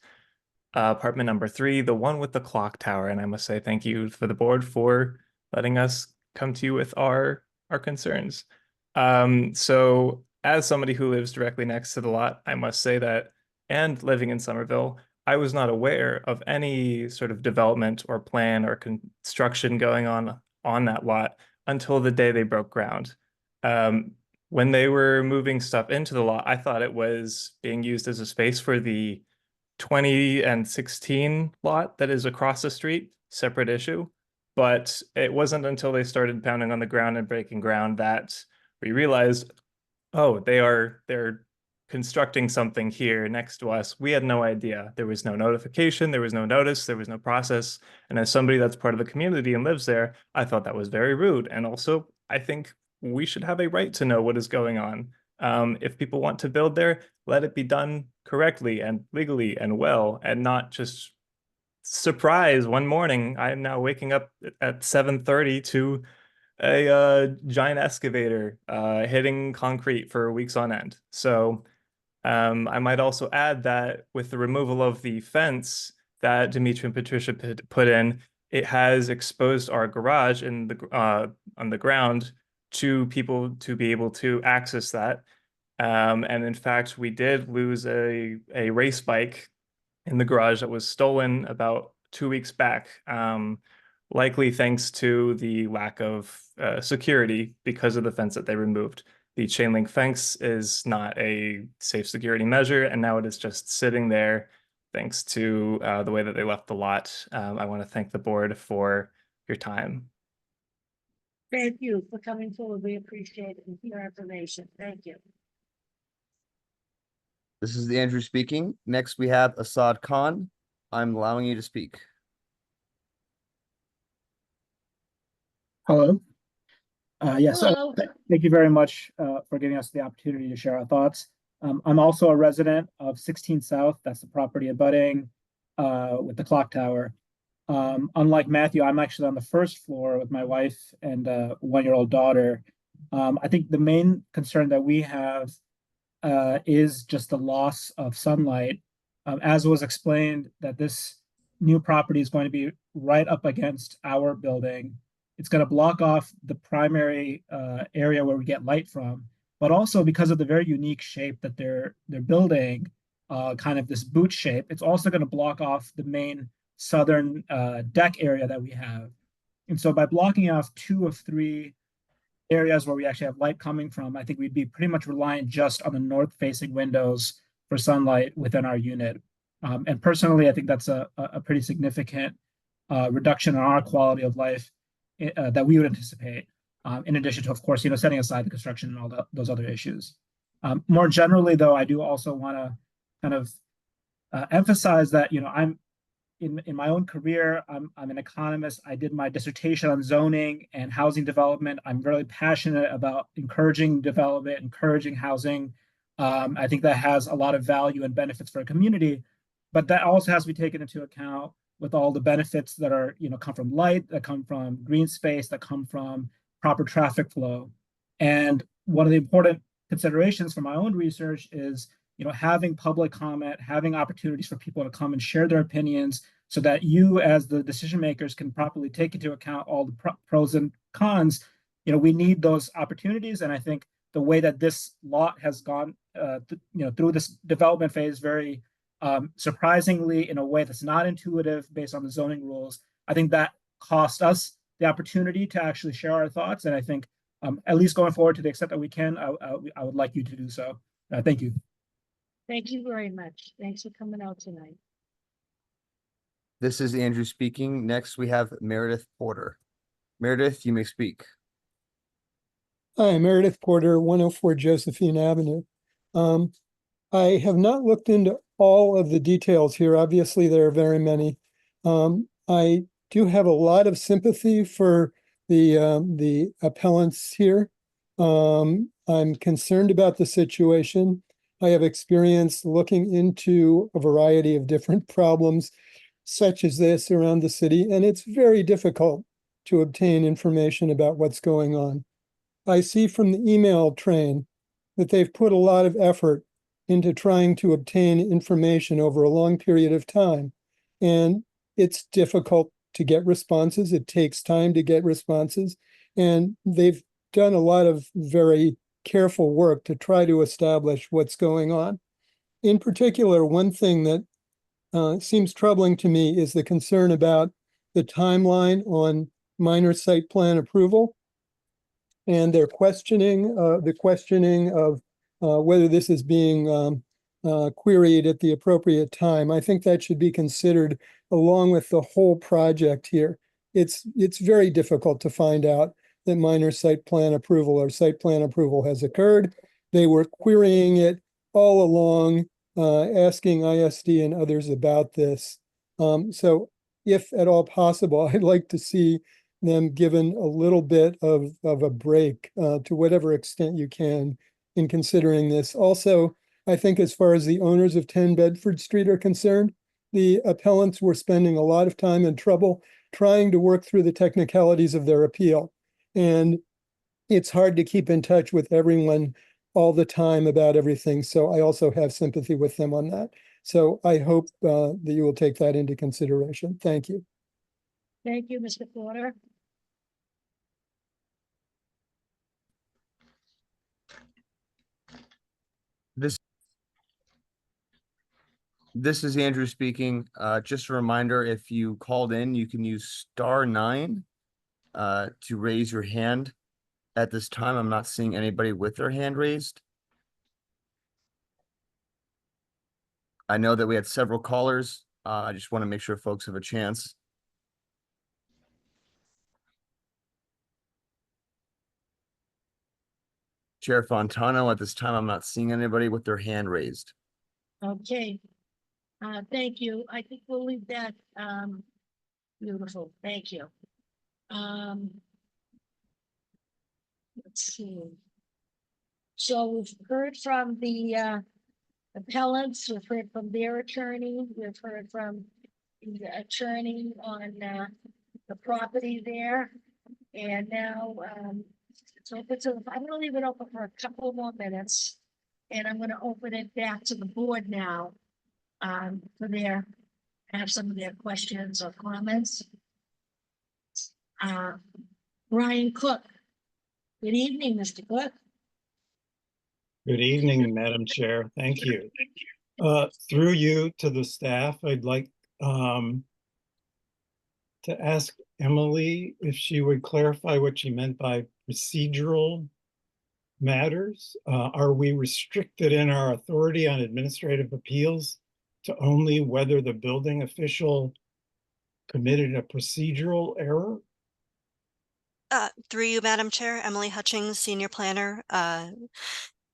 [SPEAKER 17] apartment number 3, the one with the clock tower. And I must say thank you for the board for letting us come to you with our concerns. So as somebody who lives directly next to the lot, I must say that, and living in Somerville, I was not aware of any sort of development or plan or construction going on that lot until the day they broke ground. When they were moving stuff into the lot, I thought it was being used as a space for the 20 and 16 lot that is across the street, separate issue. But it wasn't until they started pounding on the ground and breaking ground that we realized, oh, they're constructing something here next to us. We had no idea. There was no notification, there was no notice, there was no process. And as somebody that's part of the community and lives there, I thought that was very rude. And also, I think we should have a right to know what is going on. If people want to build there, let it be done correctly and legally and well, and not just surprise one morning. I am now waking up at 7:30 to a giant excavator hitting concrete for weeks on end. So I might also add that with the removal of the fence that Dimitri and Patricia put in, it has exposed our garage in the on the ground to people to be able to access that. And in fact, we did lose a race bike in the garage that was stolen about 2 weeks back, likely thanks to the lack of security because of the fence that they removed. The chain link fence is not a safe security measure, and now it is just sitting there thanks to the way that they left the lot. I want to thank the board for your time.
[SPEAKER 1] Thank you for coming forward. We appreciate it and your information. Thank you.
[SPEAKER 5] This is Andrew speaking. Next, we have Assad Khan. I'm allowing you to speak.
[SPEAKER 18] Hello. Yes,
[SPEAKER 1] Hello.
[SPEAKER 18] thank you very much for giving us the opportunity to share our thoughts. I'm also a resident of 16 South. That's the property abutting with the clock tower. Unlike Matthew, I'm actually on the first floor with my wife and a 1-year-old daughter. I think the main concern that we have is just the loss of sunlight. As was explained, that this new property is going to be right up against our building. It's going to block off the primary area where we get light from, but also because of the very unique shape that they're building, kind of this boot shape, it's also going to block off the main southern deck area that we have. And so by blocking off 2 of 3 areas where we actually have light coming from, I think we'd be pretty much reliant just on the north-facing windows for sunlight within our unit. And personally, I think that's a pretty significant reduction in our quality of life that we would anticipate. In addition to, of course, setting aside the construction and all those other issues. More generally, though, I do also want to kind of emphasize that I'm in my own career, I'm an economist. I did my dissertation on zoning and housing development. I'm really passionate about encouraging development, encouraging housing. I think that has a lot of value and benefits for a community, but that also has to be taken into account with all the benefits that are come from light, that come from green space, that come from proper traffic flow. And one of the important considerations for my own research is having public comment, having opportunities for people to come and share their opinions so that you as the decision makers can properly take into account all the pros and cons. We need those opportunities. And I think the way that this lot has gone through this development phase very surprisingly in a way that's not intuitive based on the zoning rules, I think that cost us the opportunity to actually share our thoughts. And I think at least going forward to the extent that we can, I would like you to do so. Thank you.
[SPEAKER 1] Thank you very much. Thanks for coming out tonight.
[SPEAKER 5] This is Andrew speaking. Next, we have Meredith Porter. Meredith, you may speak.
[SPEAKER 19] Hi, Meredith Porter, 104 Josephine Avenue. I have not looked into all of the details here. Obviously, there are very many. I do have a lot of sympathy for the appellants here. I'm concerned about the situation. I have experience looking into a variety of different problems such as this around the city, and it's very difficult to obtain information about what's going on. I see from the email train that they've put a lot of effort into trying to obtain information over a long period of time, and it's difficult to get responses. It takes time to get responses, and they've done a lot of very careful work to try to establish what's going on. In particular, one thing that seems troubling to me is the concern about the timeline on minor site plan approval. And they're questioning the questioning of whether this is being queried at the appropriate time. I think that should be considered along with the whole project here. It's very difficult to find out that minor site plan approval or site plan approval has occurred. They were querying it all along, asking ISD and others about this. So if at all possible, I'd like to see them given a little bit of a break to whatever extent you can in considering this. Also, I think as far as the owners of 10 Bedford Street are concerned, the appellants were spending a lot of time and trouble trying to work through the technicalities of their appeal. And it's hard to keep in touch with everyone all the time about everything. So I also have sympathy with them on that. So I hope that you will take that into consideration. Thank you.
[SPEAKER 1] Thank you, Mr. Porter.
[SPEAKER 5] This is Andrew speaking. Just a reminder, if you called in, you can use *9 to raise your hand. At this time, I'm not seeing anybody with their hand raised. I know that we had several callers. I just want to make sure folks have a chance. Chair Fontano, at this time, I'm not seeing anybody with their hand raised.
[SPEAKER 1] Okay. Thank you. I think we'll leave that. Beautiful. Thank you. Let's see. So we've heard from the appellants, we've heard from their attorney, we've heard from the attorney on the property there. And now it's open to, I'm gonna leave it open for a couple more minutes. And I'm gonna open it back to the board now for have some of their questions or comments. Brian Cook. Good evening, Mr. Cook.
[SPEAKER 8] Good evening, Madam Chair. Thank you. Through you to the staff, I'd like to ask Emily if she would clarify what she meant by procedural matters. Are we restricted in our authority on administrative appeals to only whether the building official committed a procedural error?
[SPEAKER 13] Through you, Madam Chair, Emily Hutchings, Senior Planner.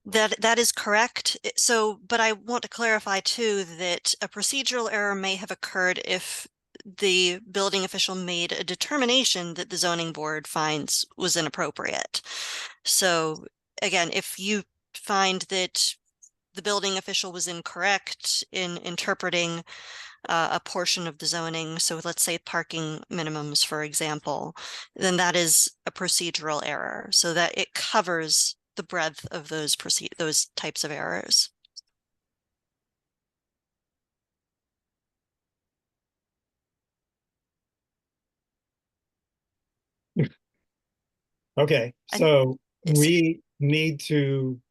[SPEAKER 13] That is correct. So, but I want to clarify too that a procedural error may have occurred if the building official made a determination that the zoning board finds was inappropriate. So again, if you find that the building official was incorrect in interpreting a portion of the zoning, so let's say parking minimums, for example, then that is a procedural error, so that it covers the breadth of those types of errors.
[SPEAKER 8] Okay, so we need to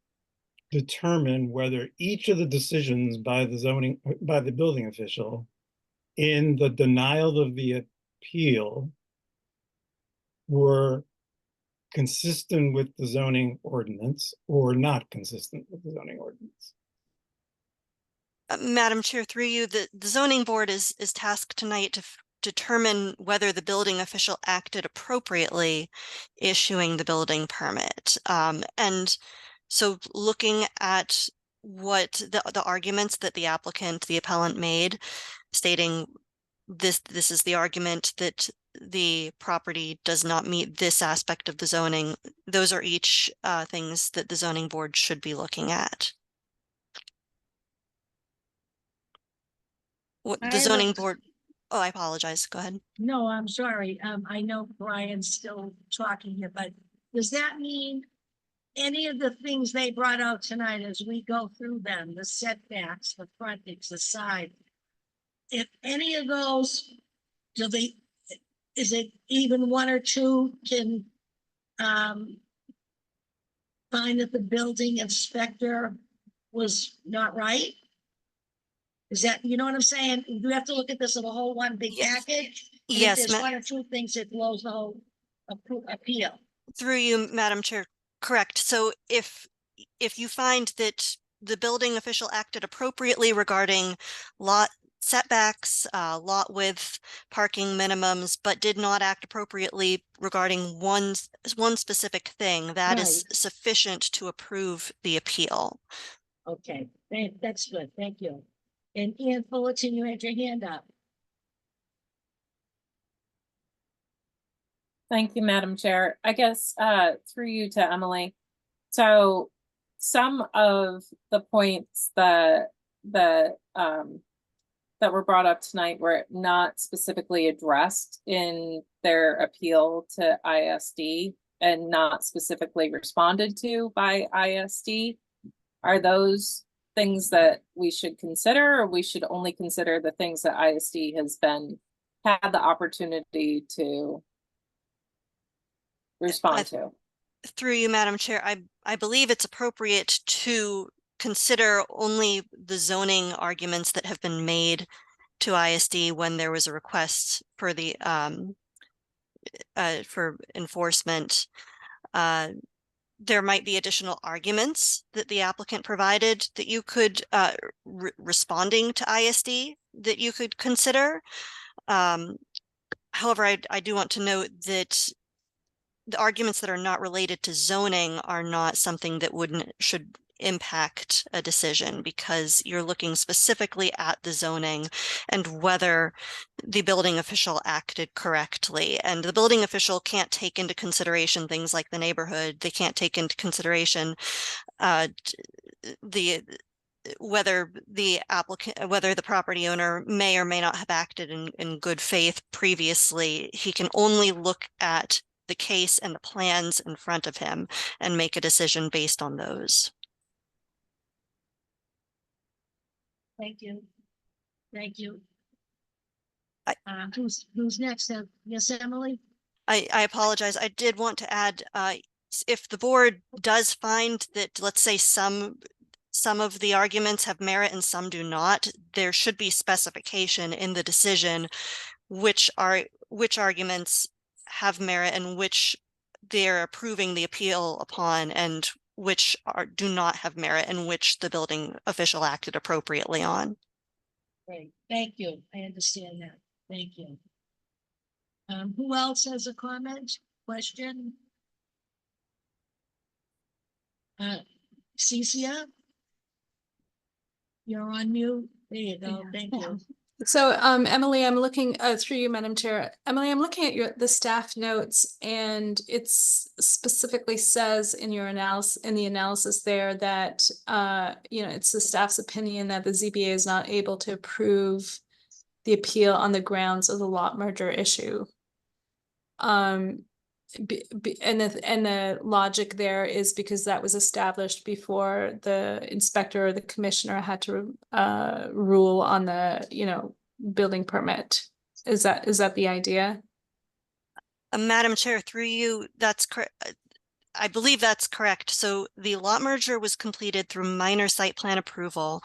[SPEAKER 8] determine whether each of the decisions by the building official in the denial of the appeal were consistent with the zoning ordinance or not consistent with the zoning ordinance.
[SPEAKER 13] Madam Chair, through you, the zoning board is tasked tonight to determine whether the building official acted appropriately issuing the building permit. And so looking at what the arguments that the applicant, the appellant made, stating this is the argument that the property does not meet this aspect of the zoning, those are each things that the zoning board should be looking at. What
[SPEAKER 1] I
[SPEAKER 13] the
[SPEAKER 1] have
[SPEAKER 13] zoning
[SPEAKER 1] a-
[SPEAKER 13] board, oh, I apologize, go ahead.
[SPEAKER 1] No, I'm sorry. I know Brian's still talking here, but does that mean any of the things they brought out tonight as we go through them, the setbacks, the frontage, the side, if any of those, is it even one or two can find that the building inspector was not right? Is that, you know what I'm saying? You have to look at this as a whole one big package. And if
[SPEAKER 13] Yes,
[SPEAKER 1] there's one or two things that blows the whole appeal.
[SPEAKER 13] through you, Madam Chair, correct. So if you find that the building official acted appropriately regarding lot setbacks, lot width, parking minimums, but did not act appropriately regarding one specific thing, that is sufficient to approve the appeal.
[SPEAKER 1] Okay, that's good. Thank you. And Ian Fullerton, you had your hand up.
[SPEAKER 9] Thank you, Madam Chair. I guess through you to Emily. So some of the points that were brought up tonight were not specifically addressed in their appeal to ISD and not specifically responded to by ISD. Are those things that we should consider, or we should only consider the things that ISD has had the opportunity to respond to?
[SPEAKER 13] Through you, Madam Chair, I believe it's appropriate to consider only the zoning arguments that have been made to ISD when there was a request for the for enforcement. There might be additional arguments that the applicant provided that you could responding to ISD that you could consider. However, I do want to note that the arguments that are not related to zoning are not something that should impact a decision, because you're looking specifically at the zoning and whether the building official acted correctly. And the building official can't take into consideration things like the neighborhood. They can't take into consideration whether the property owner may or may not have acted in good faith previously. He can only look at the case and the plans in front of him and make a decision based on those.
[SPEAKER 1] Thank you. Thank you. Who's next? Yes, Emily?
[SPEAKER 13] I apologize. I did want to add, if the board does find that, let's say, some some of the arguments have merit and some do not. There should be specification in the decision which arguments have merit and which they're approving the appeal upon, and which do not have merit, and which the building official acted appropriately on.
[SPEAKER 1] Great, thank you. I understand that. Thank you. Who else has a comment, question? Cecia? You're on mute. There you go. Thank you.
[SPEAKER 3] So, Emily, I'm looking through you, Madam Chair. Emily, I'm looking at the staff notes, and it's specifically says in your analysis there that it's the staff's opinion that the ZBA is not able to approve the appeal on the grounds of the lot merger issue. And the logic there is because that was established before the inspector or the commissioner had to rule on the building permit. Is that the idea?
[SPEAKER 13] Madam Chair, through you, that's correct. I believe that's correct. So the lot merger was completed through minor site plan approval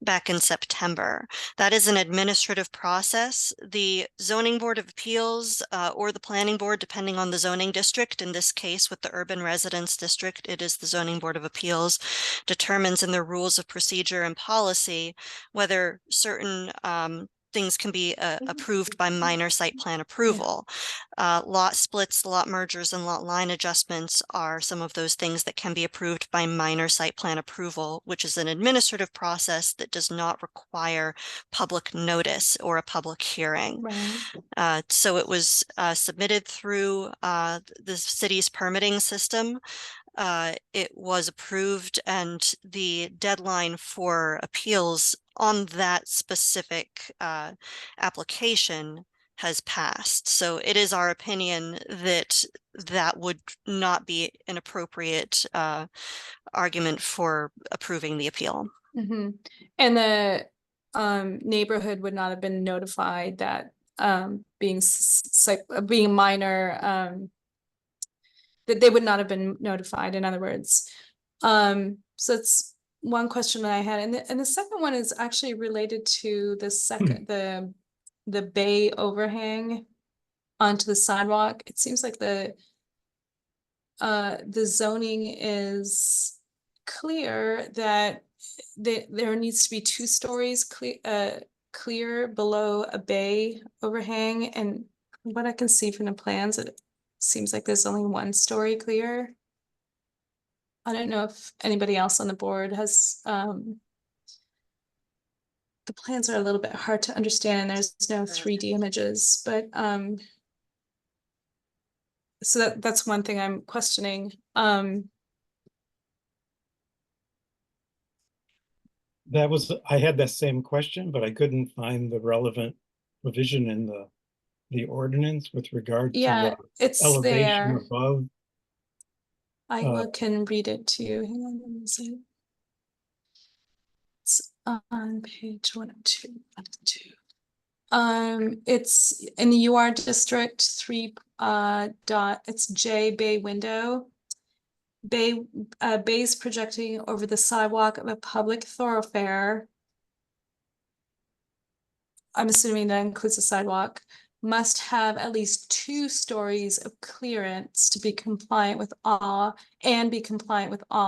[SPEAKER 13] back in September. That is an administrative process. The zoning board of appeals or the planning board, depending on the zoning district, in this case with the urban residence district, it is the zoning board of appeals, determines in their rules of procedure and policy whether certain things can be approved by minor site plan approval. Lot splits, lot mergers, and lot line adjustments are some of those things that can be approved by minor site plan approval, which is an administrative process that does not require public notice or a public hearing.
[SPEAKER 3] Right.
[SPEAKER 13] So it was submitted through the city's permitting system. It was approved, and the deadline for appeals on that specific application has passed. So it is our opinion that that would not be an appropriate argument for approving the appeal.
[SPEAKER 3] Mm-hmm. And the neighborhood would not have been notified that being minor, that they would not have been notified, in other words. So it's one question that I had. And the second one is actually related to the second, the bay overhang onto the sidewalk. It seems like the zoning is clear that there needs to be 2 stories clear below a bay overhang. And what I can see from the plans, it seems like there's only 1 story clear. I don't know if anybody else on the board has, the plans are a little bit hard to understand and there's no 3D images, but so that's one thing I'm questioning.
[SPEAKER 8] I had that same question, but I couldn't find the relevant provision in the ordinance with regard to
[SPEAKER 3] Yeah, it's
[SPEAKER 8] elevation
[SPEAKER 3] there.
[SPEAKER 8] above.
[SPEAKER 3] I can read it to you. Hang on, let me see. It's on page 102. It's in the UR district 3 it's J bay window. Bays projecting over the sidewalk of a public thoroughfare. I'm assuming that includes the sidewalk. Must have at least 2 stories of clearance to be compliant with all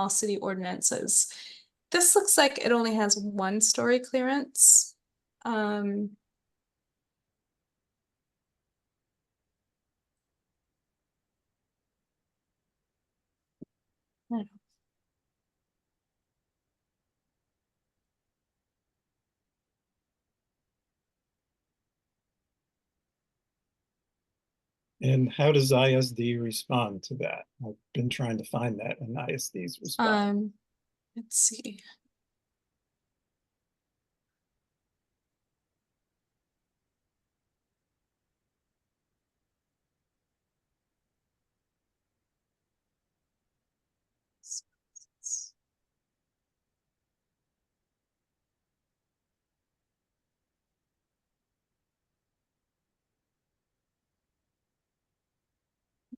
[SPEAKER 3] city ordinances. This looks like it only has 1 story clearance.
[SPEAKER 8] And how does ISD respond to that? I've been trying to find that in ISD's response.
[SPEAKER 3] Let's see.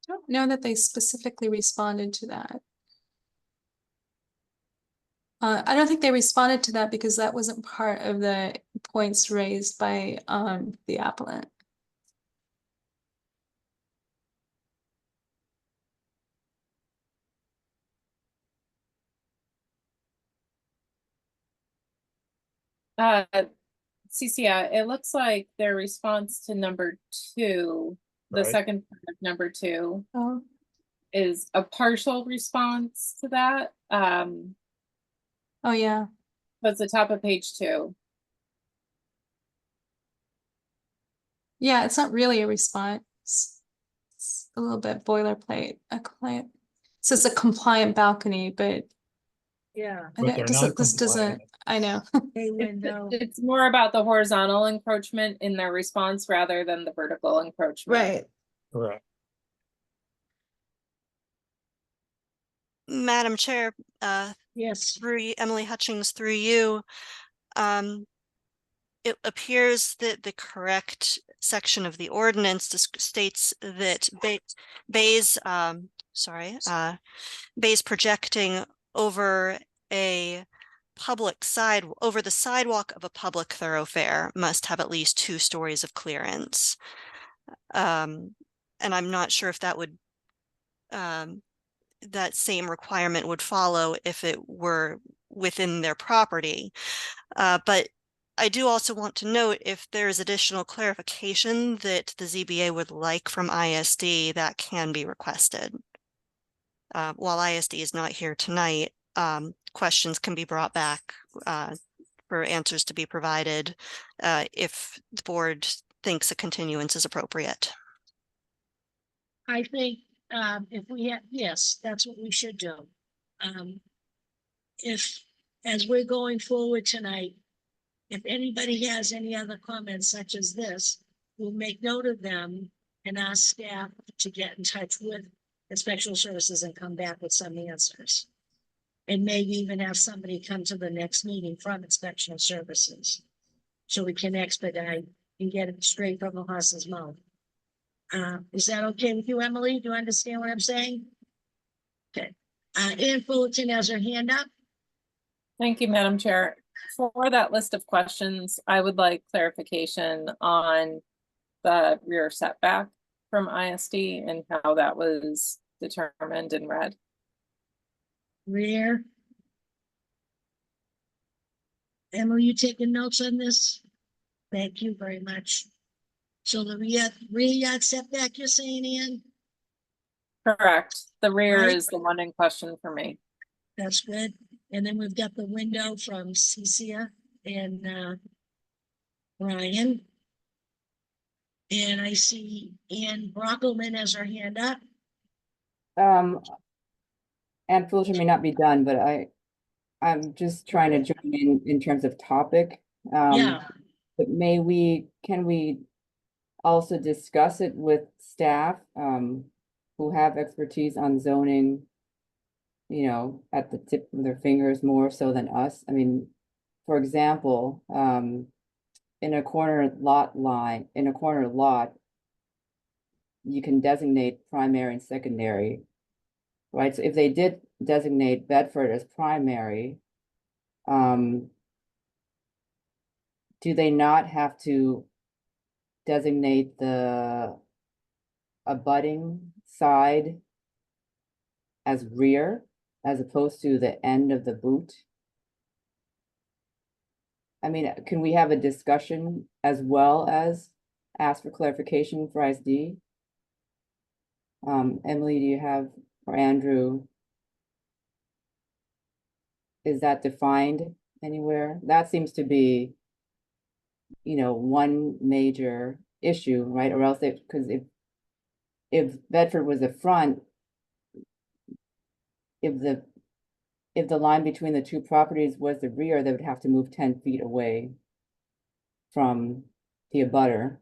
[SPEAKER 3] I don't know that they specifically responded to that. I don't think they responded to that because that wasn't part of the points raised by, the applicant.
[SPEAKER 9] Cece, it looks like their response to number 2, the
[SPEAKER 8] Right.
[SPEAKER 9] second part of number 2,
[SPEAKER 3] Oh.
[SPEAKER 9] is a partial response to that.
[SPEAKER 3] Oh, yeah.
[SPEAKER 9] That's the top of page 2.
[SPEAKER 3] Yeah, it's not really a response. It's a little bit boilerplate, a compliant. So it's a compliant balcony, but
[SPEAKER 1] Yeah.
[SPEAKER 3] I
[SPEAKER 8] But
[SPEAKER 3] don't,
[SPEAKER 8] they're
[SPEAKER 3] this,
[SPEAKER 8] not
[SPEAKER 3] this doesn't,
[SPEAKER 8] compliant.
[SPEAKER 3] I know.
[SPEAKER 1] Hey, window.
[SPEAKER 9] It's more about the horizontal encroachment in their response rather than the vertical encroachment.
[SPEAKER 3] Right.
[SPEAKER 8] Correct.
[SPEAKER 13] Madam Chair,
[SPEAKER 1] Yes.
[SPEAKER 13] through Emily Hutchings, through you, it appears that the correct section of the ordinance states that bays, bays projecting over a over the sidewalk of a public thoroughfare must have at least 2 stories of clearance. And I'm not sure if that would, that same requirement would follow if it were within their property. But I do also want to note if there is additional clarification that the ZBA would like from ISD, that can be requested. While ISD is not here tonight, questions can be brought back for answers to be provided if the board thinks a continuance is appropriate.
[SPEAKER 1] I think, if we have, yes, that's what we should do. If, as we're going forward tonight, if anybody has any other comments such as this, we'll make note of them and ask staff to get in touch with Inspection Services and come back with some answers. And maybe even have somebody come to the next meeting from Inspection Services. So we can expedite and get it straight from the horse's mouth. Is that okay with you, Emily? Do you understand what I'm saying? Okay. Ann Fullerton has her hand up.
[SPEAKER 9] Thank you, Madam Chair. For that list of questions, I would like clarification on the rear setback from ISD and how that was determined and read.
[SPEAKER 1] Rear. Emily, you taking notes on this? Thank you very much. So the rear yard setback, you're saying, Ann?
[SPEAKER 9] Correct. The rear
[SPEAKER 1] Right.
[SPEAKER 9] is the one in question for me.
[SPEAKER 1] That's good. And then we've got the window from Cecia and Ryan. And I see Ann Brockelman has her hand up.
[SPEAKER 2] And Felicia may not be done, but I'm just trying to join in terms of topic.
[SPEAKER 1] Yeah.
[SPEAKER 2] But can we also discuss it with staff, who have expertise on zoning, you know, at the tip of their fingers more so than us? I mean, for example, in a corner lot, you can designate primary and secondary, right? So if they did designate Bedford as primary, do they not have to designate the abutting side as rear as opposed to the end of the boot? I mean, can we have a discussion as well as ask for clarification for ISD? Emily, do you have, or Andrew, is that defined anywhere? That seems to be, you know, one major issue, right? Or else because if Bedford was the front, if the line between the two properties was the rear, they would have to move 10 feet away from the abutter.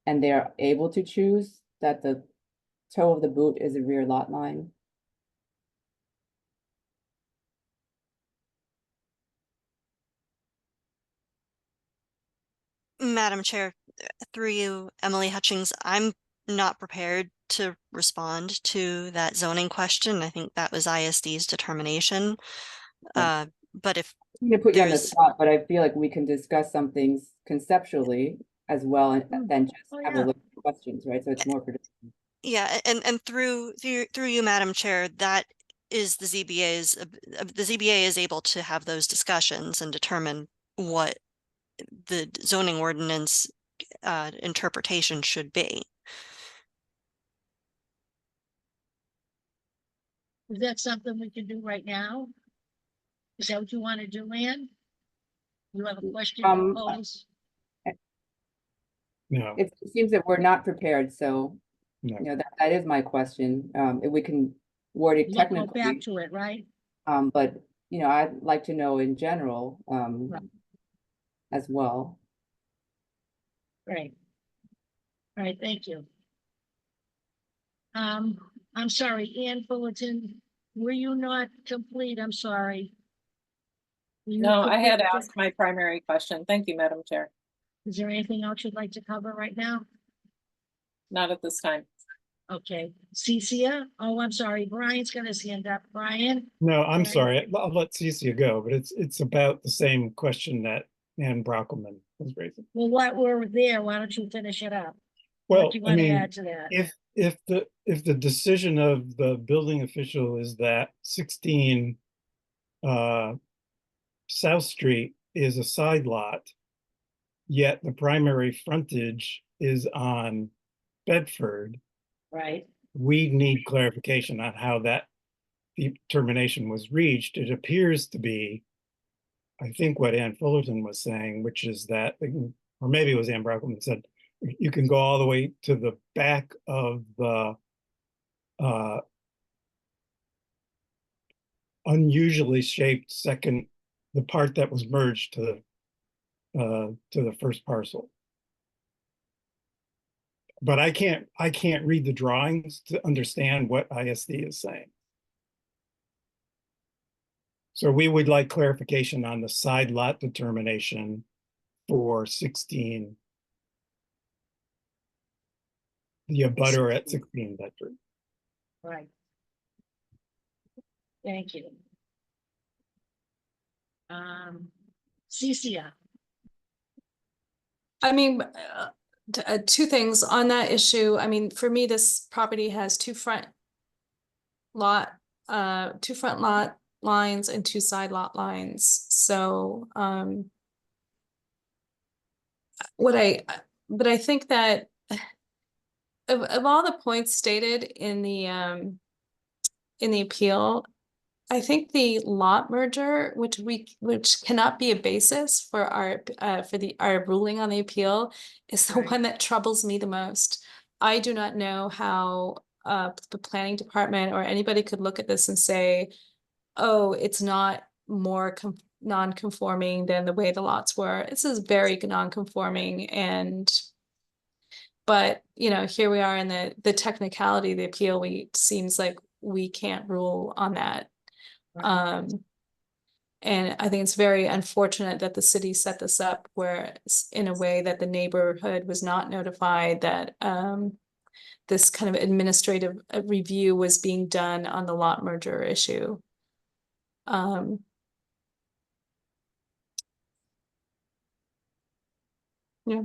[SPEAKER 2] And they're able to choose that the toe of the boot is a rear lot line.
[SPEAKER 13] Madam Chair, through you, Emily Hutchings, I'm not prepared to respond to that zoning question. I think that was ISD's determination. But if
[SPEAKER 2] I'm gonna put you on the
[SPEAKER 13] there's,
[SPEAKER 2] spot, but I feel like we can discuss some things conceptually as well than just
[SPEAKER 1] Oh,
[SPEAKER 2] have a
[SPEAKER 1] yeah.
[SPEAKER 2] list of questions, right? So it's more predictable.
[SPEAKER 13] yeah, and through you, Madam Chair, that is the ZBA is able to have those discussions and determine what the zoning ordinance interpretation should be.
[SPEAKER 1] Is that something we can do right now? Is that what you want to do, Ann? You have a question to pose?
[SPEAKER 8] No,
[SPEAKER 2] It seems that we're not prepared, so,
[SPEAKER 8] no.
[SPEAKER 2] you know, that is my question. If we can word it
[SPEAKER 1] We'll go back
[SPEAKER 2] technically,
[SPEAKER 1] to it, right?
[SPEAKER 2] but, you know, I'd like to know in general,
[SPEAKER 1] Right.
[SPEAKER 2] as well.
[SPEAKER 1] Right. All right, thank you. I'm sorry, Ann Fullerton, were you not complete? I'm sorry. Were you
[SPEAKER 9] No, I had
[SPEAKER 1] complete?
[SPEAKER 9] asked my primary question. Thank you, Madam Chair.
[SPEAKER 1] Is there anything else you'd like to cover right now?
[SPEAKER 9] Not at this time.
[SPEAKER 1] Okay, Cecia? Oh, I'm sorry, Brian's got his hand up. Brian?
[SPEAKER 8] No, I'm
[SPEAKER 1] Right.
[SPEAKER 8] sorry. I'll let Cecia go, but it's about the same question that Ann Brockelman was raising.
[SPEAKER 1] Well, what we're there, why don't you finish it up?
[SPEAKER 8] Well,
[SPEAKER 1] What do you
[SPEAKER 8] I
[SPEAKER 1] want to
[SPEAKER 8] mean,
[SPEAKER 1] add to that?
[SPEAKER 8] if the decision of the building official is that 16 South Street is a side lot, yet the primary frontage is on Bedford,
[SPEAKER 1] Right,
[SPEAKER 8] we need clarification on how that determination was reached. It appears to be, I think, what Ann Fullerton was saying, which is that, or maybe it was Ann Brockelman said, you can go all the way to the back of the unusually shaped second, the part that was merged to the first parcel. But I can't read the drawings to understand what ISD is saying. So we would like clarification on the side lot determination for 16. The abutter at 16 Bedford.
[SPEAKER 1] right. Thank you. Cecia?
[SPEAKER 3] I mean, two things on that issue. I mean, for me, this property has two front lot lines and two side lot lines. So, but I think that of all the points stated in the appeal, I think the lot merger, which cannot be a basis for our ruling on the appeal, is the
[SPEAKER 1] Right.
[SPEAKER 3] one that troubles me the most. I do not know how the planning department or anybody could look at this and say, oh, it's not more non-conforming than the way the lots were. This is very non-conforming, but you know, here we are in the technicality of the appeal. Seems like we can't rule on that. And I think it's very unfortunate that the city set this up where in a way that the neighborhood was not notified that this kind of administrative review was being done on the lot merger issue. Yeah,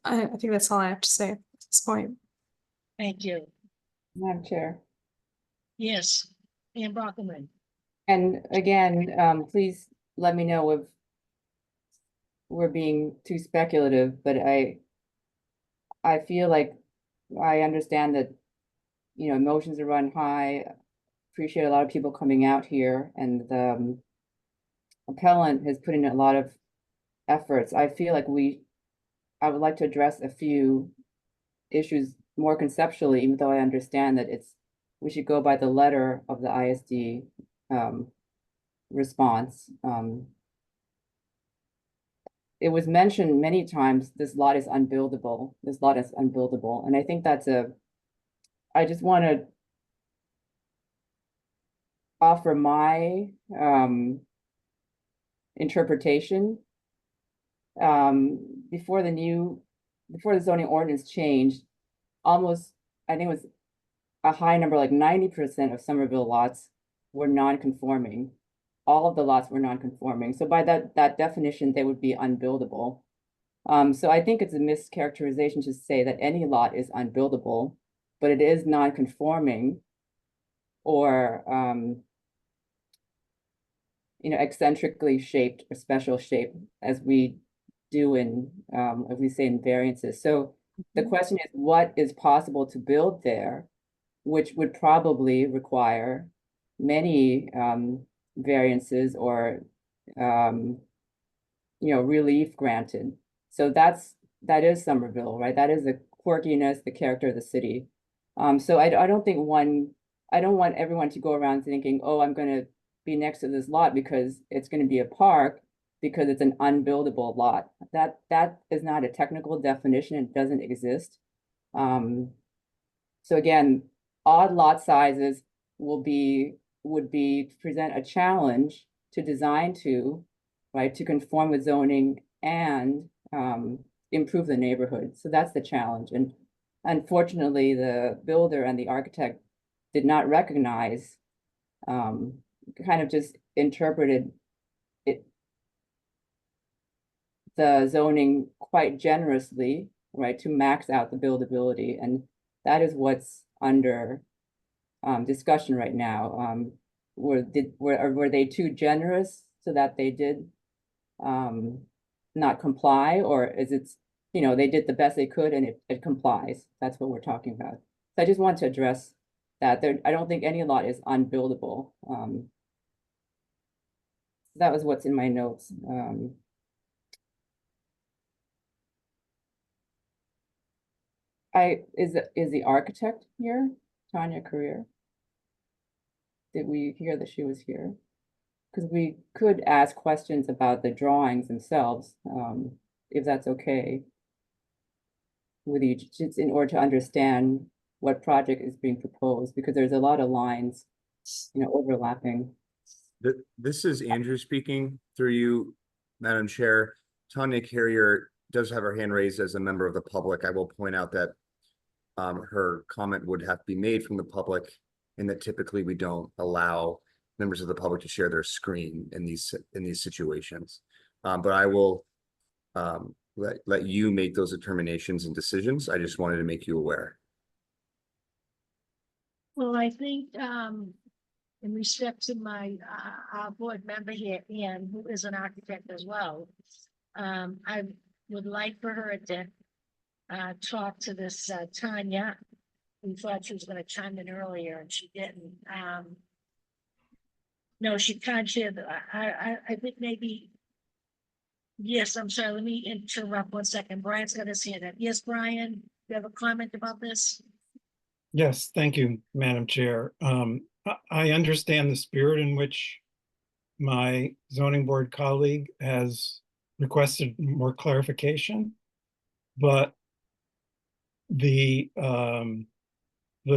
[SPEAKER 3] I think that's all I have to say at this point.
[SPEAKER 1] Thank you.
[SPEAKER 2] Madam Chair.
[SPEAKER 1] Yes, Ann Brockelman.
[SPEAKER 2] And again, please let me know if we're being too speculative, but I feel like I understand that, you know, emotions are run high. Appreciate a lot of people coming out here, and the appellant has put in a lot of efforts. I feel like I would like to address a few issues more conceptually, even though I understand that we should go by the letter of the ISD response. It was mentioned many times, this lot is unbuildable. This lot is unbuildable. And I think I just want to offer my interpretation. Before the zoning ordinance changed, almost I think it was a high number, like 90% of Somerville lots were non-conforming. All of the lots were non-conforming. So by that definition, they would be unbuildable. So I think it's a mischaracterization to say that any lot is unbuildable, but it is non-conforming or eccentrically shaped or special shape, as we do in as we say in variances. So the question is, what is possible to build there, which would probably require many variances or relief granted. So that is Somerville, right? That is the quirkiness, the character of the city. So I don't think I don't want everyone to go around thinking, oh, I'm going to be next to this lot because it's going to be a park, because it's an unbuildable lot. That is not a technical definition. It doesn't exist. So again, odd lot sizes would present a challenge to design to, right, to conform with zoning and improve the neighborhood. So that's the challenge. And unfortunately, the builder and the architect did not recognize, kind of just interpreted the zoning quite generously, right, to max out the buildability. And that is what's under discussion right now. Were they too generous so that they did not comply, or is it, they did the best they could and it complies? That's what we're talking about. So I just want to address that. I don't think any lot is unbuildable. That was what's in my notes. Is the architect here, Tanya Career? Did we hear that she was here? Because we could ask questions about the drawings themselves, if that's okay with you, just in order to understand what project is being proposed, because there's a lot of lines, overlapping.
[SPEAKER 5] This is Andrew speaking through you, Madam Chair. Tanya Carrier does have her hand raised as a member of the public. I will point out that her comment would have to be made from the public, and that typically we don't allow members of the public to share their screen in these situations. But I will let you make those determinations and decisions. I just wanted to make you aware.
[SPEAKER 1] Well, I think in respect to my our board member here, Ann, who is an architect as well, I would like for her to talk to this Tanya. We thought she was going to chime in earlier and she didn't. No, she can't share. I think maybe. Yes, I'm sorry. Let me interrupt 1 second. Brian's got his hand up. Yes, Brian, you have a comment about this?
[SPEAKER 8] Yes, thank you, Madam Chair. I understand the spirit in which my zoning board colleague has requested more clarification, but the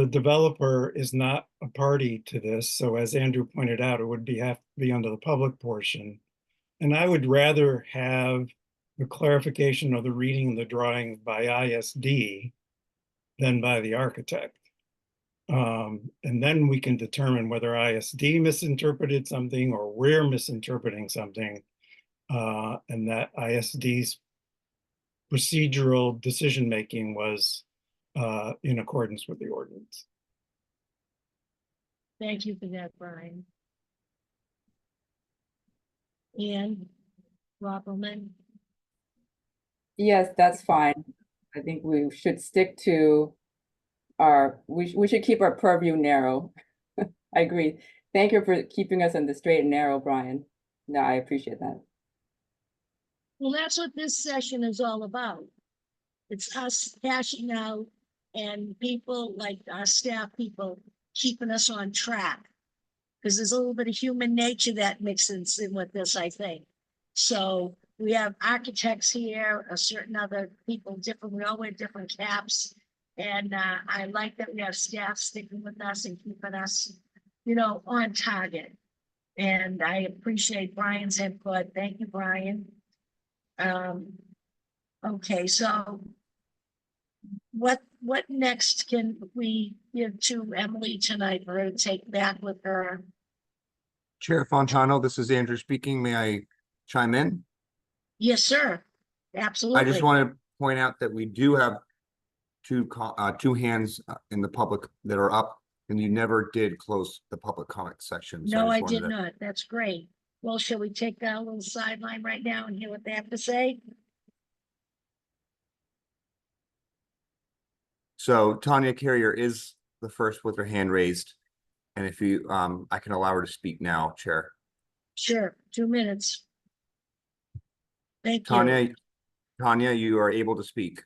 [SPEAKER 8] developer is not a party to this. So as Andrew pointed out, it would have to be under the public portion. And I would rather have the clarification of the reading of the drawing by ISD than by the architect. And then we can determine whether ISD misinterpreted something or we're misinterpreting something, and that ISD's procedural decision-making was in accordance with the ordinance.
[SPEAKER 1] Thank you for that, Brian. Ann Robberman.
[SPEAKER 2] Yes, that's fine. I think we should stick to we should keep our purview narrow. I agree. Thank you for keeping us on the straight and narrow, Brian. No, I appreciate that.
[SPEAKER 1] Well, that's what this session is all about. It's us hashing out and people like our staff people keeping us on track. Because there's a little bit of human nature that mixes in with this, I think. So we have architects here, a certain other people, we all wear different caps. And I like that we have staff sticking with us and keeping us, on target. And I appreciate Brian's input. Thank you, Brian. Okay, so what what next can we give to Emily tonight for her to take back with her?
[SPEAKER 5] Chair Fontano, this is Andrew speaking. May I chime in?
[SPEAKER 1] Yes, sir. Absolutely.
[SPEAKER 5] I just want to point out that we do have two hands in the public that are up, and you never did close the public comment section. So
[SPEAKER 1] No, I
[SPEAKER 5] just
[SPEAKER 1] did
[SPEAKER 5] wanted to-
[SPEAKER 1] not. That's great. Well, shall we take a little sideline right now and hear what they have to say?
[SPEAKER 5] So Tanya Carrier is the first with her hand raised. And if you, I can allow her to speak now, Chair.
[SPEAKER 1] Sure, 2 minutes. Thank you.
[SPEAKER 5] Tanya, you are able to speak.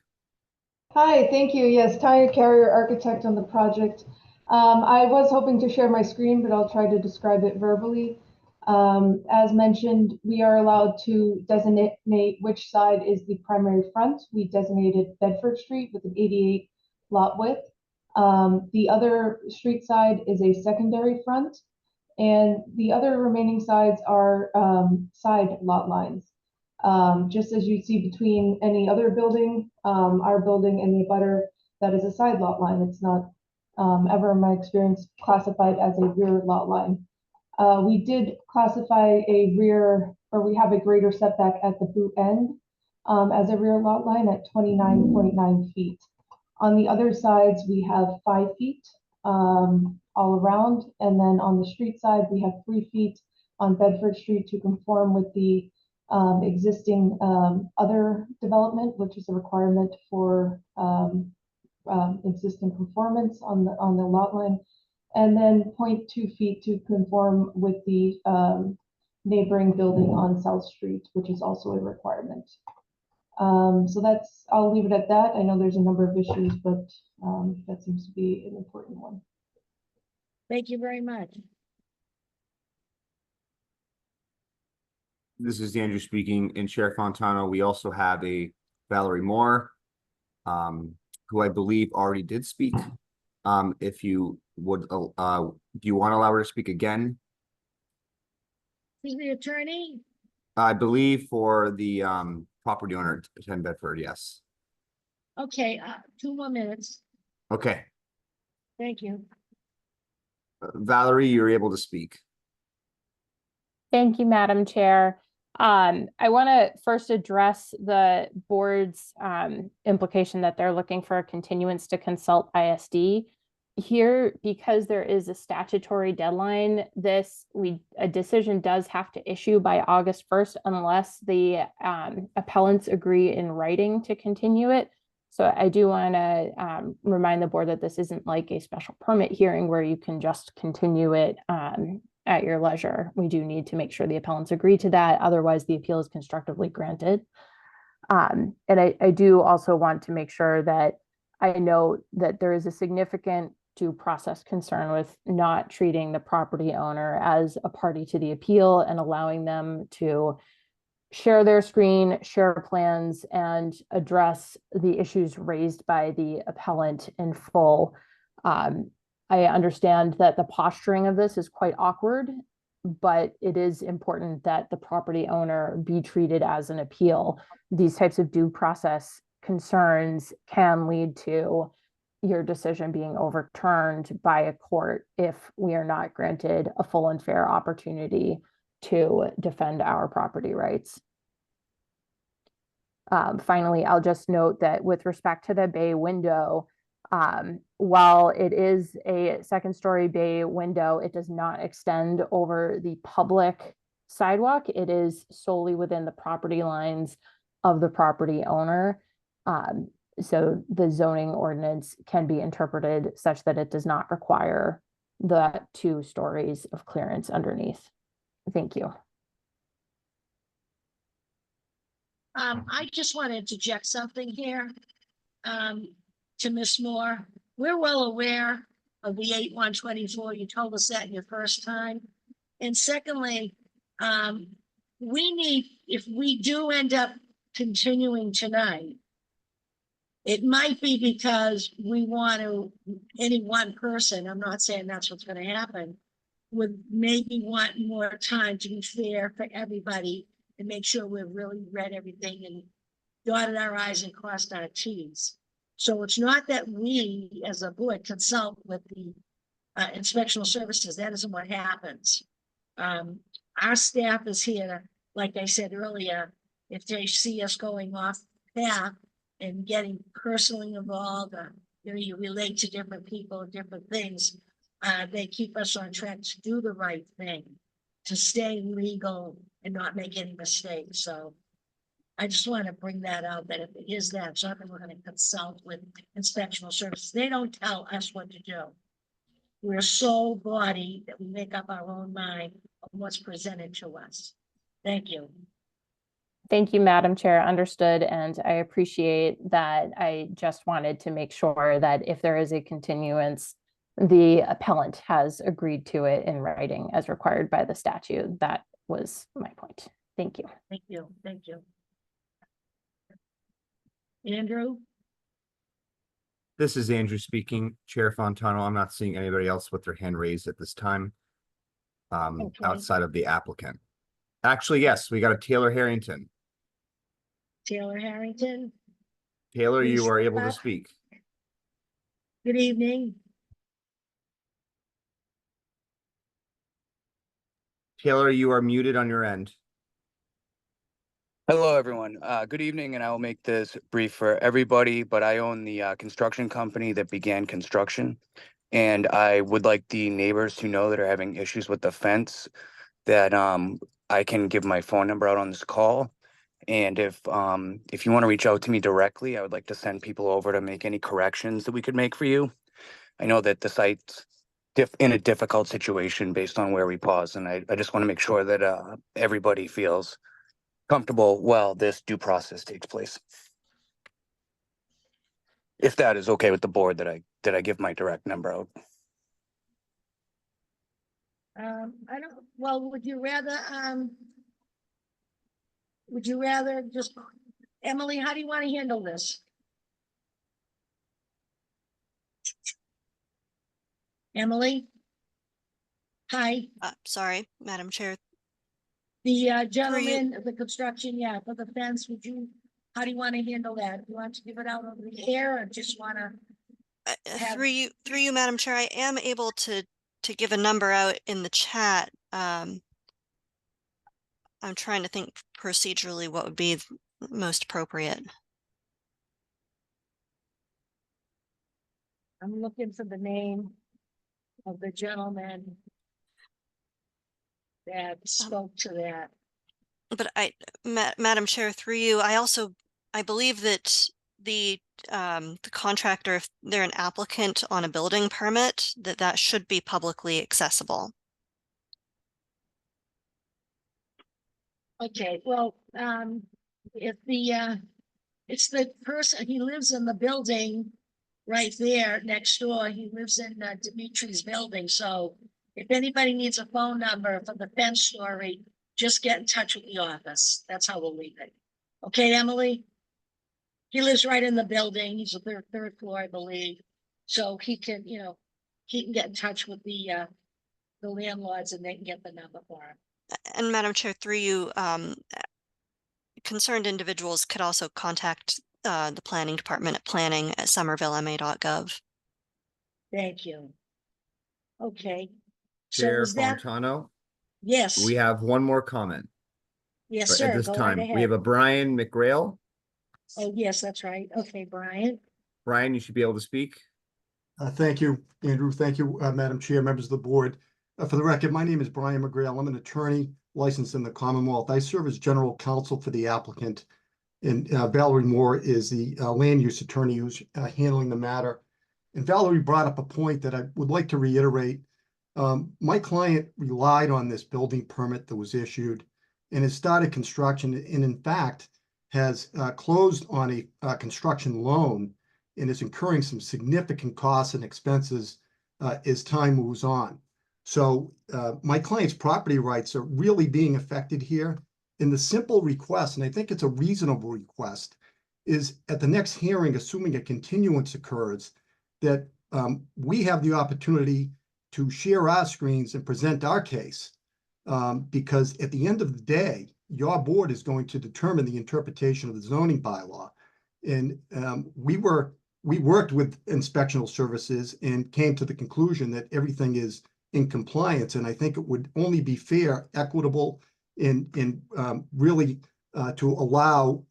[SPEAKER 20] Hi, thank you. Yes, Tanya Carrier, architect on the project. I was hoping to share my screen, but I'll try to describe it verbally. As mentioned, we are allowed to designate which side is the primary front. We designated Bedford Street with an 88 lot width. The other street side is a secondary front, and the other remaining sides are side lot lines. Just as you see between any other building, our building and the abutter, that is a side lot line. It's not ever, in my experience, classified as a rear lot line. We did classify a rear, or we have a greater setback at the boot end as a rear lot line at 29.9 feet. On the other sides, we have 5 feet all around, and then on the street side, we have 3 feet on Bedford Street to conform with the existing other development, which is a requirement for existing conformance on the lot line, and then 0.2 feet to conform with the neighboring building on South Street, which is also a requirement. So I'll leave it at that. I know there's a number of issues, but that seems to be an important one.
[SPEAKER 1] Thank you very much.
[SPEAKER 5] This is Andrew speaking. And Chair Fontano, we also have a Valerie Moore, who I believe already did speak. If you would, do you want to allow her to speak again?
[SPEAKER 1] Is the attorney?
[SPEAKER 5] I believe for the property owner, 10 Bedford, yes.
[SPEAKER 1] Okay, 2 more minutes.
[SPEAKER 5] Okay,
[SPEAKER 1] Thank you.
[SPEAKER 5] Valerie, you're able to speak.
[SPEAKER 14] Thank you, Madam Chair. I want to first address the board's implication that they're looking for a continuance to consult ISD. Here, because there is a statutory deadline, a decision does have to issue by August 1st unless the appellants agree in writing to continue it. So I do want to remind the board that this isn't like a special permit hearing where you can just continue it at your leisure. We do need to make sure the appellants agree to that. Otherwise, the appeal is constructively granted. And I do also want to make sure that I know that there is a significant due process concern with not treating the property owner as a party to the appeal and allowing them to share their screen, share plans, and address the issues raised by the appellant in full. I understand that the posturing of this is quite awkward, but it is important that the property owner be treated as an appeal. These types of due process concerns can lead to your decision being overturned by a court if we are not granted a full and fair opportunity to defend our property rights. Finally, I'll just note that with respect to the bay window, while it is a second-story bay window, it does not extend over the public sidewalk. It is solely within the property lines of the property owner. So the zoning ordinance can be interpreted such that it does not require the 2 stories of clearance underneath. Thank you.
[SPEAKER 1] I just want to interject something here to Ms. Moore. We're well aware of the 8/124. You told us that in your first time. And secondly, we need, if we do end up continuing tonight, it might be because we want to, any one person, I'm not saying that's what's going to happen, would maybe want more time to be fair for everybody and make sure we've really read everything and dotted our I's and crossed our T's. So it's not that we, as a board, consult with the inspectional services. That isn't what happens. Our staff is here, like I said earlier, if they see us going off path and getting personally involved, or, you know, you relate to different people, different things, they keep us on track to do the right thing, to stay legal and not make any mistakes. So I just want to bring that out, that if it is that, it's not that we're going to consult with inspectional services. They don't tell us what to do. We're a sole body that we make up our own mind on what's presented to us. Thank you.
[SPEAKER 14] Thank you, Madam Chair. Understood, and I appreciate that. I just wanted to make sure that if there is a continuance, the appellant has agreed to it in writing as required by the statute. That was my point. Thank you.
[SPEAKER 1] Thank you. Thank you. Andrew?
[SPEAKER 5] This is Andrew speaking, Chair Fontano. I'm not seeing anybody else with their hand raised at this time.
[SPEAKER 1] Okay.
[SPEAKER 5] Outside of the applicant. Actually, yes, we got a Taylor Harrington.
[SPEAKER 1] Taylor Harrington?
[SPEAKER 5] Taylor,
[SPEAKER 1] Please
[SPEAKER 5] you are
[SPEAKER 1] step
[SPEAKER 5] able to
[SPEAKER 1] up.
[SPEAKER 5] speak.
[SPEAKER 1] Good evening.
[SPEAKER 5] Taylor, you are muted on your end.
[SPEAKER 21] Hello, everyone. Good evening, and I will make this brief for everybody, but I own the construction company that began construction, and I would like the neighbors to know that are having issues with the fence that I can give my phone number out on this call. And if you want to reach out to me directly, I would like to send people over to make any corrections that we could make for you. I know that the site's in a difficult situation based on where we pause, and I just want to make sure that everybody feels comfortable while this due process takes place. If that is okay with the board, that I give my direct number out.
[SPEAKER 1] I don't, well, would you rather just, Emily, how do you want to handle this? Emily? Hi,
[SPEAKER 13] Sorry, Madam Chair.
[SPEAKER 1] the gentleman of the construction, yeah, for the fence, how do you want to handle that? Do you want to give it out over the air or just want to?
[SPEAKER 13] Through you, Madam Chair, I am able to give a number out in the chat. I'm trying to think procedurally what would be most appropriate.
[SPEAKER 1] I'm looking for the name of the gentleman that spoke to that.
[SPEAKER 13] But Madam Chair, through you, I believe that the contractor, if they're an applicant on a building permit, that should be publicly accessible.
[SPEAKER 1] Okay, well, if it's the person, he lives in the building right there next door. He lives in Dimitri's building. So if anybody needs a phone number for the fence story, just get in touch with the office. That's how we'll leave it. Okay, Emily? He lives right in the building. He's the third floor, I believe. So he can, he can get in touch with the landlords and they can get the number for him.
[SPEAKER 13] And Madam Chair, through you, concerned individuals could also contact the planning department at planning@somervillema.gov.
[SPEAKER 1] Thank you. Okay.
[SPEAKER 5] Chair
[SPEAKER 1] is that,
[SPEAKER 5] Fontano,
[SPEAKER 1] yes,
[SPEAKER 5] we have one more comment.
[SPEAKER 1] yes,
[SPEAKER 5] At
[SPEAKER 1] sir.
[SPEAKER 5] this
[SPEAKER 1] Go right
[SPEAKER 5] time, we
[SPEAKER 1] ahead.
[SPEAKER 5] have a Brian McGrail.
[SPEAKER 1] Oh, yes, that's right. Okay, Brian.
[SPEAKER 5] Brian, you should be able to speak.
[SPEAKER 22] Thank you, Andrew. Thank you, Madam Chair, members of the board. For the record, my name is Brian McGrail. I'm an attorney licensed in the Commonwealth. I serve as general counsel for the applicant. And Valerie Moore is the land use attorney who's handling the matter. And Valerie brought up a point that I would like to reiterate. My client relied on this building permit that was issued and has started construction, and in fact has closed on a construction loan and is incurring some significant costs and expenses as time moves on. So my client's property rights are really being affected here. And the simple request, and I think it's a reasonable request, is at the next hearing, assuming a continuance occurs, that we have the opportunity to share our screens and present our case. Because at the end of the day, your board is going to determine the interpretation of the zoning bylaw. And we were we worked with inspectional services and came to the conclusion that everything is in compliance. And I think it would only be fair, equitable, and really to allow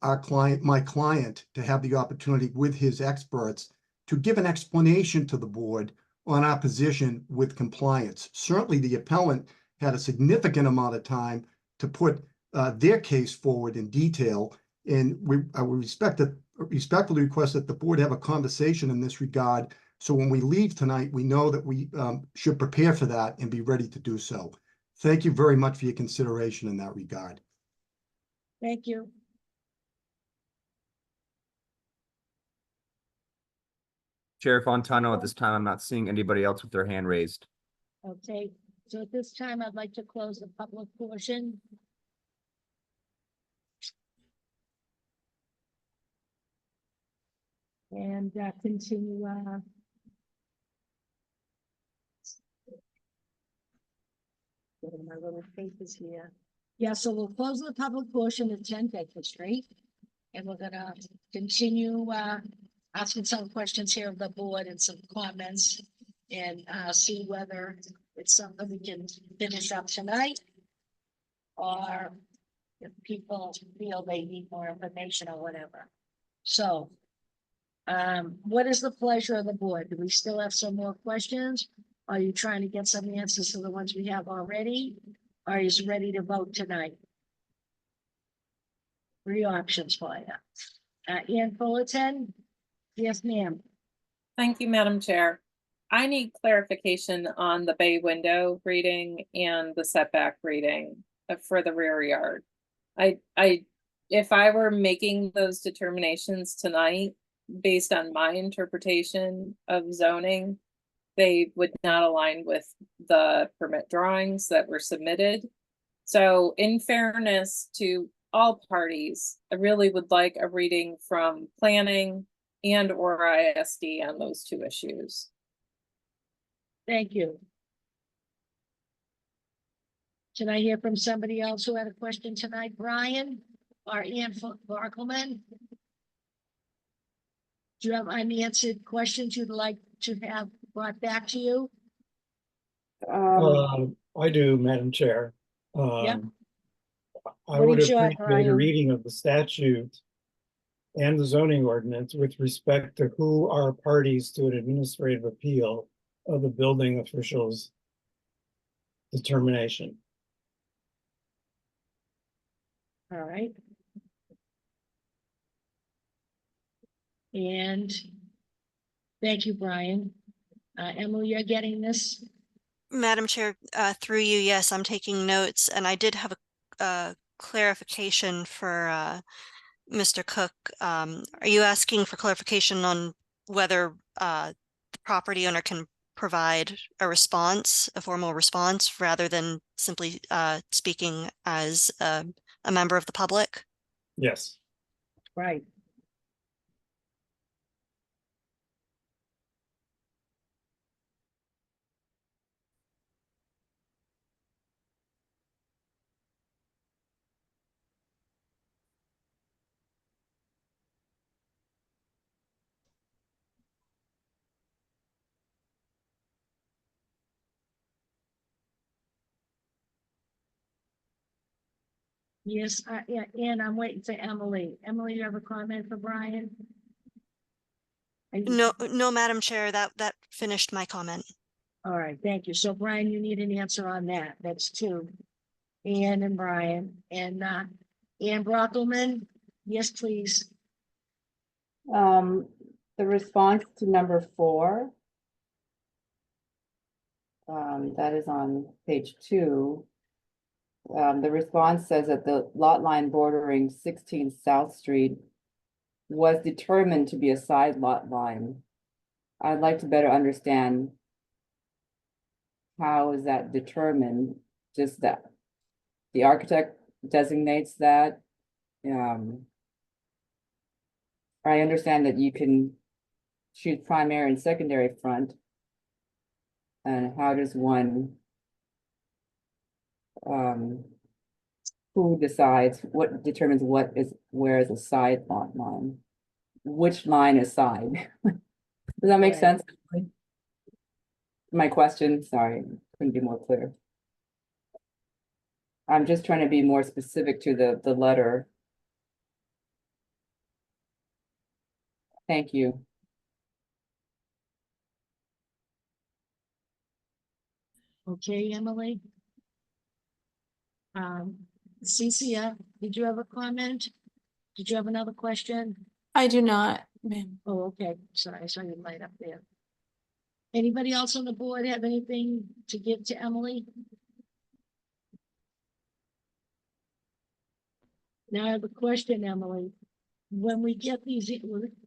[SPEAKER 22] my client to have the opportunity with his experts to give an explanation to the board on our position with compliance. Certainly, the appellant had a significant amount of time to put their case forward in detail. And I would respectfully request that the board have a conversation in this regard. So when we leave tonight, we know that we should prepare for that and be ready to do so. Thank you very much for your consideration in that regard.
[SPEAKER 1] Thank you.
[SPEAKER 5] Chair Fontano, at this time, I'm not seeing anybody else with their hand raised.
[SPEAKER 1] Okay, so at this time, I'd like to close the public portion. And continue, get my little papers here. Yeah, so we'll close the public portion at 10 Bedford Street. And we're gonna continue, asking some questions here of the board and some comments. And, see whether it's something we can finish up tonight. Or if people feel they need more information or whatever. So, what is the pleasure of the board? Do we still have some more questions? Are you trying to get some answers to the ones we have already? Are you ready to vote tonight? 3 options for you. Ann Fullerton? Yes, ma'am.
[SPEAKER 9] Thank you, Madam Chair. I need clarification on the bay window reading and the setback reading for the rear yard. If I were making those determinations tonight, based on my interpretation of zoning, they would not align with the permit drawings that were submitted. So in fairness to all parties, I really would like a reading from planning and or ISD on those 2 issues.
[SPEAKER 1] Thank you. Can I hear from somebody else who had a question tonight? Brian or Ann Barkelman? Do you have unanswered questions you'd like to have brought back to you?
[SPEAKER 8] I do, Madam Chair.
[SPEAKER 1] Yep.
[SPEAKER 8] I
[SPEAKER 1] What
[SPEAKER 8] would
[SPEAKER 1] is your,
[SPEAKER 8] appreciate a
[SPEAKER 1] Brian?
[SPEAKER 8] reading of the statute and the zoning ordinance with respect to who are parties to an administrative appeal of the building official's determination.
[SPEAKER 1] All right. And thank you, Brian. Emily, you're getting this?
[SPEAKER 13] Madam Chair, through you, yes, I'm taking notes, and I did have a clarification for Mr. Cook. Are you asking for clarification on whether the property owner can provide a response, a formal response, rather than simply speaking as a member of the public?
[SPEAKER 8] Yes.
[SPEAKER 1] Right. Yes, yeah, and I'm waiting for Emily. Emily, you have a comment for Brian?
[SPEAKER 13] No, Madam Chair, that finished my comment.
[SPEAKER 1] All right, thank you. So Brian, you need an answer on that. That's 2. Ann and Brian. And Ann Brockelman, yes, please.
[SPEAKER 2] The response to number 4. That is on page 2. The response says that the lot line bordering 16 South Street was determined to be a side lot line. I'd like to better understand how is that determined, just that the architect designates that. I understand that you can shoot primary and secondary front. And how does one, who decides, what determines where is a side lot line? which line is signed. Does that make
[SPEAKER 1] Right.
[SPEAKER 2] sense? My question, sorry, couldn't be more clear. I'm just trying to be more specific to the letter. Thank you.
[SPEAKER 1] Okay, Emily? Cecilia, did you have a comment? Did you have another question?
[SPEAKER 3] I do not, ma'am.
[SPEAKER 1] Oh, okay, sorry, I saw your light up there. Anybody else on the board have anything to give to Emily? Now I have a question, Emily. When we get these,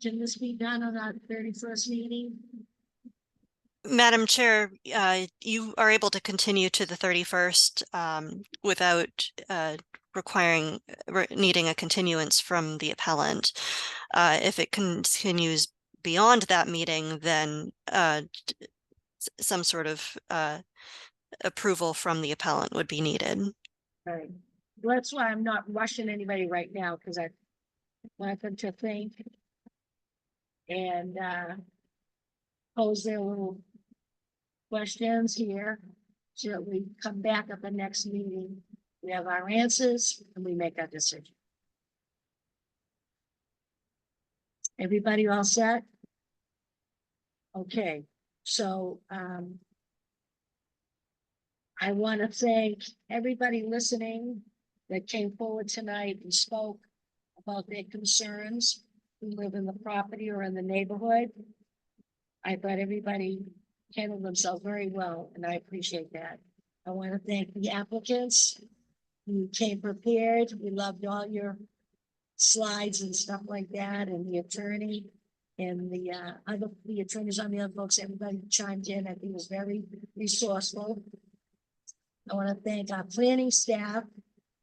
[SPEAKER 1] can this be done on our 31st meeting?
[SPEAKER 13] Madam Chair, you are able to continue to the 31st without needing a continuance from the appellant. If it continues beyond that meeting, then some sort of approval from the appellant would be needed.
[SPEAKER 1] Right. Well, that's why I'm not rushing anybody right now, because I want them to think and pose their little questions here, so that we come back at the next meeting. We have our answers and we make our decision. Everybody all set? Okay, so I want to thank everybody listening that came forward tonight and spoke about their concerns who live in the property or in the neighborhood. I thought everybody handled themselves very well, and I appreciate that. I want to thank the applicants who came prepared. We loved all your slides and stuff like that, and the attorney and the attorneys on the other folks, everybody chimed in. I think it was very resourceful. I want to thank our planning staff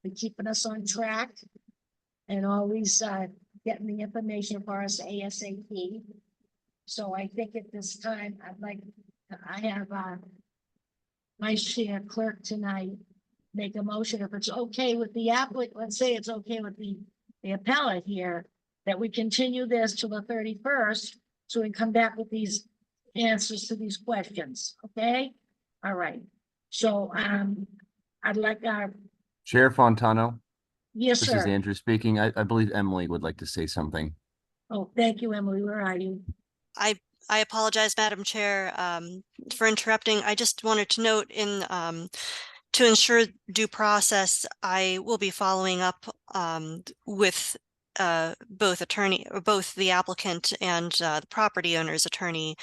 [SPEAKER 1] for keeping us on track and always getting the information for us ASAP. So I think at this time, I have Vice Chair Clerk tonight make a motion, if it's okay with the applicant, let's say it's okay with the appellate here, that we continue this to the 31st, so we can come back with these answers to these questions, okay? All right, so I'd like our,
[SPEAKER 5] Chair Fontano,
[SPEAKER 1] yes,
[SPEAKER 5] this is
[SPEAKER 1] sir.
[SPEAKER 5] Andrew speaking. I believe Emily would like to say something.
[SPEAKER 1] Oh, thank you, Emily, where are you?
[SPEAKER 13] I apologize, Madam Chair, for interrupting. I just wanted to note to ensure due process, I will be following up with both the applicant and the property owner's attorney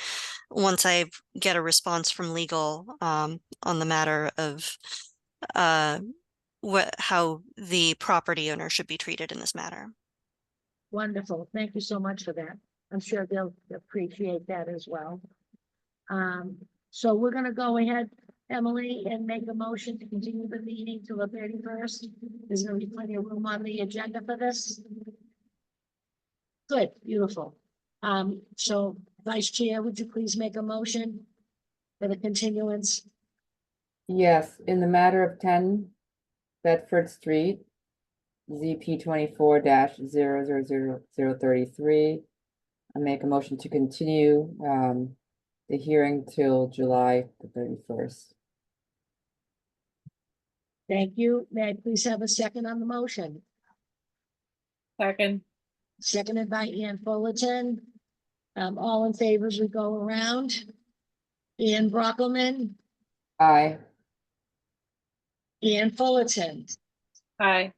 [SPEAKER 13] once I get a response from legal on the matter of how the property owner should be treated in this matter.
[SPEAKER 1] Wonderful, thank you so much for that. I'm sure they'll appreciate that as well. So we're gonna go ahead, Emily, and make a motion to continue the meeting till the 31st. There's gonna be plenty of room on the agenda for this. Good, beautiful. So Vice Chair, would you please make a motion for the continuance?
[SPEAKER 2] Yes, in the matter of 10 Bedford Street, ZP 24-000033. I make a motion to continue the hearing till July the 31st.
[SPEAKER 1] Thank you. May I please have a second on the motion?
[SPEAKER 9] Second.
[SPEAKER 1] Seconded by Ann Fullerton. All in favor as we go around. Ian Brockelman,
[SPEAKER 2] Aye.
[SPEAKER 1] Ann Fullerton,
[SPEAKER 9] Aye.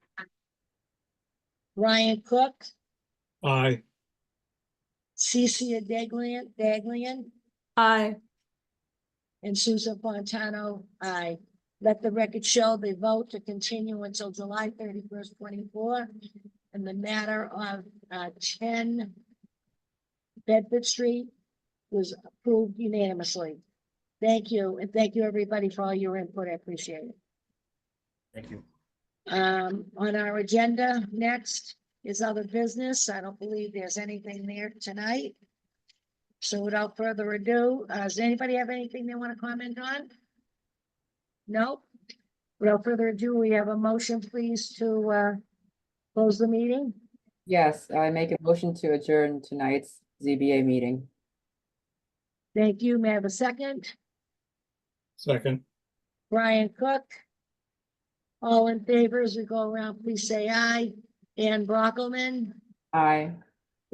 [SPEAKER 1] Ryan Cook,
[SPEAKER 8] Aye.
[SPEAKER 1] Cecilia Daglian,
[SPEAKER 3] Aye.
[SPEAKER 1] and Susan Fontano, aye. Let the record show the vote to continue until July 31st, 24, and the matter of 10 Bedford Street was approved unanimously. Thank you, and thank you everybody for all your input. I appreciate it.
[SPEAKER 10] Thank you.
[SPEAKER 1] On our agenda next is other business. I don't believe there's anything there tonight. So without further ado, does anybody have anything they want to comment on? No? Without further ado, we have a motion, please, to close the meeting.
[SPEAKER 2] Yes, I make a motion to adjourn tonight's ZBA meeting.
[SPEAKER 1] Thank you. May I have a second?
[SPEAKER 8] Second.
[SPEAKER 1] Brian Cook. All in favor as we go around, please say aye. Ann Brockelman,
[SPEAKER 2] Aye.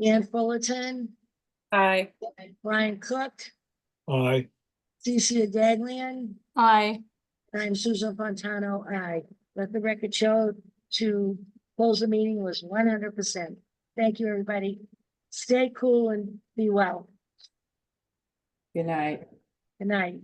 [SPEAKER 1] Ann Fullerton,
[SPEAKER 9] Aye.
[SPEAKER 1] Brian Cook,
[SPEAKER 8] Aye.
[SPEAKER 1] Cecilia Daglian.
[SPEAKER 3] Aye.
[SPEAKER 1] I'm Susan Fontano. Aye. Let the record show to close the meeting was 100%. Thank you, everybody. Stay cool and be well.
[SPEAKER 2] Good night.
[SPEAKER 1] Good night.